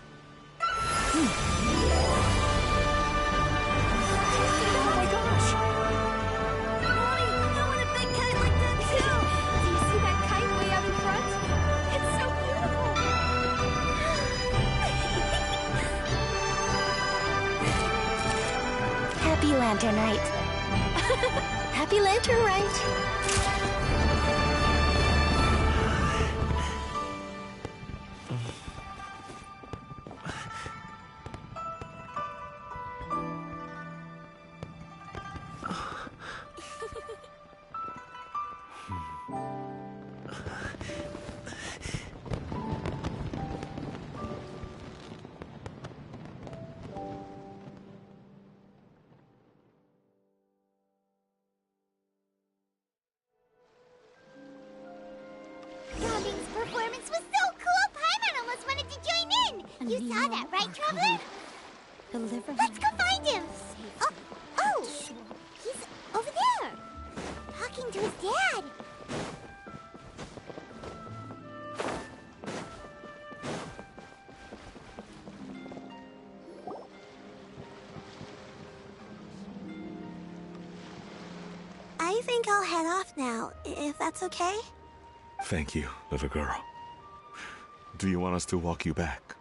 Happy Lantern Rite. Happy Lantern Rite. Gobby's performance was so cool, Paimon almost wanted to join in! You saw that, right, Traveler? Let's go find him! Oh! He's over there! Talking to his dad! I think I'll head off now, if that's okay. Thank you, little girl. Do you want us to walk you back?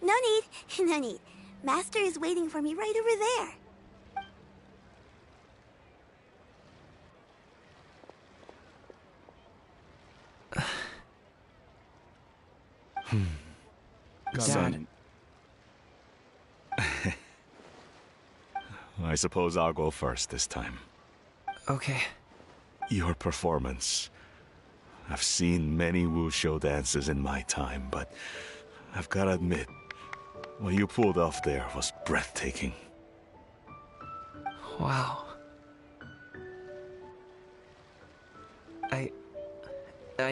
No need, no need. Master is waiting for me right over there. Son. I suppose I'll go first this time. Okay. Your performance. I've seen many wushou dances in my time, but I've got to admit, what you pulled off there was breathtaking. Wow. I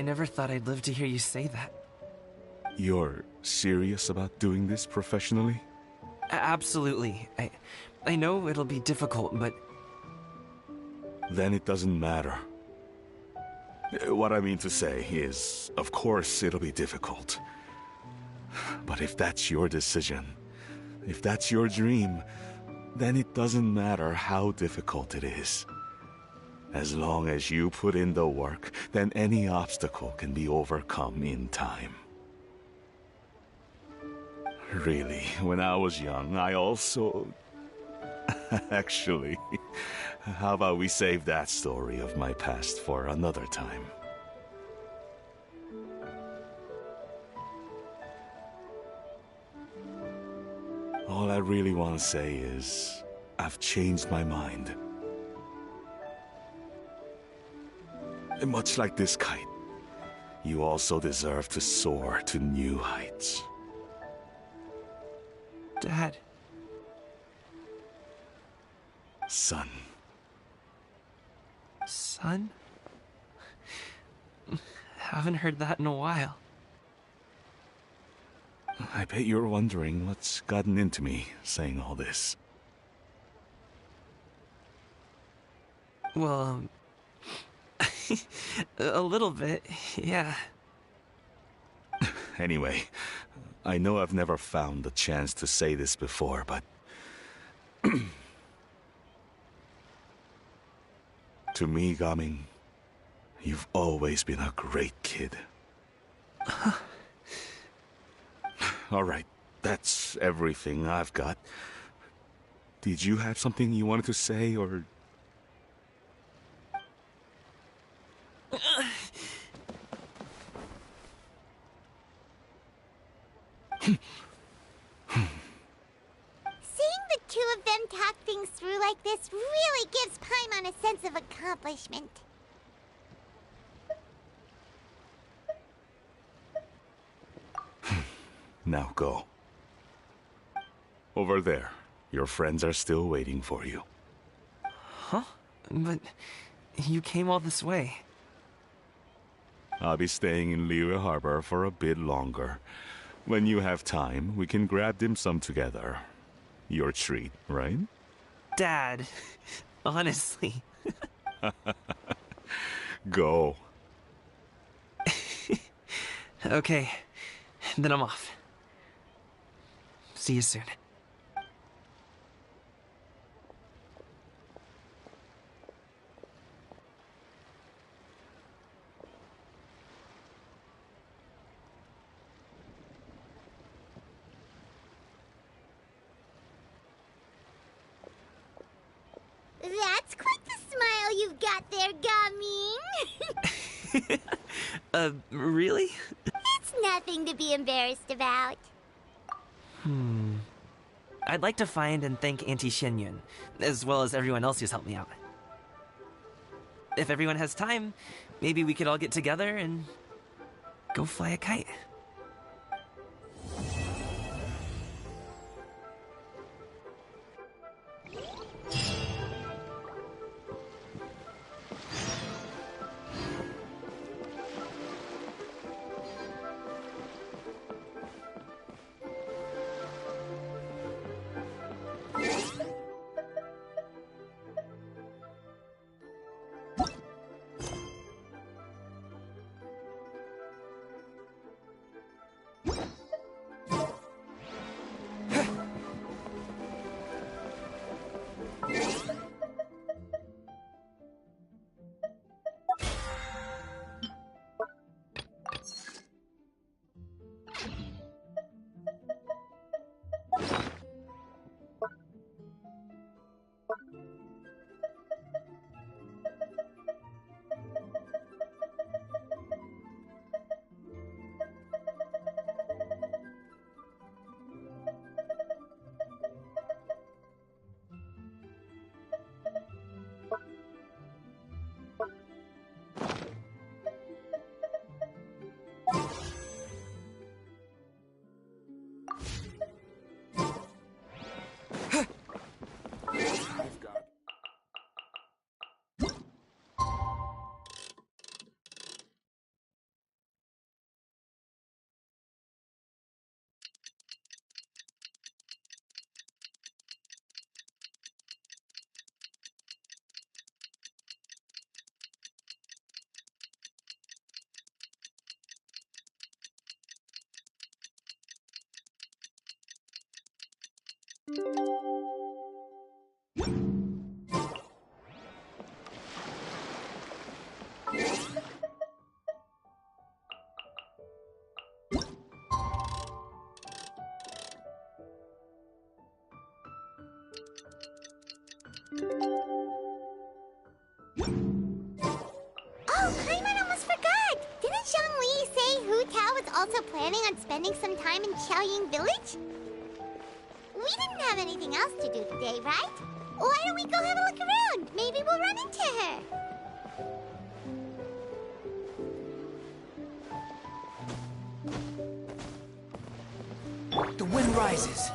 never thought I'd live to hear you say that. You're serious about doing this professionally? Absolutely. I know it'll be difficult, but... Then it doesn't matter. What I mean to say is, of course it'll be difficult. But if that's your decision, if that's your dream, then it doesn't matter how difficult it is. As long as you put in the work, then any obstacle can be overcome in time. Really, when I was young, I also... Actually, how about we save that story of my past for another time? All I really want to say is, I've changed my mind. And much like this kite, you also deserve to soar to new heights. Dad. Son. Son? Haven't heard that in a while. I bet you're wondering what's gotten into me saying all this. Well, a little bit, yeah. Anyway, I know I've never found the chance to say this before, but... To me, Gaming, you've always been a great kid. Alright, that's everything I've got. Did you have something you wanted to say, or... Seeing the two of them talk things through like this really gives Paimon a sense of accomplishment. Now go. Over there. Your friends are still waiting for you. Huh? But you came all this way. I'll be staying in Liyue Harbor for a bit longer. When you have time, we can grab dim sum together. Your treat, right? Dad, honestly. Go. Okay, then I'm off. See you soon. you've got there, Gumming. Really? It's nothing to be embarrassed about. I'd like to find and thank Auntie Xinyun, as well as everyone else who's helped me out. If everyone has time, maybe we could all get together and go fly a kite. Oh, Paimon almost forgot! Didn't Zhongli say Hu Tao was also planning on spending some time in Xiaoying Village? We didn't have anything else to do today, right? Why don't we go have a look around? Maybe we'll run into her. The wind rises.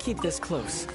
keep this close.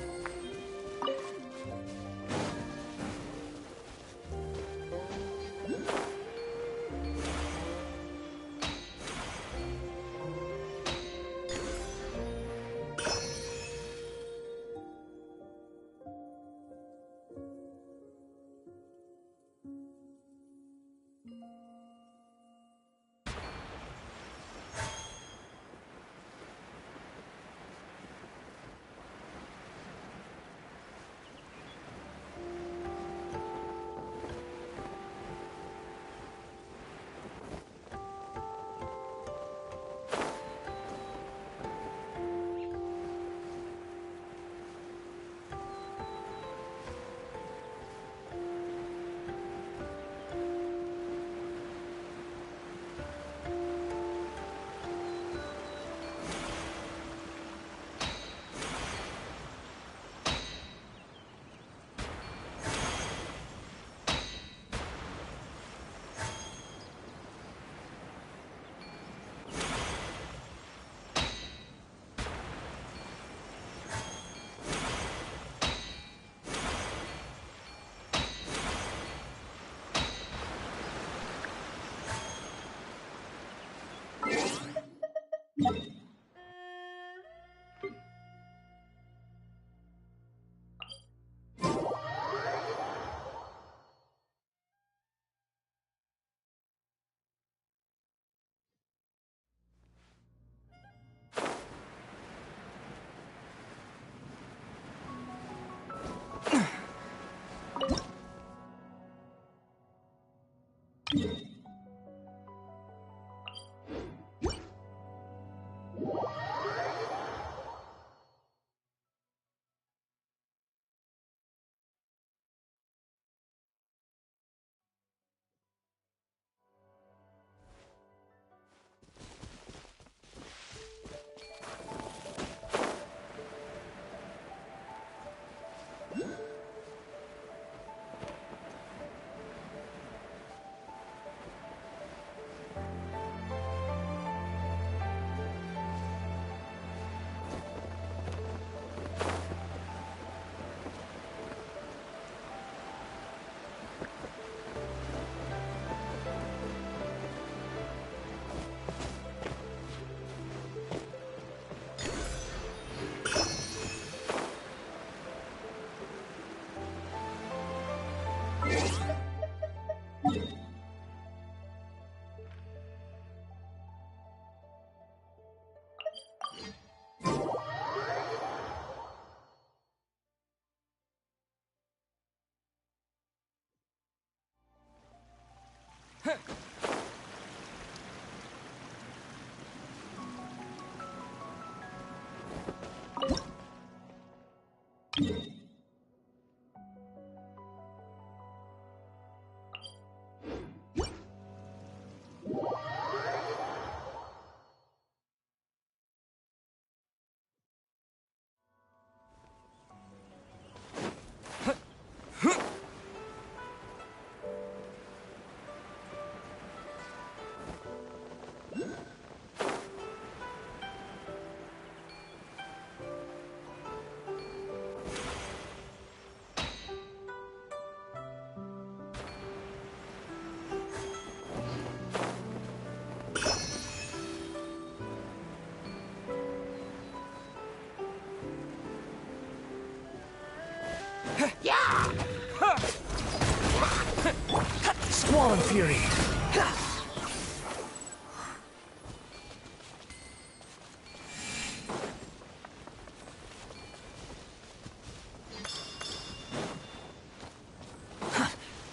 Squall and Fury!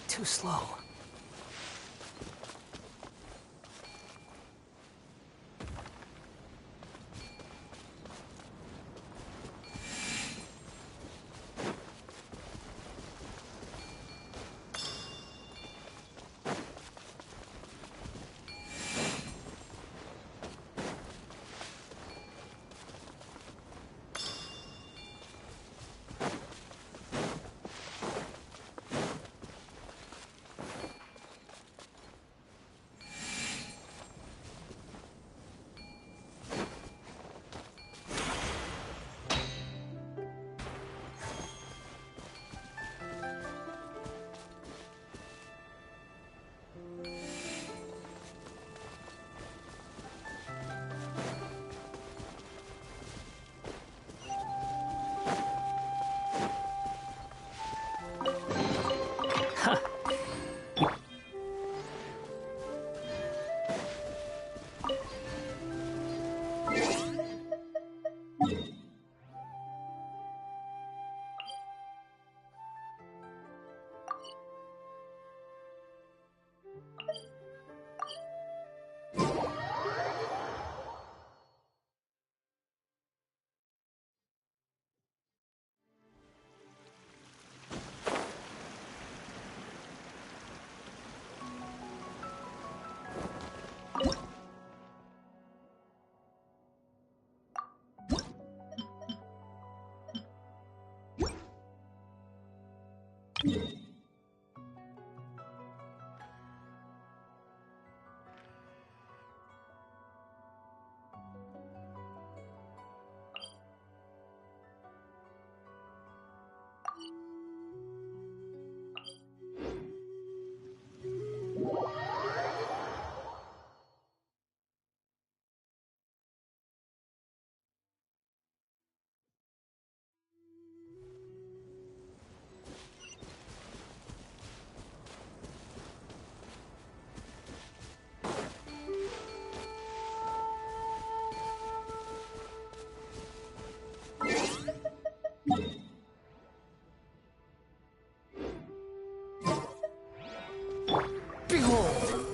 Too slow. Behold!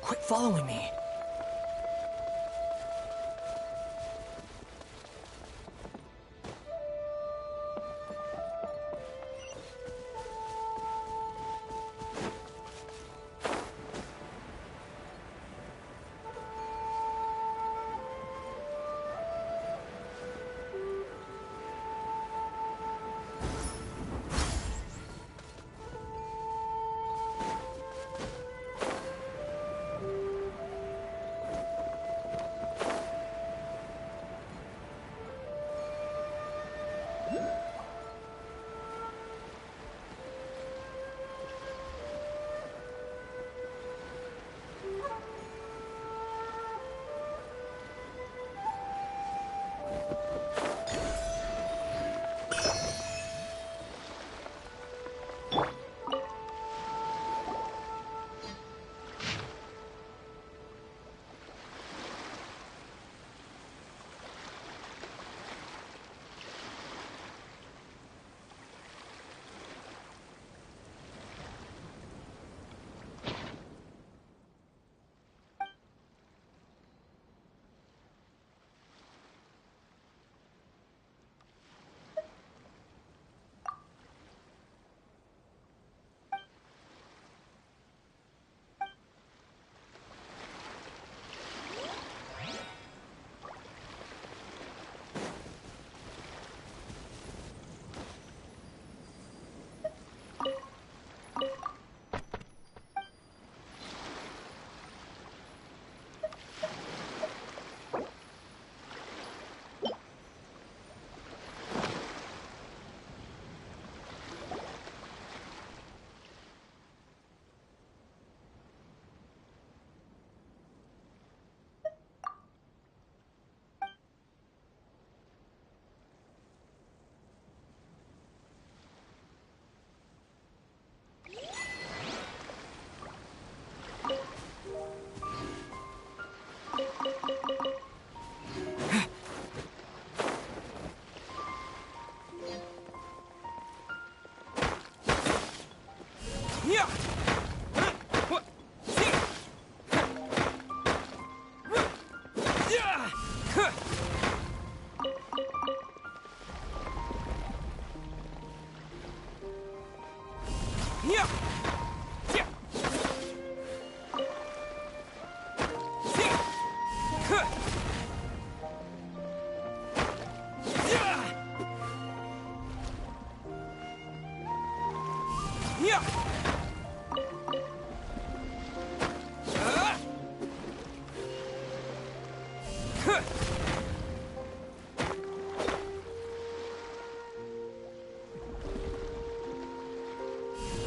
Quit following me.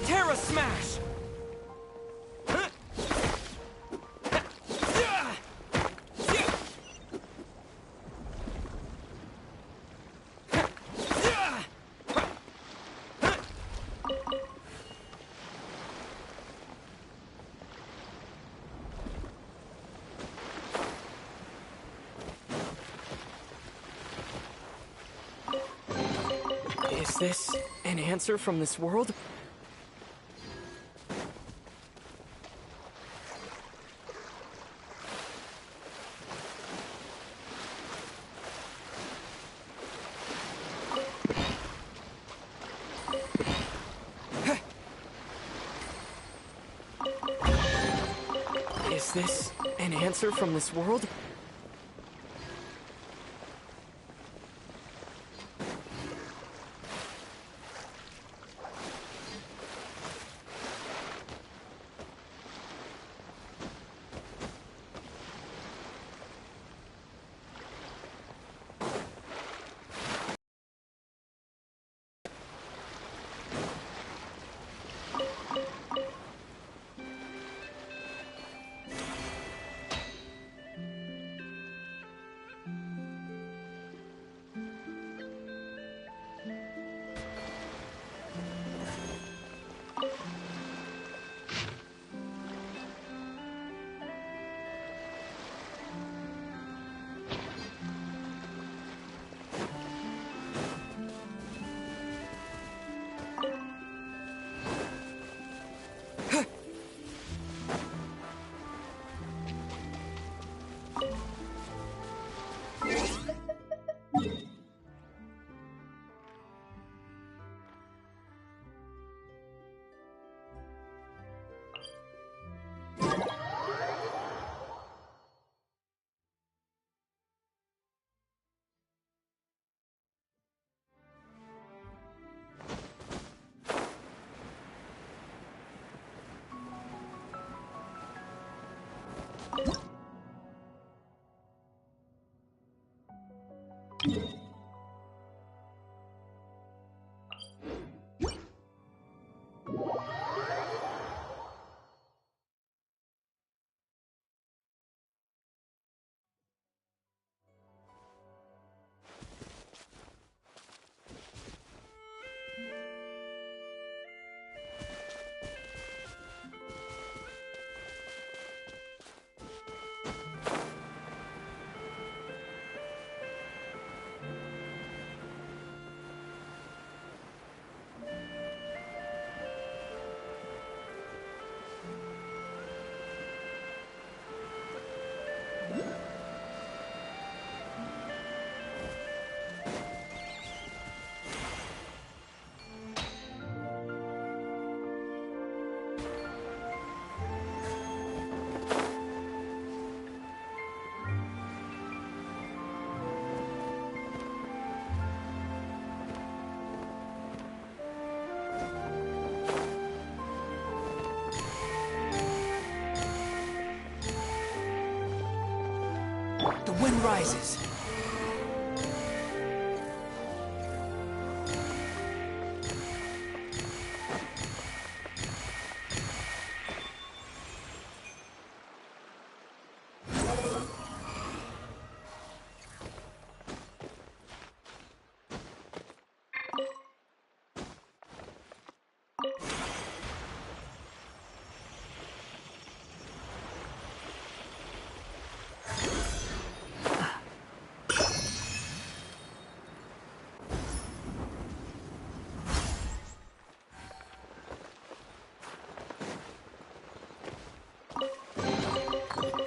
Terra Smash! Is this an answer from this world? Is this an answer from this world? The wind rises.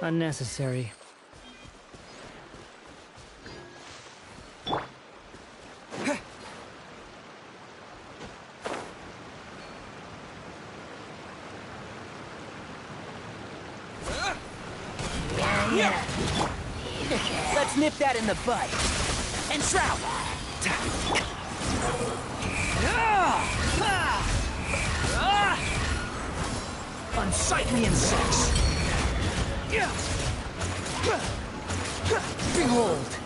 Unnecessary. Let's nip that in the bud. And shroud! Unsightly insects! Behold!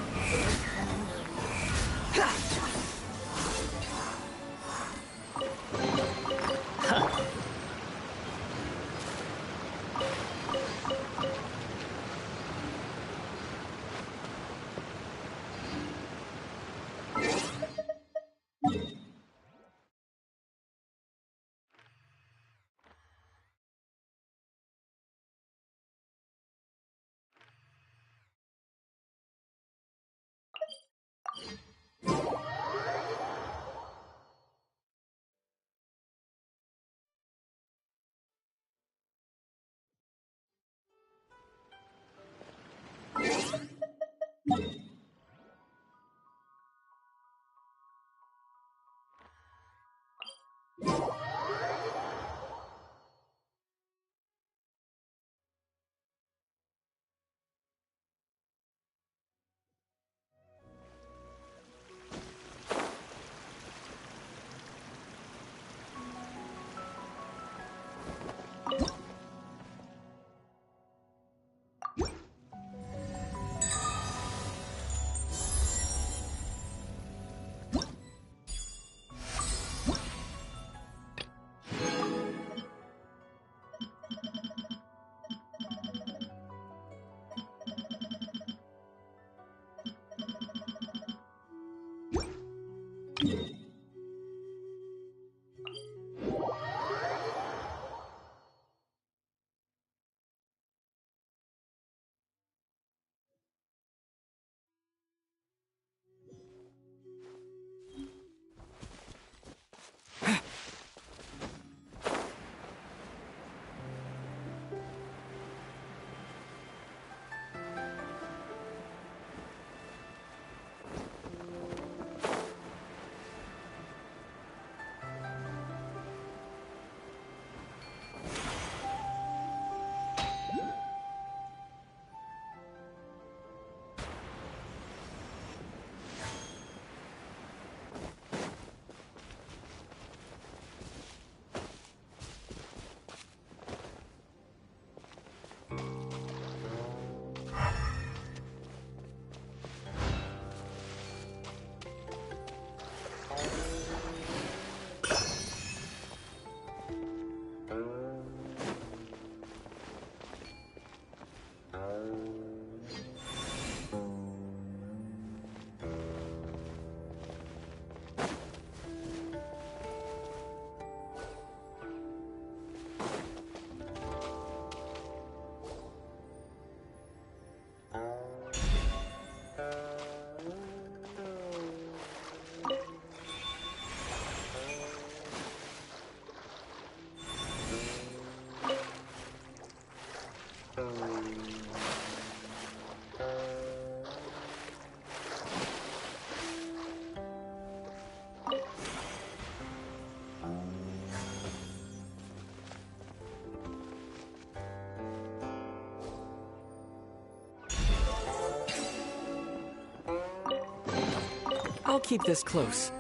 I'll keep this close.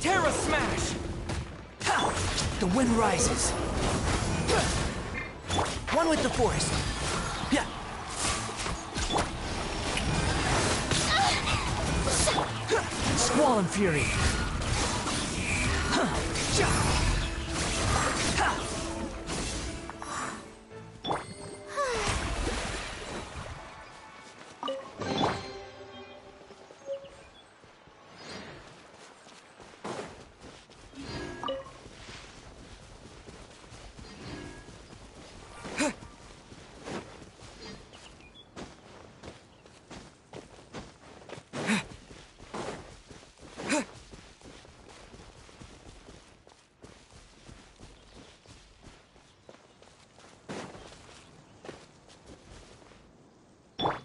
Terra Smash! The wind rises. One with the forest. Yeah. Squall and Fury.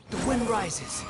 The wind rises.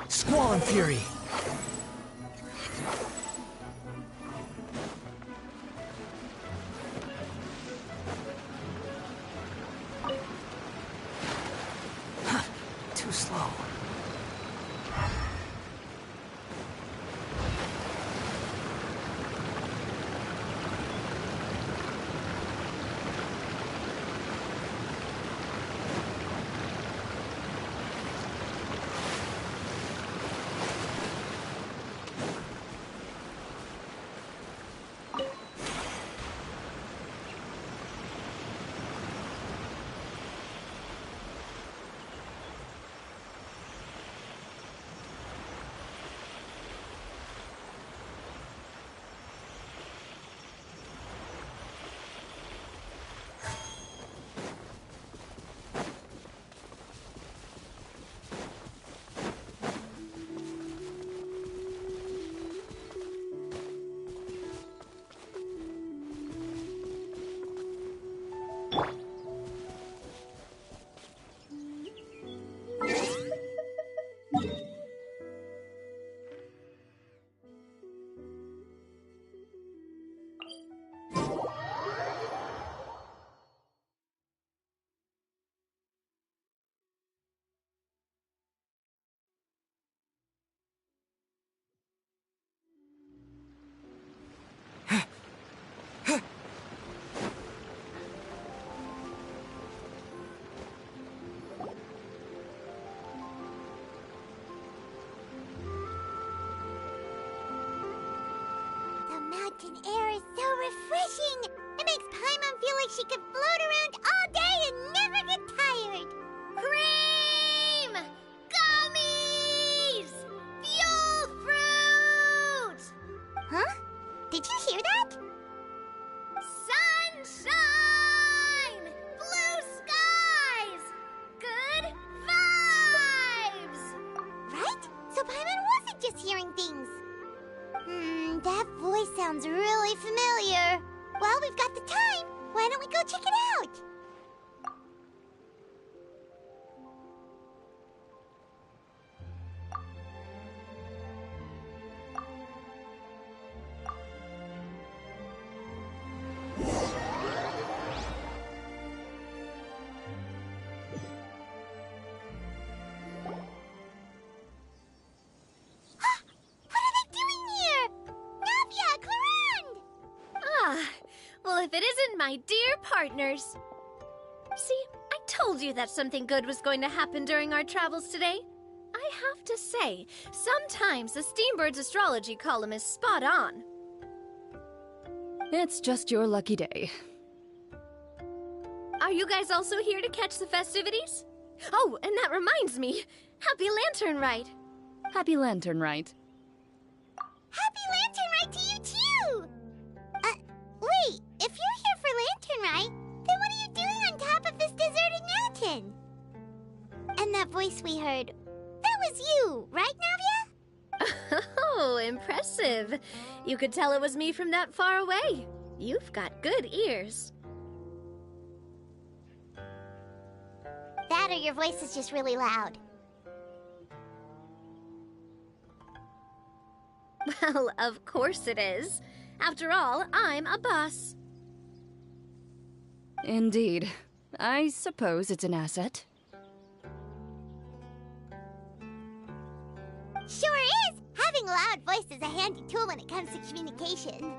Squall and Fury. Too slow. mountain air is so refreshing. It makes Paimon feel like she could float around all day and never get tired. Cream! Gummies! Fuel fruit! Huh? Did you hear that? Sunshine! Blue skies! Good vibes! Right? So Paimon wasn't just hearing things. That voice sounds really familiar. Well, we've got the time. Why don't we go check it out? Well, if it isn't my dear partners. See, I told you that something good was going to happen during our travels today. I have to say, sometimes the Steambird's astrology column is spot on. It's just your lucky day. Are you guys also here to catch the festivities? Oh, and that reminds me. Happy Lantern Rite. Happy Lantern Rite. Happy Lantern Rite to you too! Wait, if you're here for Lantern Rite, then what are you doing on top of this deserted mountain? And that voice we heard, that was you, right, Navia? Oh, impressive. You could tell it was me from that far away. You've got good ears. That or your voice is just really loud. Well, of course it is. After all, I'm a boss. Indeed. I suppose it's an asset. Sure is! Having a loud voice is a handy tool when it comes to communication.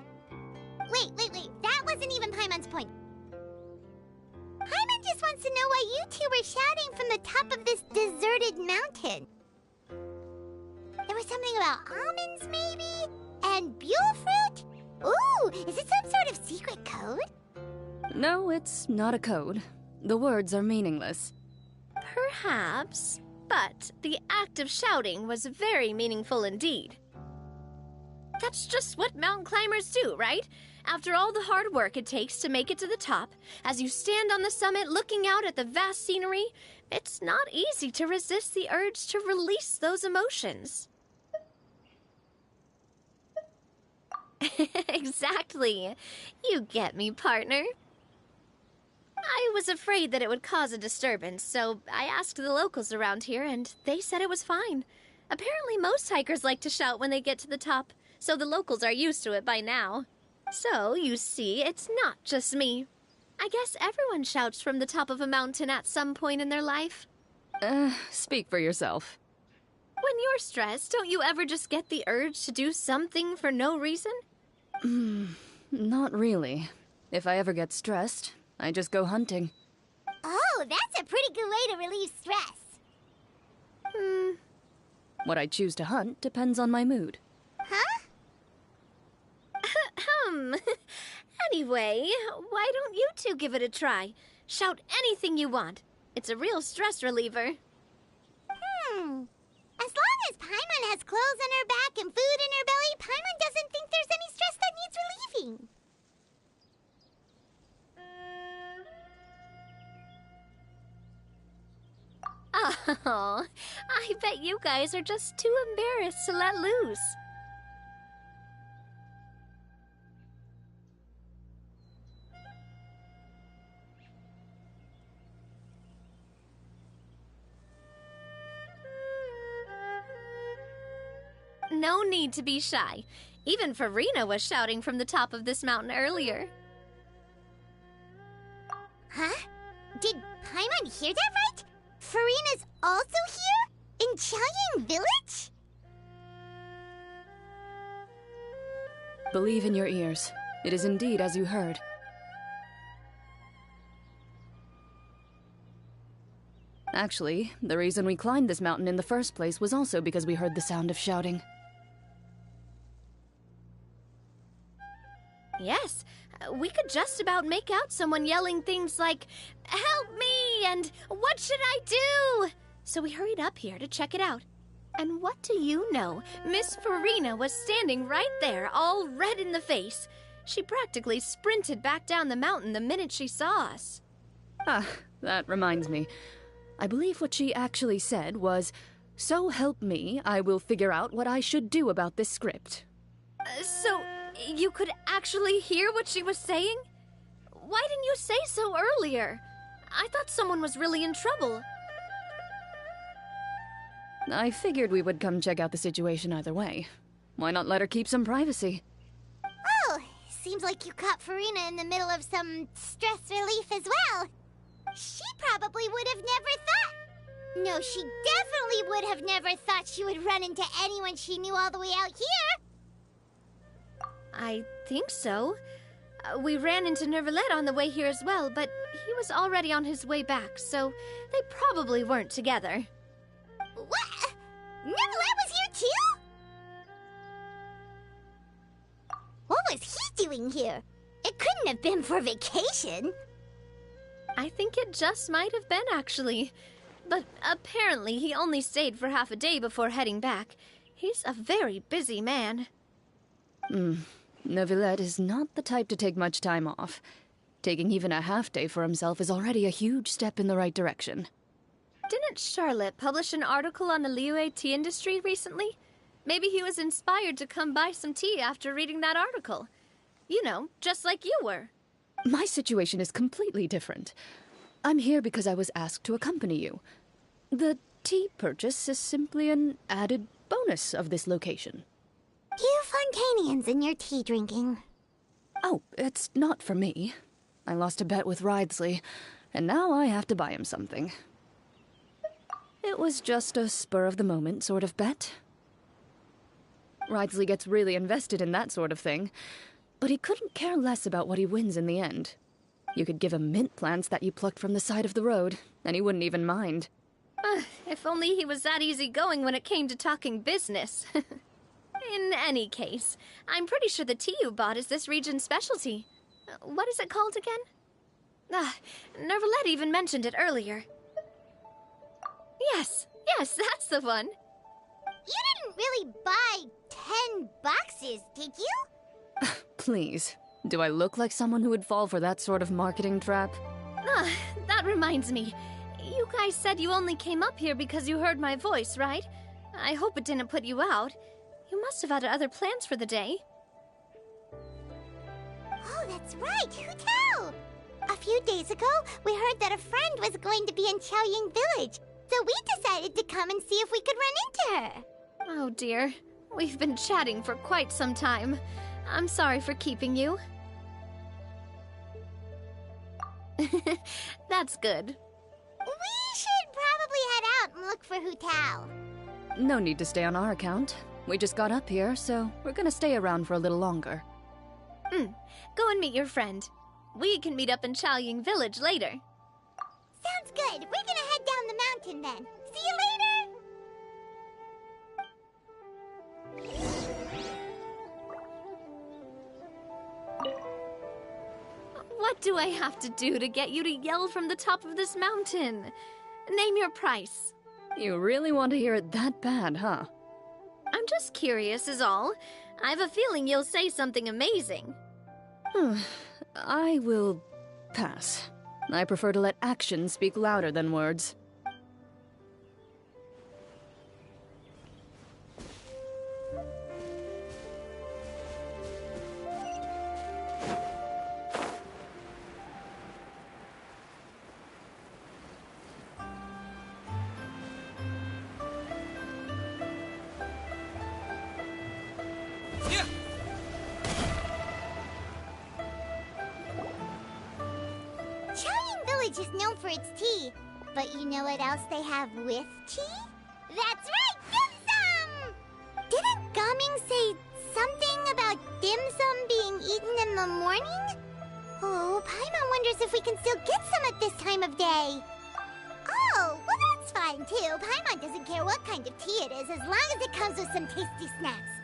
Wait. That wasn't even Paimon's point. Paimon just wants to know why you two were shouting from the top of this deserted mountain. There was something about almonds, maybe? And buell fruit? Ooh, is it some sort of secret code? No, it's not a code. The words are meaningless. Perhaps, but the act of shouting was very meaningful indeed. That's just what mountain climbers do, right? After all the hard work it takes to make it to the top, as you stand on the summit looking out at the vast scenery, it's not easy to resist the urge to release those emotions. Exactly. You get me, partner. I was afraid that it would cause a disturbance, so I asked the locals around here, and they said it was fine. Apparently most hikers like to shout when they get to the top, so the locals are used to it by now. So, you see, it's not just me. I guess everyone shouts from the top of a mountain at some point in their life. Speak for yourself. When you're stressed, don't you ever just get the urge to do something for no reason? Not really. If I ever get stressed, I just go hunting. Oh, that's a pretty good way to relieve stress. What I choose to hunt depends on my mood. Huh? Anyway, why don't you two give it a try? Shout anything you want. It's a real stress reliever. As long as Paimon has clothes on her back and food in her belly, Paimon doesn't think there's any stress that needs relieving. Oh, I bet you guys are just too embarrassed to let loose. No need to be shy. Even Farina was shouting from the top of this mountain earlier. Huh? Did Paimon hear that right? Farina's also here? In Qiaoying Village? Believe in your ears. It is indeed as you heard. Actually, the reason we climbed this mountain in the first place was also because we heard the sound of shouting. we could just about make out someone yelling things like, "Help me!" and "What should I do?" So we hurried up here to check it out. And what do you know? Miss Farina was standing right there, all red in the face. She practically sprinted back down the mountain the minute she saw us. Ah, that reminds me. I believe what she actually said was, "So help me, I will figure out what I should do about this script." So, you could actually hear what she was saying? Why didn't you say so earlier? I thought someone was really in trouble. I figured we would come check out the situation either way. Why not let her keep some privacy? Oh, seems like you caught Farina in the middle of some stress relief as well. She probably would have never thought... No, she definitely would have never thought she would run into anyone she knew all the way out here. I think so. We ran into Nervalet on the way here as well, but he was already on his way back, so they probably weren't together. What? Nervalet was here too? What was he doing here? It couldn't have been for vacation. I think it just might have been, actually. But apparently he only stayed for half a day before heading back. He's a very busy man. Neuvillette is not the type to take much time off. Taking even a half day for himself is already a huge step in the right direction. Didn't Charlotte publish an article on the Liyue tea industry recently? Maybe he was inspired to come buy some tea after reading that article. You know, just like you were. My situation is completely different. I'm here because I was asked to accompany you. The tea purchase is simply an added bonus of this location. You Fontanians and your tea drinking. Oh, it's not for me. I lost a bet with REALthis, and now I have to buy him something. It was just a spur-of-the-moment sort of bet. REALthis gets really invested in that sort of thing, but he couldn't care less about what he wins in the end. You could give him mint plants that you plucked from the side of the road, and he wouldn't even mind. If only he was that easygoing when it came to talking business. In any case, I'm pretty sure the tea you bought is this region's specialty. What is it called again? Nervalet even mentioned it earlier. Yes, that's the one. You didn't really buy 10 boxes, did you? Please, do I look like someone who would fall for that sort of marketing trap? That reminds me. You guys said you only came up here because you heard my voice, right? I hope it didn't put you out. You must have had other plans for the day. Oh, that's right, Hu-Tao! A few days ago, we heard that a friend was going to be in Chaoying Village, so we decided to come and see if we could run into her. Oh dear, we've been chatting for quite some time. I'm sorry for keeping you. That's good. We should probably head out and look for Hu-Tao. No need to stay on our account. We just got up here, so we're gonna stay around for a little longer. Go and meet your friend. We can meet up in Chaoying Village later. Sounds good. We're gonna head down the mountain then. See you later! What do I have to do to get you to yell from the top of this mountain? Name your price. You really want to hear it that bad, huh? I'm just curious is all. I have a feeling you'll say something amazing. I will pass. I prefer to let actions speak louder than words. Is known for its tea, but you know what else they have with tea? That's right, dim sum! Didn't Gaming say something about dim sum being eaten in the morning? Oh, Paimon wonders if we can still get some at this time of day. Oh, well that's fine too. Paimon doesn't care what kind of tea it is as long as it comes with some tasty snacks.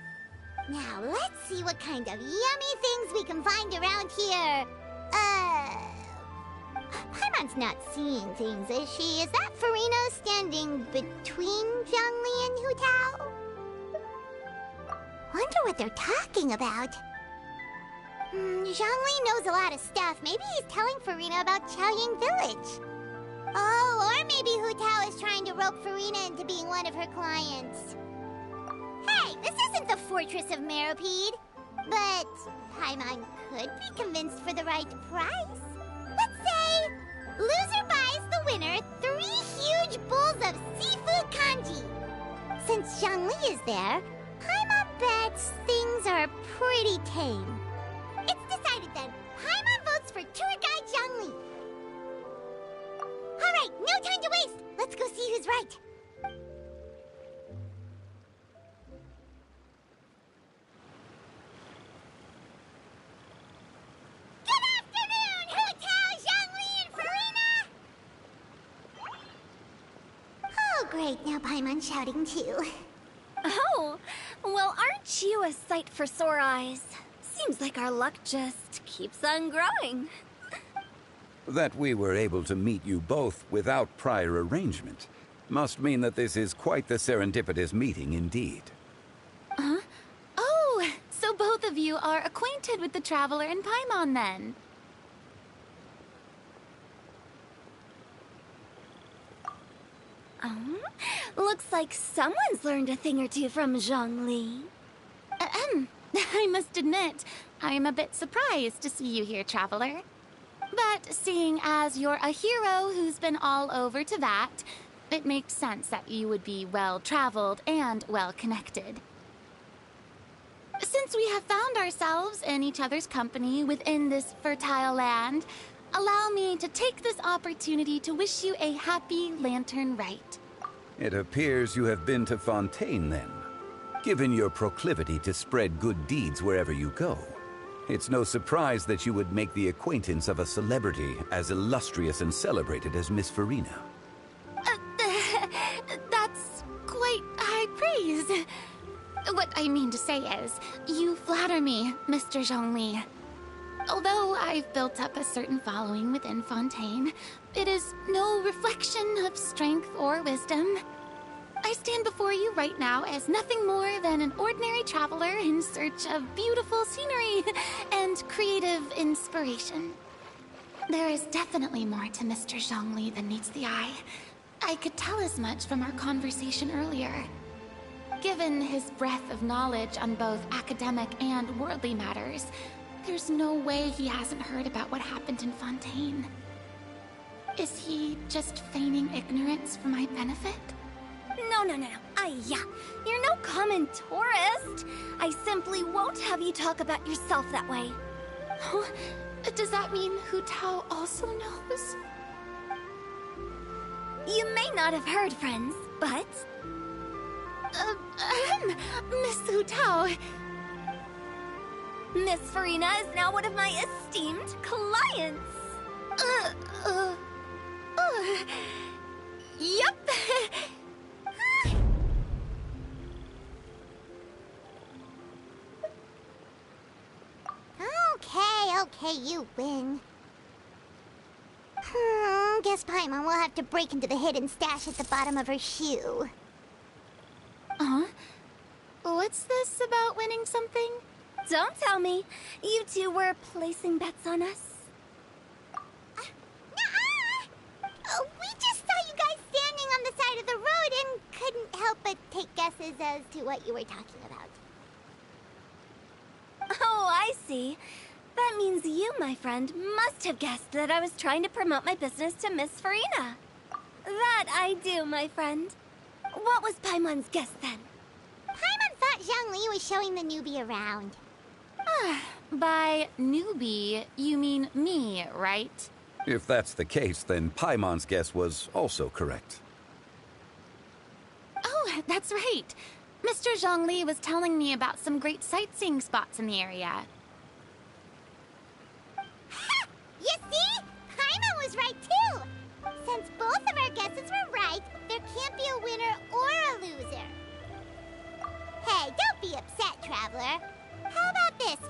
Now, let's see what kind of yummy things we can find around here. Paimon's not seeing things, is she? Is that Farina standing between Zhongli and Hu Tao? Wonder what they're talking about. Zhongli knows a lot of stuff. Maybe he's telling Farina about Chaoying Village. Oh, or maybe Hu Tao is trying to rope Farina into being one of her clients. Hey, this isn't the Fortress of Meropide. But Paimon could be convinced for the right price. Let's say loser buys the winner 3 huge bowls of seafood kanji. Since Zhongli is there, Paimon bets things are pretty tame. It's decided then. Paimon votes for tour guide Zhongli. All right, no time to waste. Let's go see who's right. Good afternoon, Hu Tao, Zhongli, and Farina! Oh, great. Now Paimon's shouting too. Oh, well, aren't you a sight for sore eyes? Seems like our luck just keeps on growing. That we were able to meet you both without prior arrangement must mean that this is quite the serendipitous meeting indeed. Huh? Oh, so both of you are acquainted with the Traveler and Paimon then? Looks like someone's learned a thing or two from Zhongli. I must admit, I am a bit surprised to see you here, Traveler. But seeing as you're a hero who's been all over to that, it makes sense that you would be well-traveled and well-connected. Since we have found ourselves in each other's company within this fertile land, allow me to take this opportunity to wish you a happy Lantern Rite. It appears you have been to Fontaine then. Given your proclivity to spread good deeds wherever you go, it's no surprise that you would make the acquaintance of a celebrity as illustrious and celebrated as Miss Farina. That's quite high praise. What I mean to say is, you flatter me, Mr. Zhongli. Although I've built up a certain following within Fontaine, it is no reflection of strength or wisdom. I stand before you right now as nothing more than an ordinary traveler in search of beautiful scenery and creative inspiration. There is definitely more to Mr. Zhongli than meets the eye. I could tell as much from our conversation earlier. Given his breadth of knowledge on both academic and worldly matters, there's no way he hasn't heard about what happened in Fontaine. Is he just feigning ignorance for my benefit? No. You're no common tourist. I simply won't have you talk about yourself that way. Oh, does that mean Hu Tao also knows? You may not have heard, friends, but... Miss Hu Tao... Miss Farina is now one of my esteemed clients. Yep. Okay, you win. Guess Paimon will have to break into the hidden stash at the bottom of her shoe. What's this about winning something? Don't tell me. You two were placing bets on us. We just saw you guys standing on the side of the road and couldn't help but take guesses as to what you were talking about. Oh, I see. That means you, my friend, must have guessed that I was trying to promote my business to Miss Farina. That I do, my friend. What was Paimon's guess then? Paimon thought Zhongli was showing the newbie around. By newbie, you mean me, right? If that's the case, then Paimon's guess was also correct. Oh, that's right. Mr. Zhongli was telling me about some great sightseeing spots in the area. Ha! You see? Paimon was right too! Since both of our guesses were right, there can't be a winner or a loser. Hey, don't be upset, Traveler.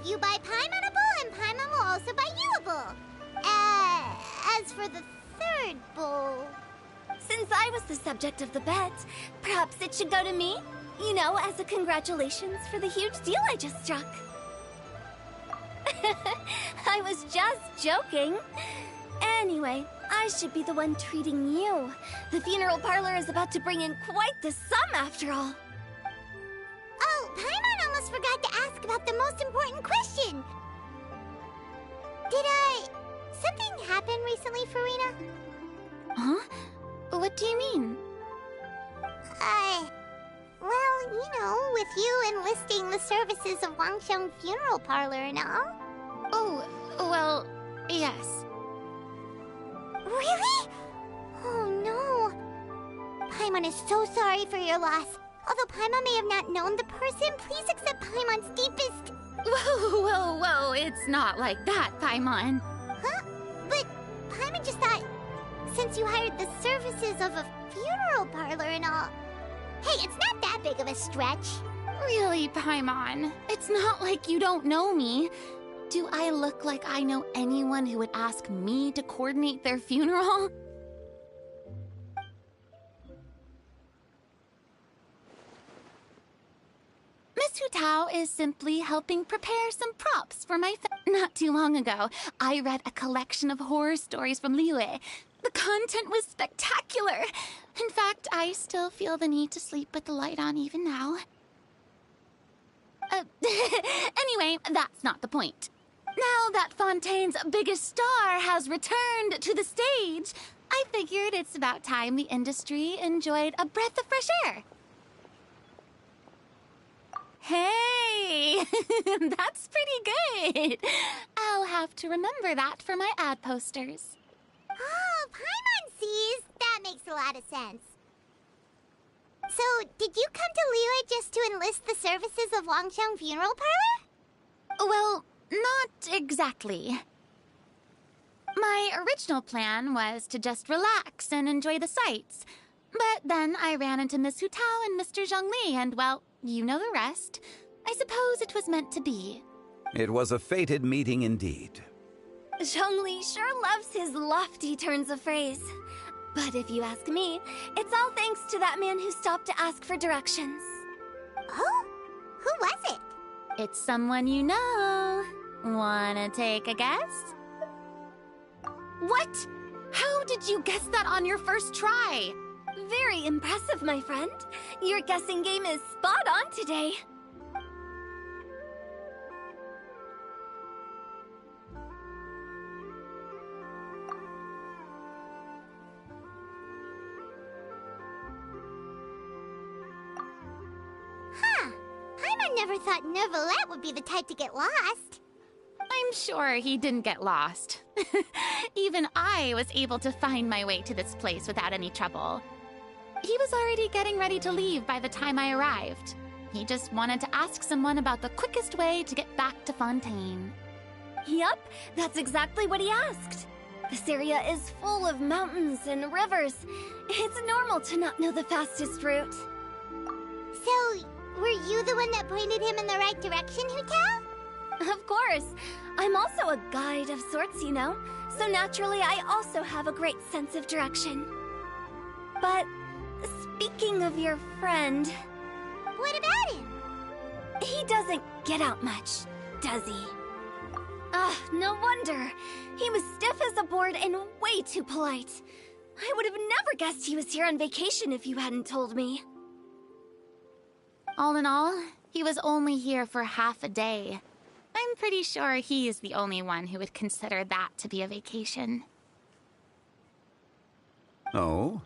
You buy Paimonable, and Paimon will also buy you a bowl. As for the third bowl... Since I was the subject of the bet, perhaps it should go to me? You know, as a congratulations for the huge deal I just struck. I was just joking. Anyway, I should be the one treating you. The funeral parlor is about to bring in quite the sum after all. Oh, Paimon almost forgot to ask about the most important question. Did something happen recently, Farina? Huh? What do you mean? Well, you know, with you enlisting the services of Wangsheng Funeral Parlor and all. Oh, well, yes. Really? Oh, no. Paimon is so sorry for your loss. Although Paimon may have not known the person, please accept Paimon's deepest... Whoa, it's not like that, Paimon. Huh? But Paimon just thought, since you hired the services of a funeral parlor and all... Hey, it's not that big of a stretch. Really, Paimon? It's not like you don't know me. Do I look like I know anyone who would ask me to coordinate their funeral? Miss Hu Tao is simply helping prepare some props for my Not too long ago, I read a collection of horror stories from Liyue. The content was spectacular. In fact, I still feel the need to sleep with the light on even now. Anyway, that's not the point. Now that Fontaine's biggest star has returned to the stage, I figured it's about time the industry enjoyed a breath of fresh air. Hey, that's pretty good. I'll have to remember that for my ad posters. Oh, Paimon sees. That makes a lot of sense. So, did you come to Liyue just to enlist the services of Wangsheng Funeral Parlor? Well, not exactly. My original plan was to just relax and enjoy the sights. But then I ran into Miss Hu Tao and Mr. Zhongli, and well, you know the rest. I suppose it was meant to be. It was a fated meeting indeed. Zhongli sure loves his lofty turns of phrase. But if you ask me, it's all thanks to that man who stopped to ask for directions. Oh? Who was it? It's someone you know. Wanna take a guess? What? How did you guess that on your first try? Very impressive, my friend. Your guessing game is spot on today. Huh. Paimon never thought Neuvillette would be the type to get lost. I'm sure he didn't get lost. Even I was able to find my way to this place without any trouble. He was already getting ready to leave by the time I arrived. He just wanted to ask someone about the quickest way to get back to Fontaine. Yup, that's exactly what he asked. This area is full of mountains and rivers. It's normal to not know the fastest route. So, were you the one that pointed him in the right direction, Hu Tao? Of course. I'm also a guide of sorts, you know. So naturally, I also have a great sense of direction. But, speaking of your friend... What about him? He doesn't get out much, does he? No wonder. He was stiff as a board and way too polite. I would have never guessed he was here on vacation if you hadn't told me. All in all, he was only here for half a day. I'm pretty sure he is the only one who would consider that to be a vacation. Oh?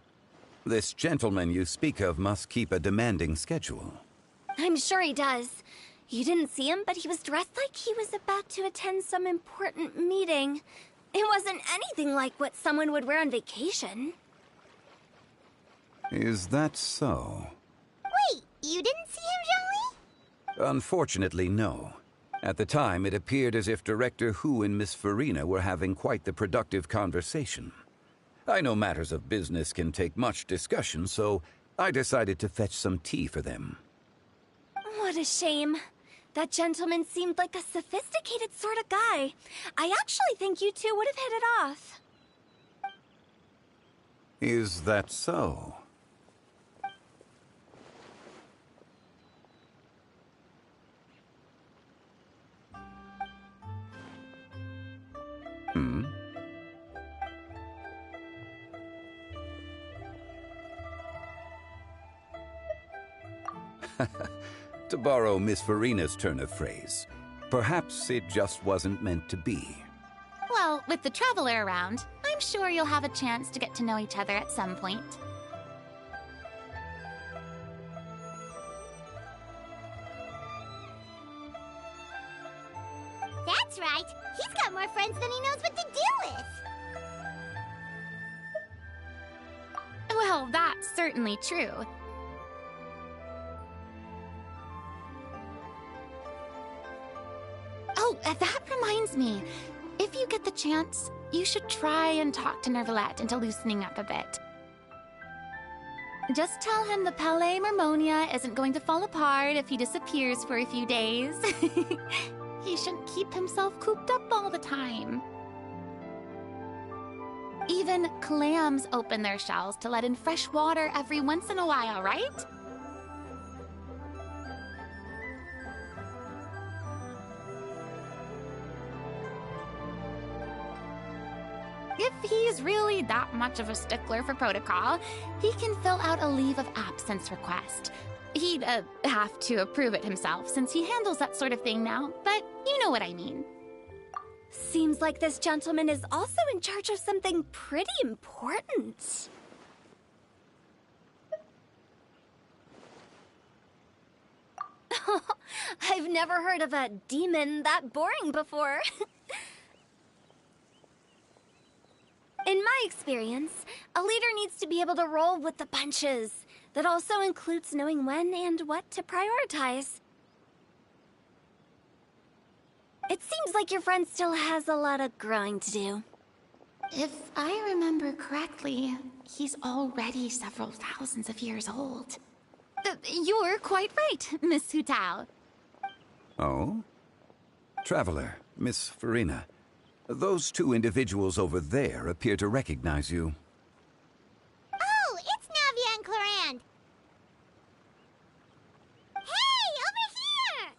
This gentleman you speak of must keep a demanding schedule. I'm sure he does. You didn't see him, but he was dressed like he was about to attend some important meeting. It wasn't anything like what someone would wear on vacation. Is that so? Wait, you didn't see him, Zhongli? Unfortunately, no. At the time, it appeared as if Director Hu and Miss Farina were having quite the productive conversation. I know matters of business can take much discussion, so I decided to fetch some tea for them. What a shame. That gentleman seemed like a sophisticated sort of guy. I actually think you two would have hit it off. Is that so? Hmm? To borrow Miss Farina's turn of phrase, perhaps it just wasn't meant to be. Well, with the Traveler around, I'm sure you'll have a chance to get to know each other at some point. That's right. He's got more friends than he knows what to do with. Well, that's certainly true. Oh, that reminds me. If you get the chance, you should try and talk to Nervalette into loosening up a bit. Just tell him the Palais Mermonia isn't going to fall apart if he disappears for a few days. He shouldn't keep himself cooped up all the time. Even clams open their shells to let in fresh water every once in a while, right? If he's really that much of a stickler for protocol, he can fill out a leave of absence request. He'd have to approve it himself since he handles that sort of thing now, but you know what I mean. Seems like this gentleman is also in charge of something pretty important. I've never heard of a demon that boring before. In my experience, a leader needs to be able to roll with the punches. That also includes knowing when and what to prioritize. It seems like your friend still has a lot of growing to do. If I remember correctly, he's already several thousands of years old. You're quite right, Miss Hu Tao. Oh? Traveler, Miss Farina, those two individuals over there appear to recognize you. Oh, it's Navia and Clarand. Hey, over here!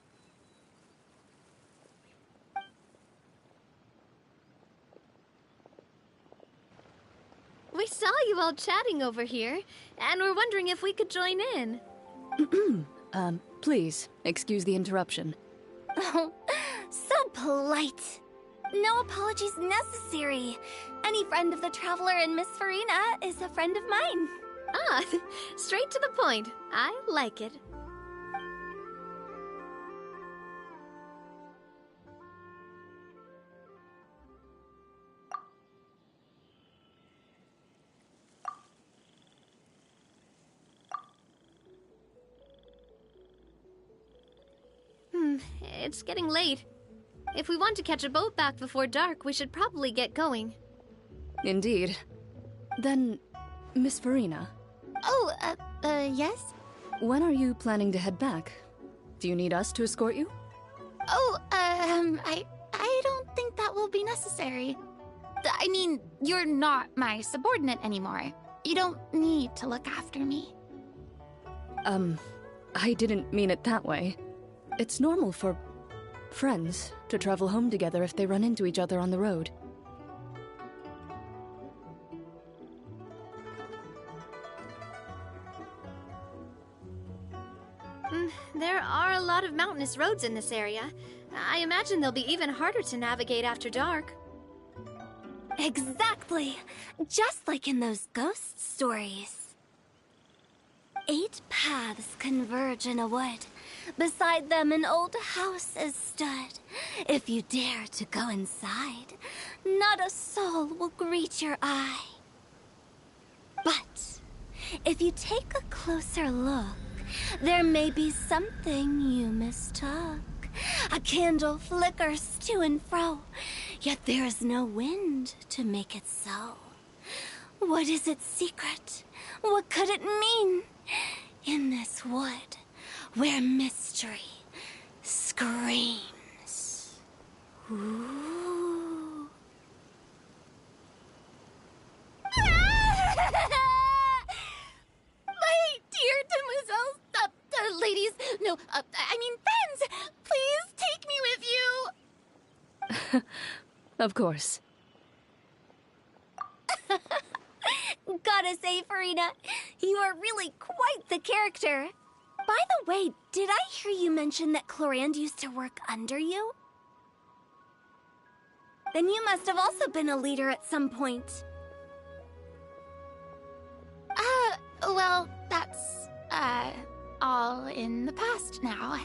We saw you all chatting over here, and we're wondering if we could join in. Please, excuse the interruption. Oh, so polite. No apologies necessary. Any friend of the Traveler and Miss Farina is a friend of mine. Ah, straight to the point. I like it. It's getting late. If we want to catch a boat back before dark, we should probably get going. Indeed. Then, Miss Farina. Oh, yes? When are you planning to head back? Do you need us to escort you? Oh, I don't think that will be necessary. I mean, you're not my subordinate anymore. You don't need to look after me. I didn't mean it that way. It's normal for friends to travel home together if they run into each other on the road. There are a lot of mountainous roads in this area. I imagine they'll be even harder to navigate after dark. Exactly. Just like in those ghost stories. 8 paths converge in a wood. Beside them an old house is stood. If you dare to go inside, not a soul will greet your eye. But if you take a closer look, there may be something you mistook. A candle flickers to and fro, yet there is no wind to make it so. What is its secret? What could it mean? In this wood, where mystery screams. No, I mean friends! Please take me with you! Of course. Gotta say, Farina, you are really quite the character. By the way, did I hear you mention that Clorand used to work under you? Then you must have also been a leader at some point. Well, that's, all in the past now.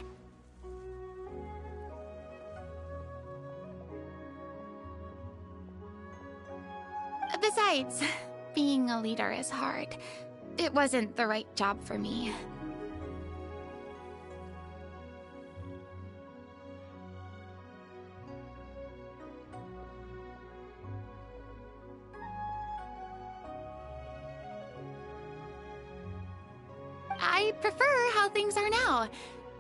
Besides, being a leader is hard. It wasn't the right job for me. I prefer how things are now.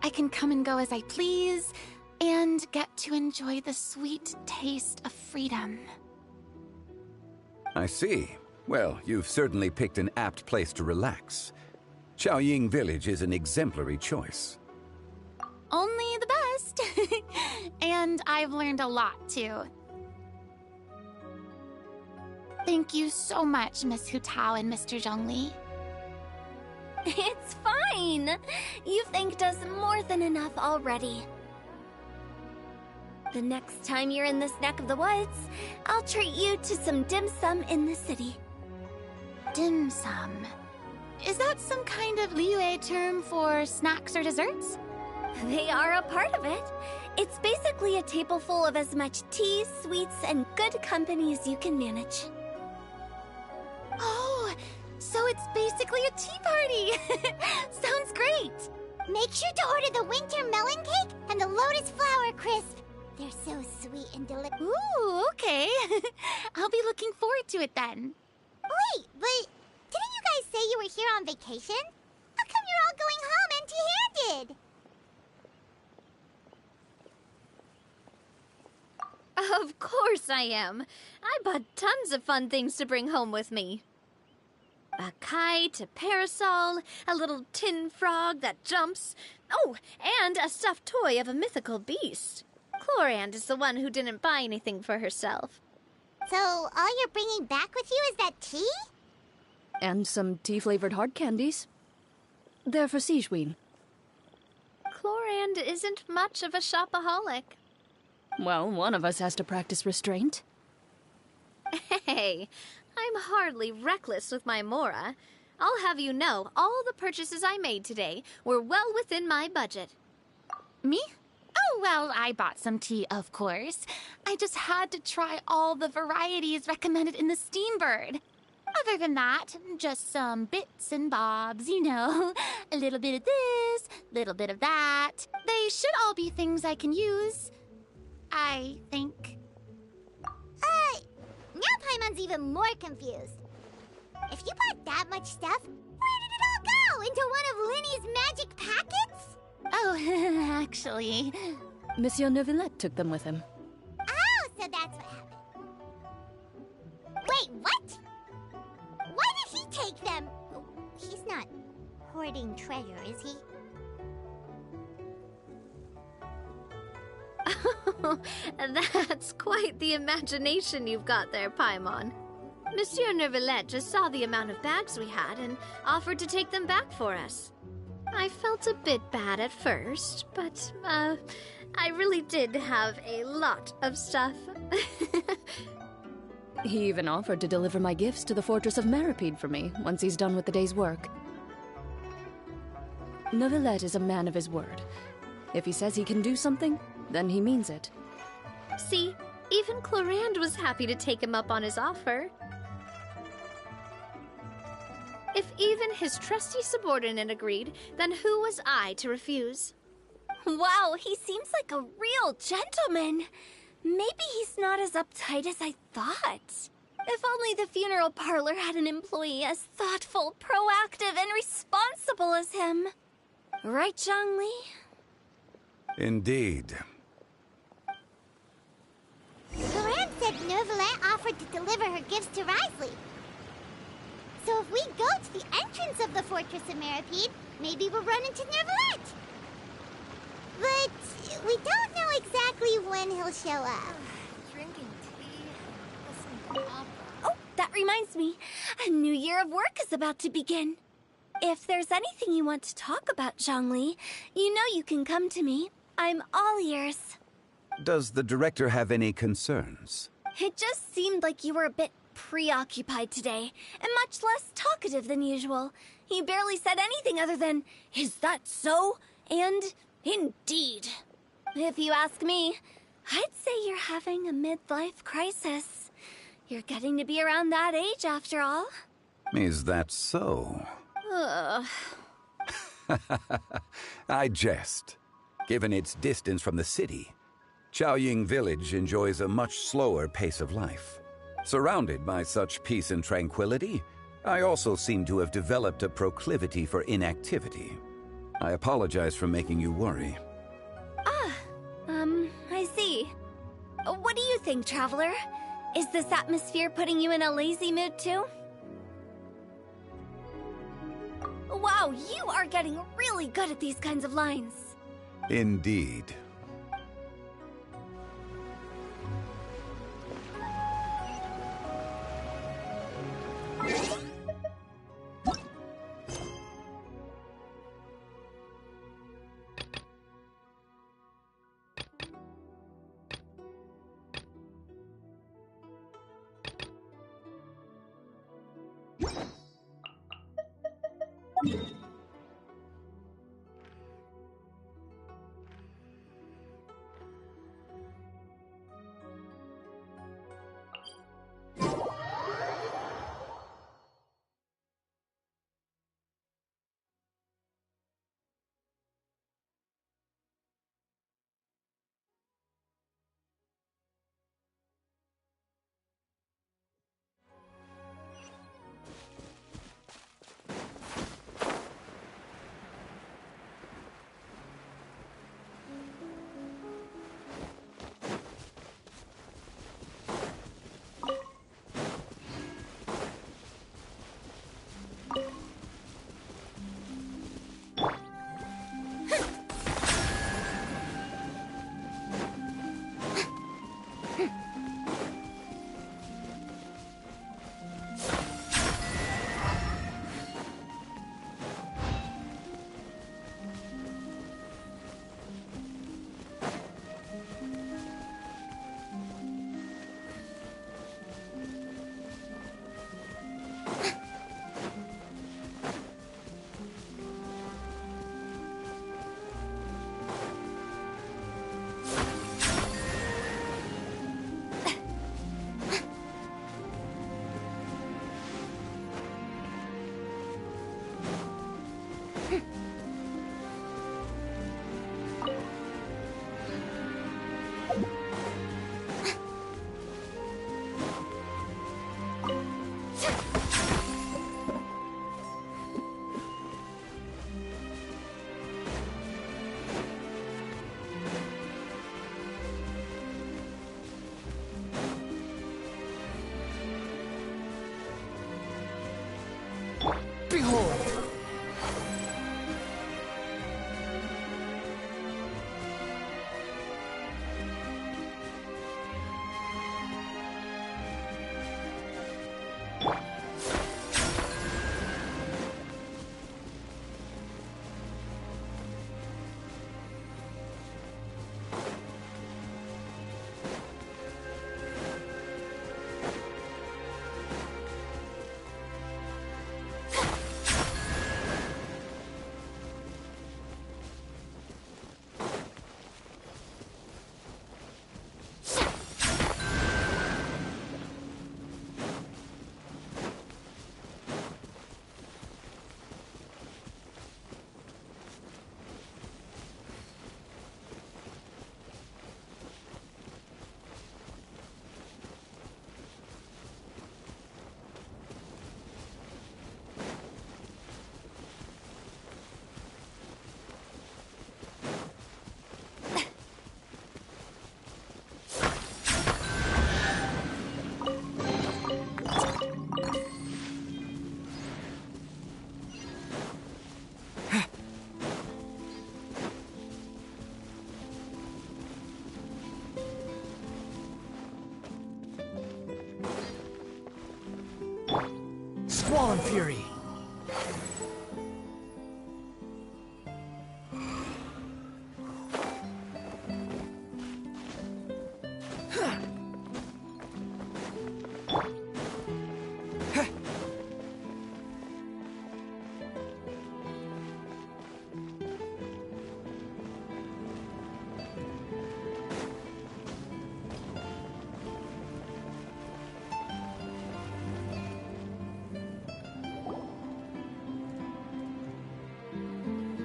I can come and go as I please, and get to enjoy the sweet taste of freedom. I see. Well, you've certainly picked an apt place to relax. Xiaoying Village is an exemplary choice. Only the best. And I've learned a lot, too. Thank you so much, Miss Hu Tao and Mr. Zhongli. It's fine. You've thanked us more than enough already. The next time you're in this neck of the woods, I'll treat you to some dim sum in the city. Dim sum? Is that some kind of Liyue term for snacks or desserts? They are a part of it. It's basically a table full of as much tea, sweets, and good company as you can manage. Oh, so it's basically a tea party! Sounds great! Make sure to order the winter melon cake and the lotus flower crisp. They're so sweet and delicious. Ooh, okay. I'll be looking forward to it then. Wait, but didn't you guys say you were here on vacation? How come you're all going home empty-handed? Of course I am. I bought tons of fun things to bring home with me. A kite, a parasol, a little tin frog that jumps. Oh, and a stuffed toy of a mythical beast. Clorand is the one who didn't buy anything for herself. So, all you're bringing back with you is that tea? And some tea-flavored hard candies. They're for Sigewin. Clorand isn't much of a shopaholic. Well, one of us has to practice restraint. Hey, I'm hardly reckless with my Mora. I'll have you know, all the purchases I made today were well within my budget. Me? Oh, well, I bought some tea, of course. I just had to try all the varieties recommended in the Steambird. Other than that, just some bits and bobs, you know. A little bit of this, little bit of that. They should all be things I can use, I think. Now Paimon's even more confused. If you bought that much stuff, where did it all go? Into one of Linny's magic packets? Oh, actually... Monsieur Neuvillette took them with him. Oh, so that's what happened. Wait, what? Why did he take them? He's not hoarding treasure, is he? That's quite the imagination you've got there, Paimon. Monsieur Neuvillette just saw the amount of bags we had and offered to take them back for us. I felt a bit bad at first, but, I really did have a lot of stuff. He even offered to deliver my gifts to the Fortress of Meripede for me once he's done with the day's work. Neuvillette is a man of his word. If he says he can do something, then he means it. See, even Clorand was happy to take him up on his offer. If even his trusty subordinate agreed, then who was I to refuse? Wow, he seems like a real gentleman. Maybe he's not as uptight as I thought. If only the funeral parlor had an employee as thoughtful, proactive, and responsible as him. Right, Zhongli? Indeed. Clorand said Neuvillette offered to deliver her gifts to Risley. So if we go to the entrance of the Fortress of Meripede, maybe we'll run into Neuvillette. But we don't know exactly when he'll show up. Drinking tea, listening to opera. Oh, that reminds me. A new year of work is about to begin. If there's anything you want to talk about, Zhongli, you know you can come to me. I'm all ears. Does the director have any concerns? It just seemed like you were a bit preoccupied today, and much less talkative than usual. You barely said anything other than, "Is that so?" and "Indeed." If you ask me, I'd say you're having a midlife crisis. You're getting to be around that age after all. Is that so? Ugh. I jest. Given its distance from the city, Chaoying Village enjoys a much slower pace of life. Surrounded by such peace and tranquility, I also seem to have developed a proclivity for inactivity. I apologize for making you worry. I see. What do you think, Traveler? Is this atmosphere putting you in a lazy mood too? Wow, you are getting really good at these kinds of lines. Indeed. Behold! Squall and Fury.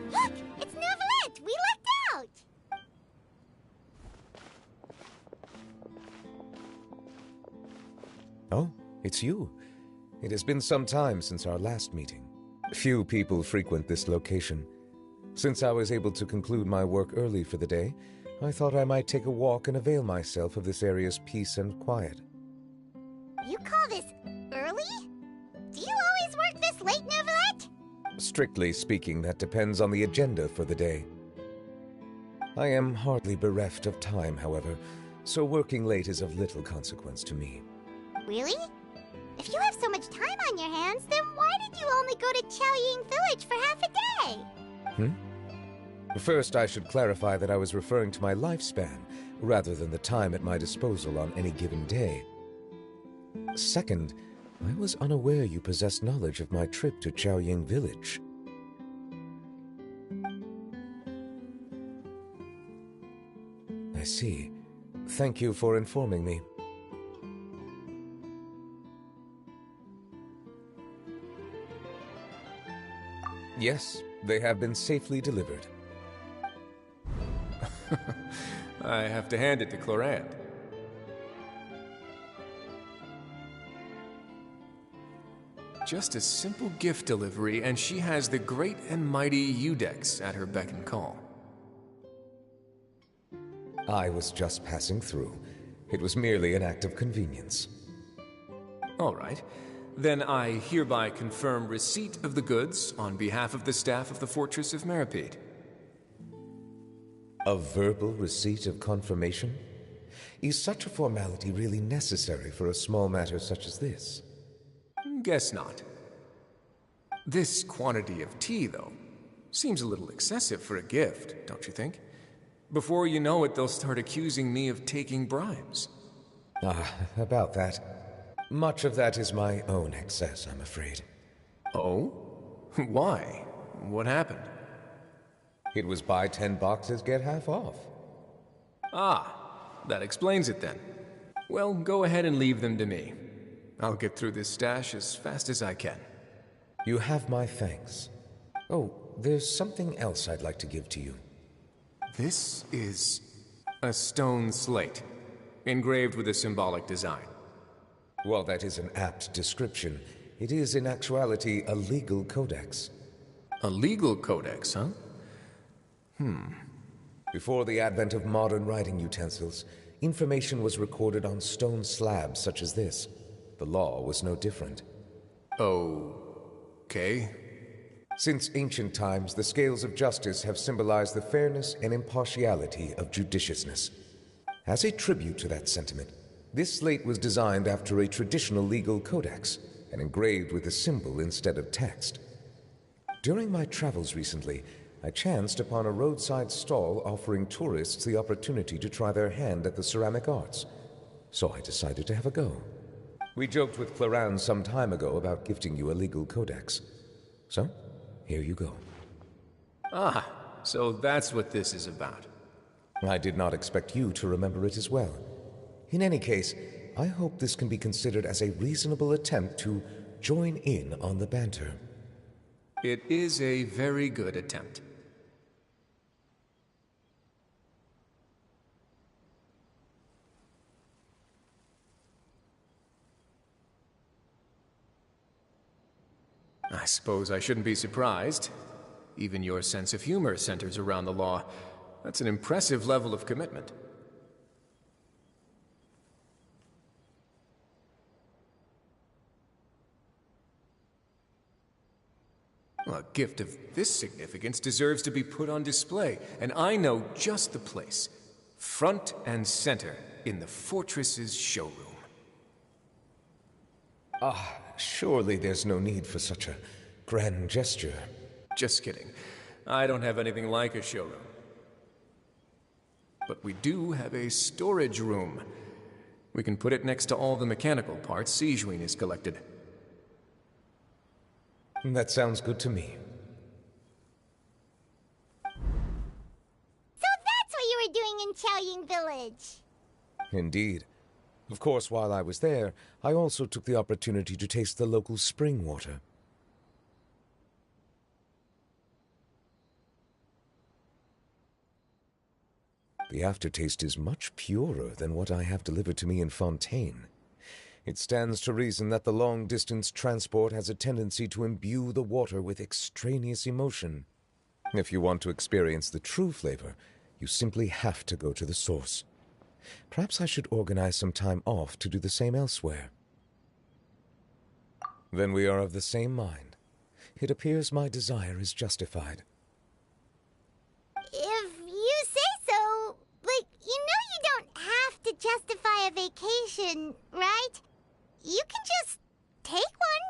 Look! It's Neuvillette! We lucked out! Oh, it's you. It has been some time since our last meeting. Few people frequent this location. Since I was able to conclude my work early for the day, I thought I might take a walk and avail myself of this area's peace and quiet. You call this early? Do you always work this late, Neuvillette? Strictly speaking, that depends on the agenda for the day. I am hardly bereft of time, however, so working late is of little consequence to me. Really? If you have so much time on your hands, then why did you only go to Chaoying Village for half a day? First, I should clarify that I was referring to my lifespan, rather than the time at my disposal on any given day. Second, I was unaware you possessed knowledge of my trip to Chaoying Village. I see. Thank you for informing me. Yes, they have been safely delivered. I have to hand it to Clorant. Just a simple gift delivery, and she has the great and mighty Udex at her beck and call. I was just passing through. It was merely an act of convenience. All right. Then I hereby confirm receipt of the goods on behalf of the staff of the Fortress of Meripede. A verbal receipt of confirmation? Is such a formality really necessary for a small matter such as this? Guess not. This quantity of tea, though, seems a little excessive for a gift, don't you think? Before you know it, they'll start accusing me of taking bribes. About that. Much of that is my own excess, I'm afraid. Oh? Why? What happened? It was buy 10 boxes, get half off. Ah, that explains it then. Well, go ahead and leave them to me. I'll get through this stash as fast as I can. You have my thanks. Oh, there's something else I'd like to give to you. This is a stone slate, engraved with a symbolic design. While that is an apt description, it is in actuality a legal codex. A legal codex, huh? Before the advent of modern writing utensils, information was recorded on stone slabs such as this. The law was no different. Okay. Since ancient times, the scales of justice have symbolized the fairness and impartiality of judiciousness. As a tribute to that sentiment, this slate was designed after a traditional legal codex and engraved with a symbol instead of text. During my travels recently, I chanced upon a roadside stall offering tourists the opportunity to try their hand at the ceramic arts, so I decided to have a go. We joked with Clorant some time ago about gifting you a legal codex. So, here you go. Ah, so that's what this is about. I did not expect you to remember it as well. In any case, I hope this can be considered as a reasonable attempt to join in on the banter. It is a very good attempt. I suppose I shouldn't be surprised. Even your sense of humor centers around the law. That's an impressive level of commitment. A gift of this significance deserves to be put on display, and I know just the place. Front and center in the Fortress's showroom. Surely there's no need for such a grand gesture. Just kidding. I don't have anything like a showroom. But we do have a storage room. We can put it next to all the mechanical parts Sijuin has collected. That sounds good to me. So that's what you were doing in Chaoying Village. Indeed. Of course, while I was there, I also took the opportunity to taste the local spring water. The aftertaste is much purer than what I have delivered to me in Fontaine. It stands to reason that the long-distance transport has a tendency to imbue the water with extraneous emotion. If you want to experience the true flavor, you simply have to go to the source. Perhaps I should organize some time off to do the same elsewhere. Then we are of the same mind. It appears my desire is justified. If you say so, you don't have to justify a vacation, right? You can just take one.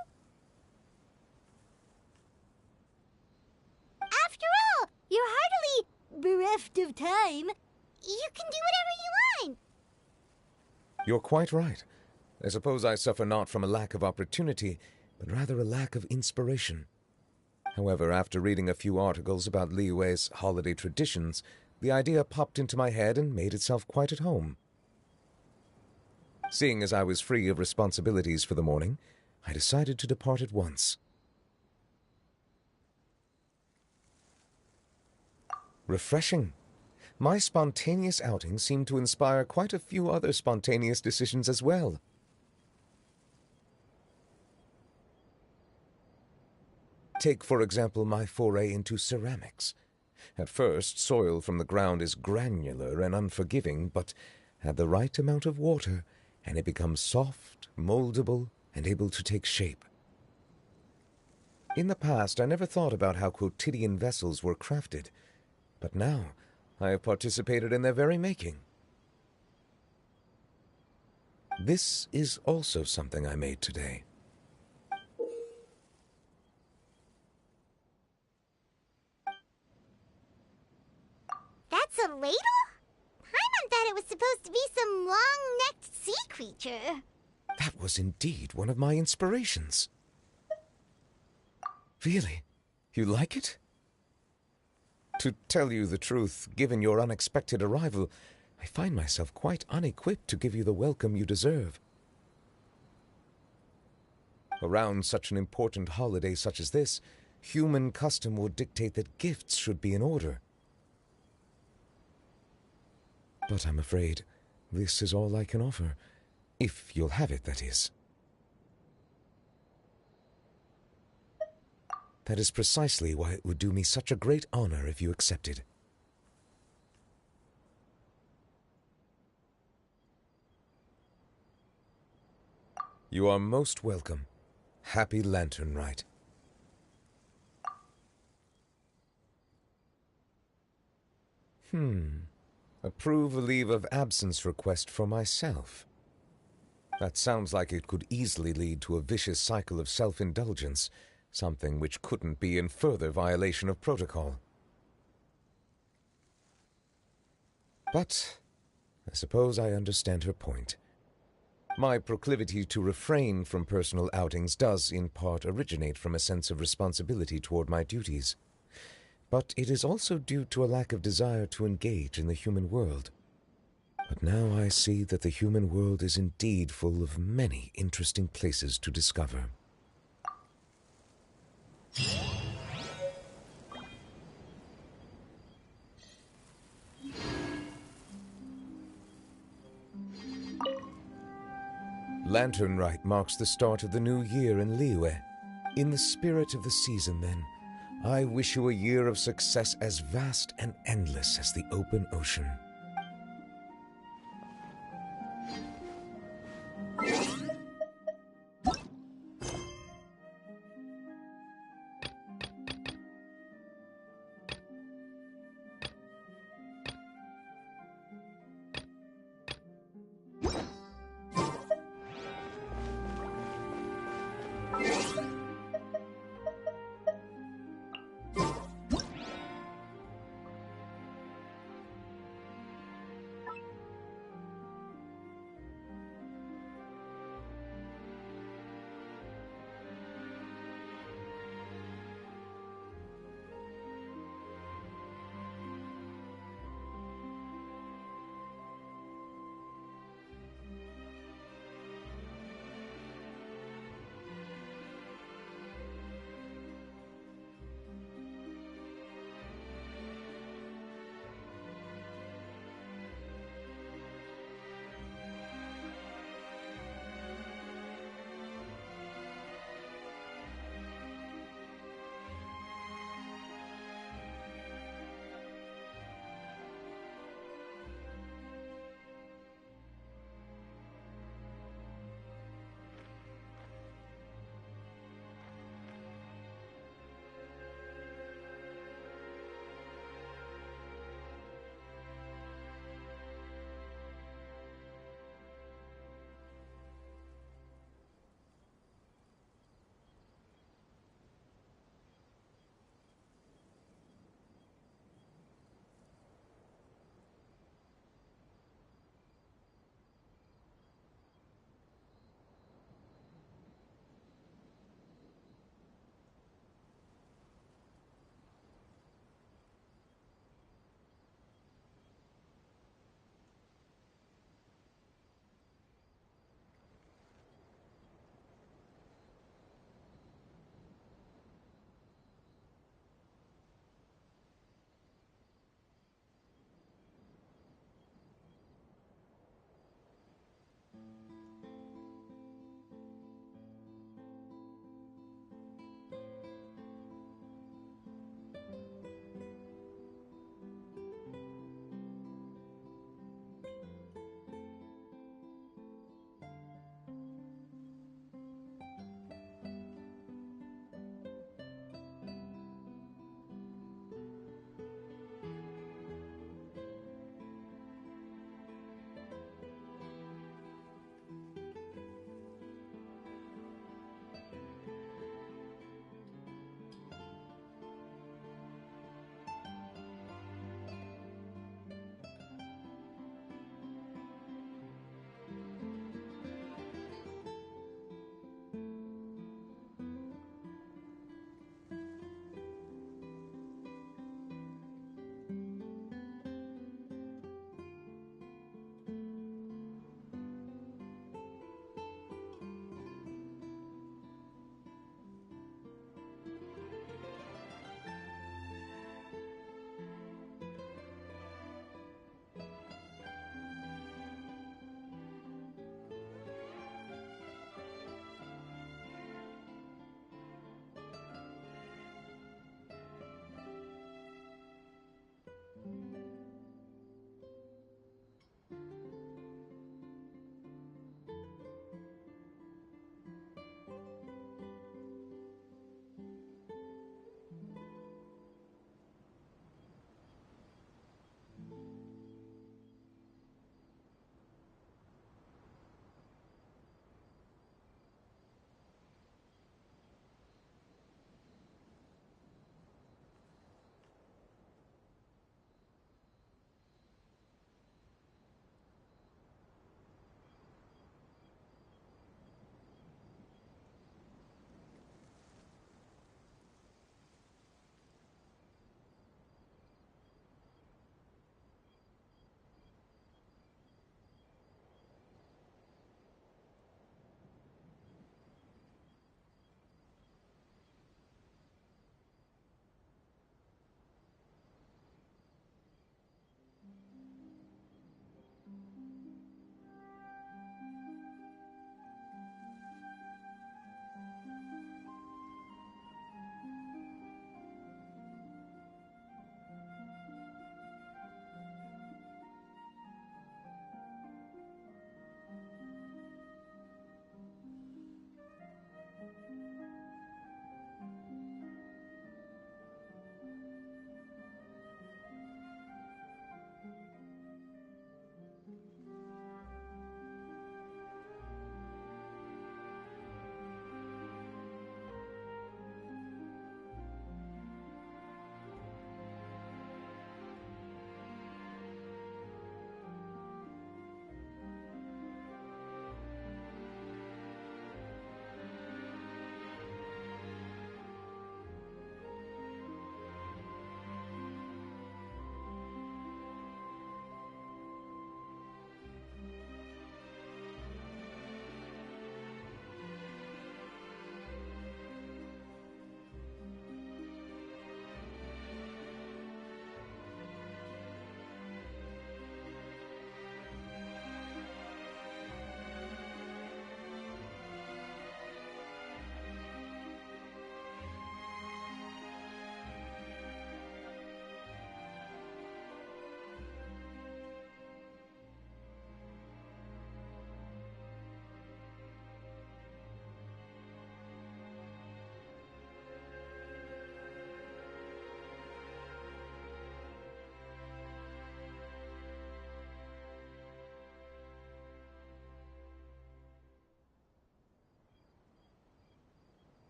After all, you're hardly bereft of time. You can do whatever you want. You're quite right. I suppose I suffer not from a lack of opportunity, but rather a lack of inspiration. However, after reading a few articles about Liyue's holiday traditions, the idea popped into my head and made itself quite at home. Seeing as I was free of responsibilities for the morning, I decided to depart at once. Refreshing. My spontaneous outing seemed to inspire quite a few other spontaneous decisions as well. Take, for example, my foray into ceramics. At first, soil from the ground is granular and unforgiving, but add the right amount of water, and it becomes soft, moldable, and able to take shape. In the past, I never thought about how quotidian vessels were crafted, but now I have participated in their very making. This is also something I made today. That's a ladle? Paimon thought it was supposed to be some long-necked sea creature. That was indeed one of my inspirations. Really? You like it? To tell you the truth, given your unexpected arrival, I find myself quite unequipped to give you the welcome you deserve. Around such an important holiday such as this, human custom would dictate that gifts should be in order. But I'm afraid this is all I can offer, if you'll have it, that is. That is precisely why it would do me such a great honor if you accepted. You are most welcome. Happy Lantern Rite. Approve a leave of absence request for myself. That sounds like it could easily lead to a vicious cycle of self-indulgence, something which couldn't be in further violation of protocol. But I suppose I understand her point. My proclivity to refrain from personal outings does in part originate from a sense of responsibility toward my duties. But it is also due to a lack of desire to engage in the human world. But now I see that the human world is indeed full of many interesting places to discover. Lantern Rite marks the start of the new year in Liyue. In the spirit of the season, then, I wish you a year of success as vast and endless as the open ocean.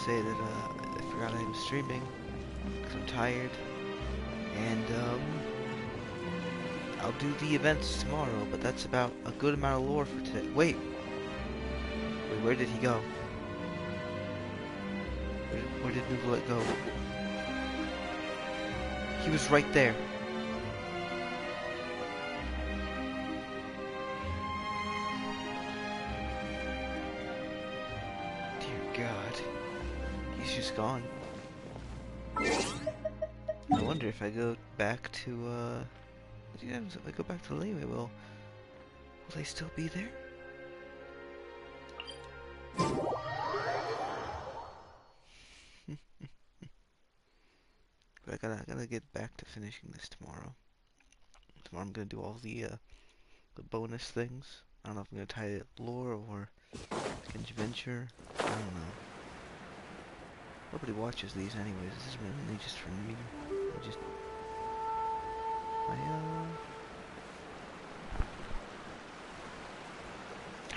say that I forgot I was streaming because I'm tired, and I'll do the events tomorrow, but that's about a good amount of lore for today. Wait, where did he go? Where did Nuvolet go? He was right there. God, he's just gone. I wonder if I go back to, if I go back to Liyue, will they still be there? But I gotta get back to finishing this tomorrow. Tomorrow I'm gonna do all the bonus things. I don't know if I'm gonna tie it lore or Genji Venture. I don't know. Nobody watches these anyways. This is mainly just for me.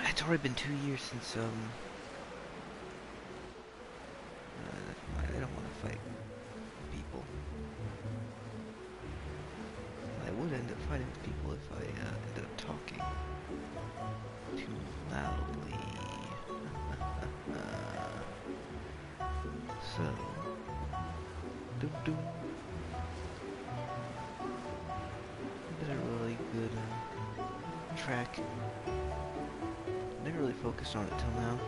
It's already been 2 years since I don't want to fight people. I would end up fighting people if I ended up talking too loudly. So, did a really good track. Never really focused on it till now.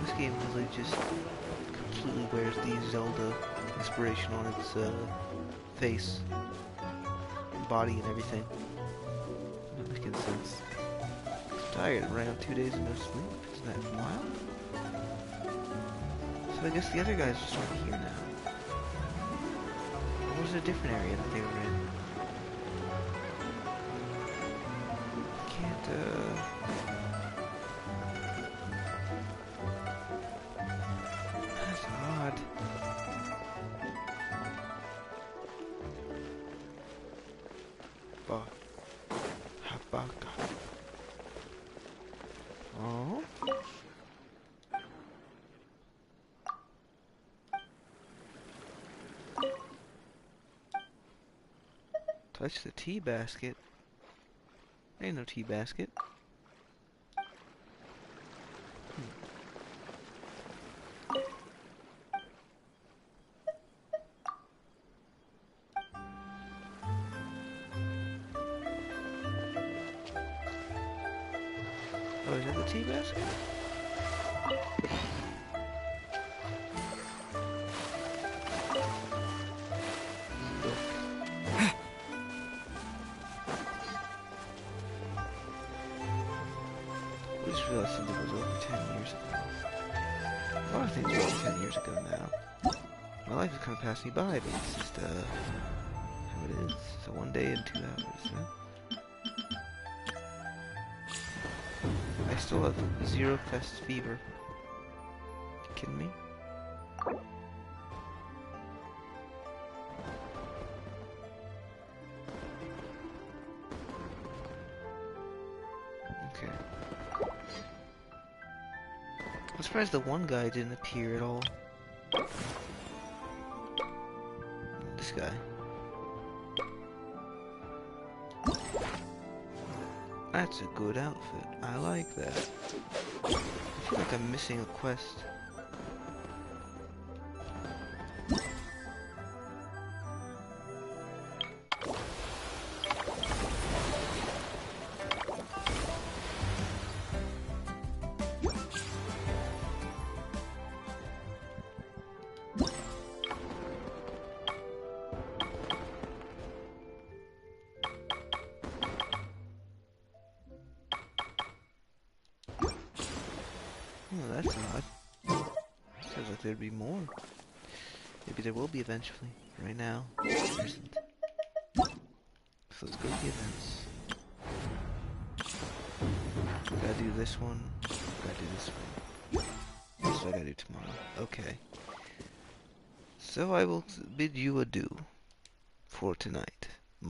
This game really just completely wears the Zelda inspiration on its face, body, and everything. Not making sense. I'm tired. I'm running out 2 days and no sleep. Isn't that wild? So I guess the other guys just aren't here now. Or was it a different area that they were in? Can't, that's odd. Habaka. Oh? Touch the tea basket. There ain't no tea basket. Oh, is that the tea basket? I just realized something was over 10 years ago. A lot of things were over 10 years ago now. My life has kind of passed me by, but it's just, how it is. So 1 day and 2 hours, huh? I still have 0 fest fever. You kidding me? Okay. I'm surprised the one guy didn't appear at all. This guy. That's a good outfit. I like that. I feel like I'm missing a quest. Oh, that's odd. Sounds like there'd be more. Maybe there will be eventually. Right now, there isn't. So let's go to the events. Gotta do this one. Gotta do this one. That's what I gotta do tomorrow. Okay. So I will bid you adieu for tonight.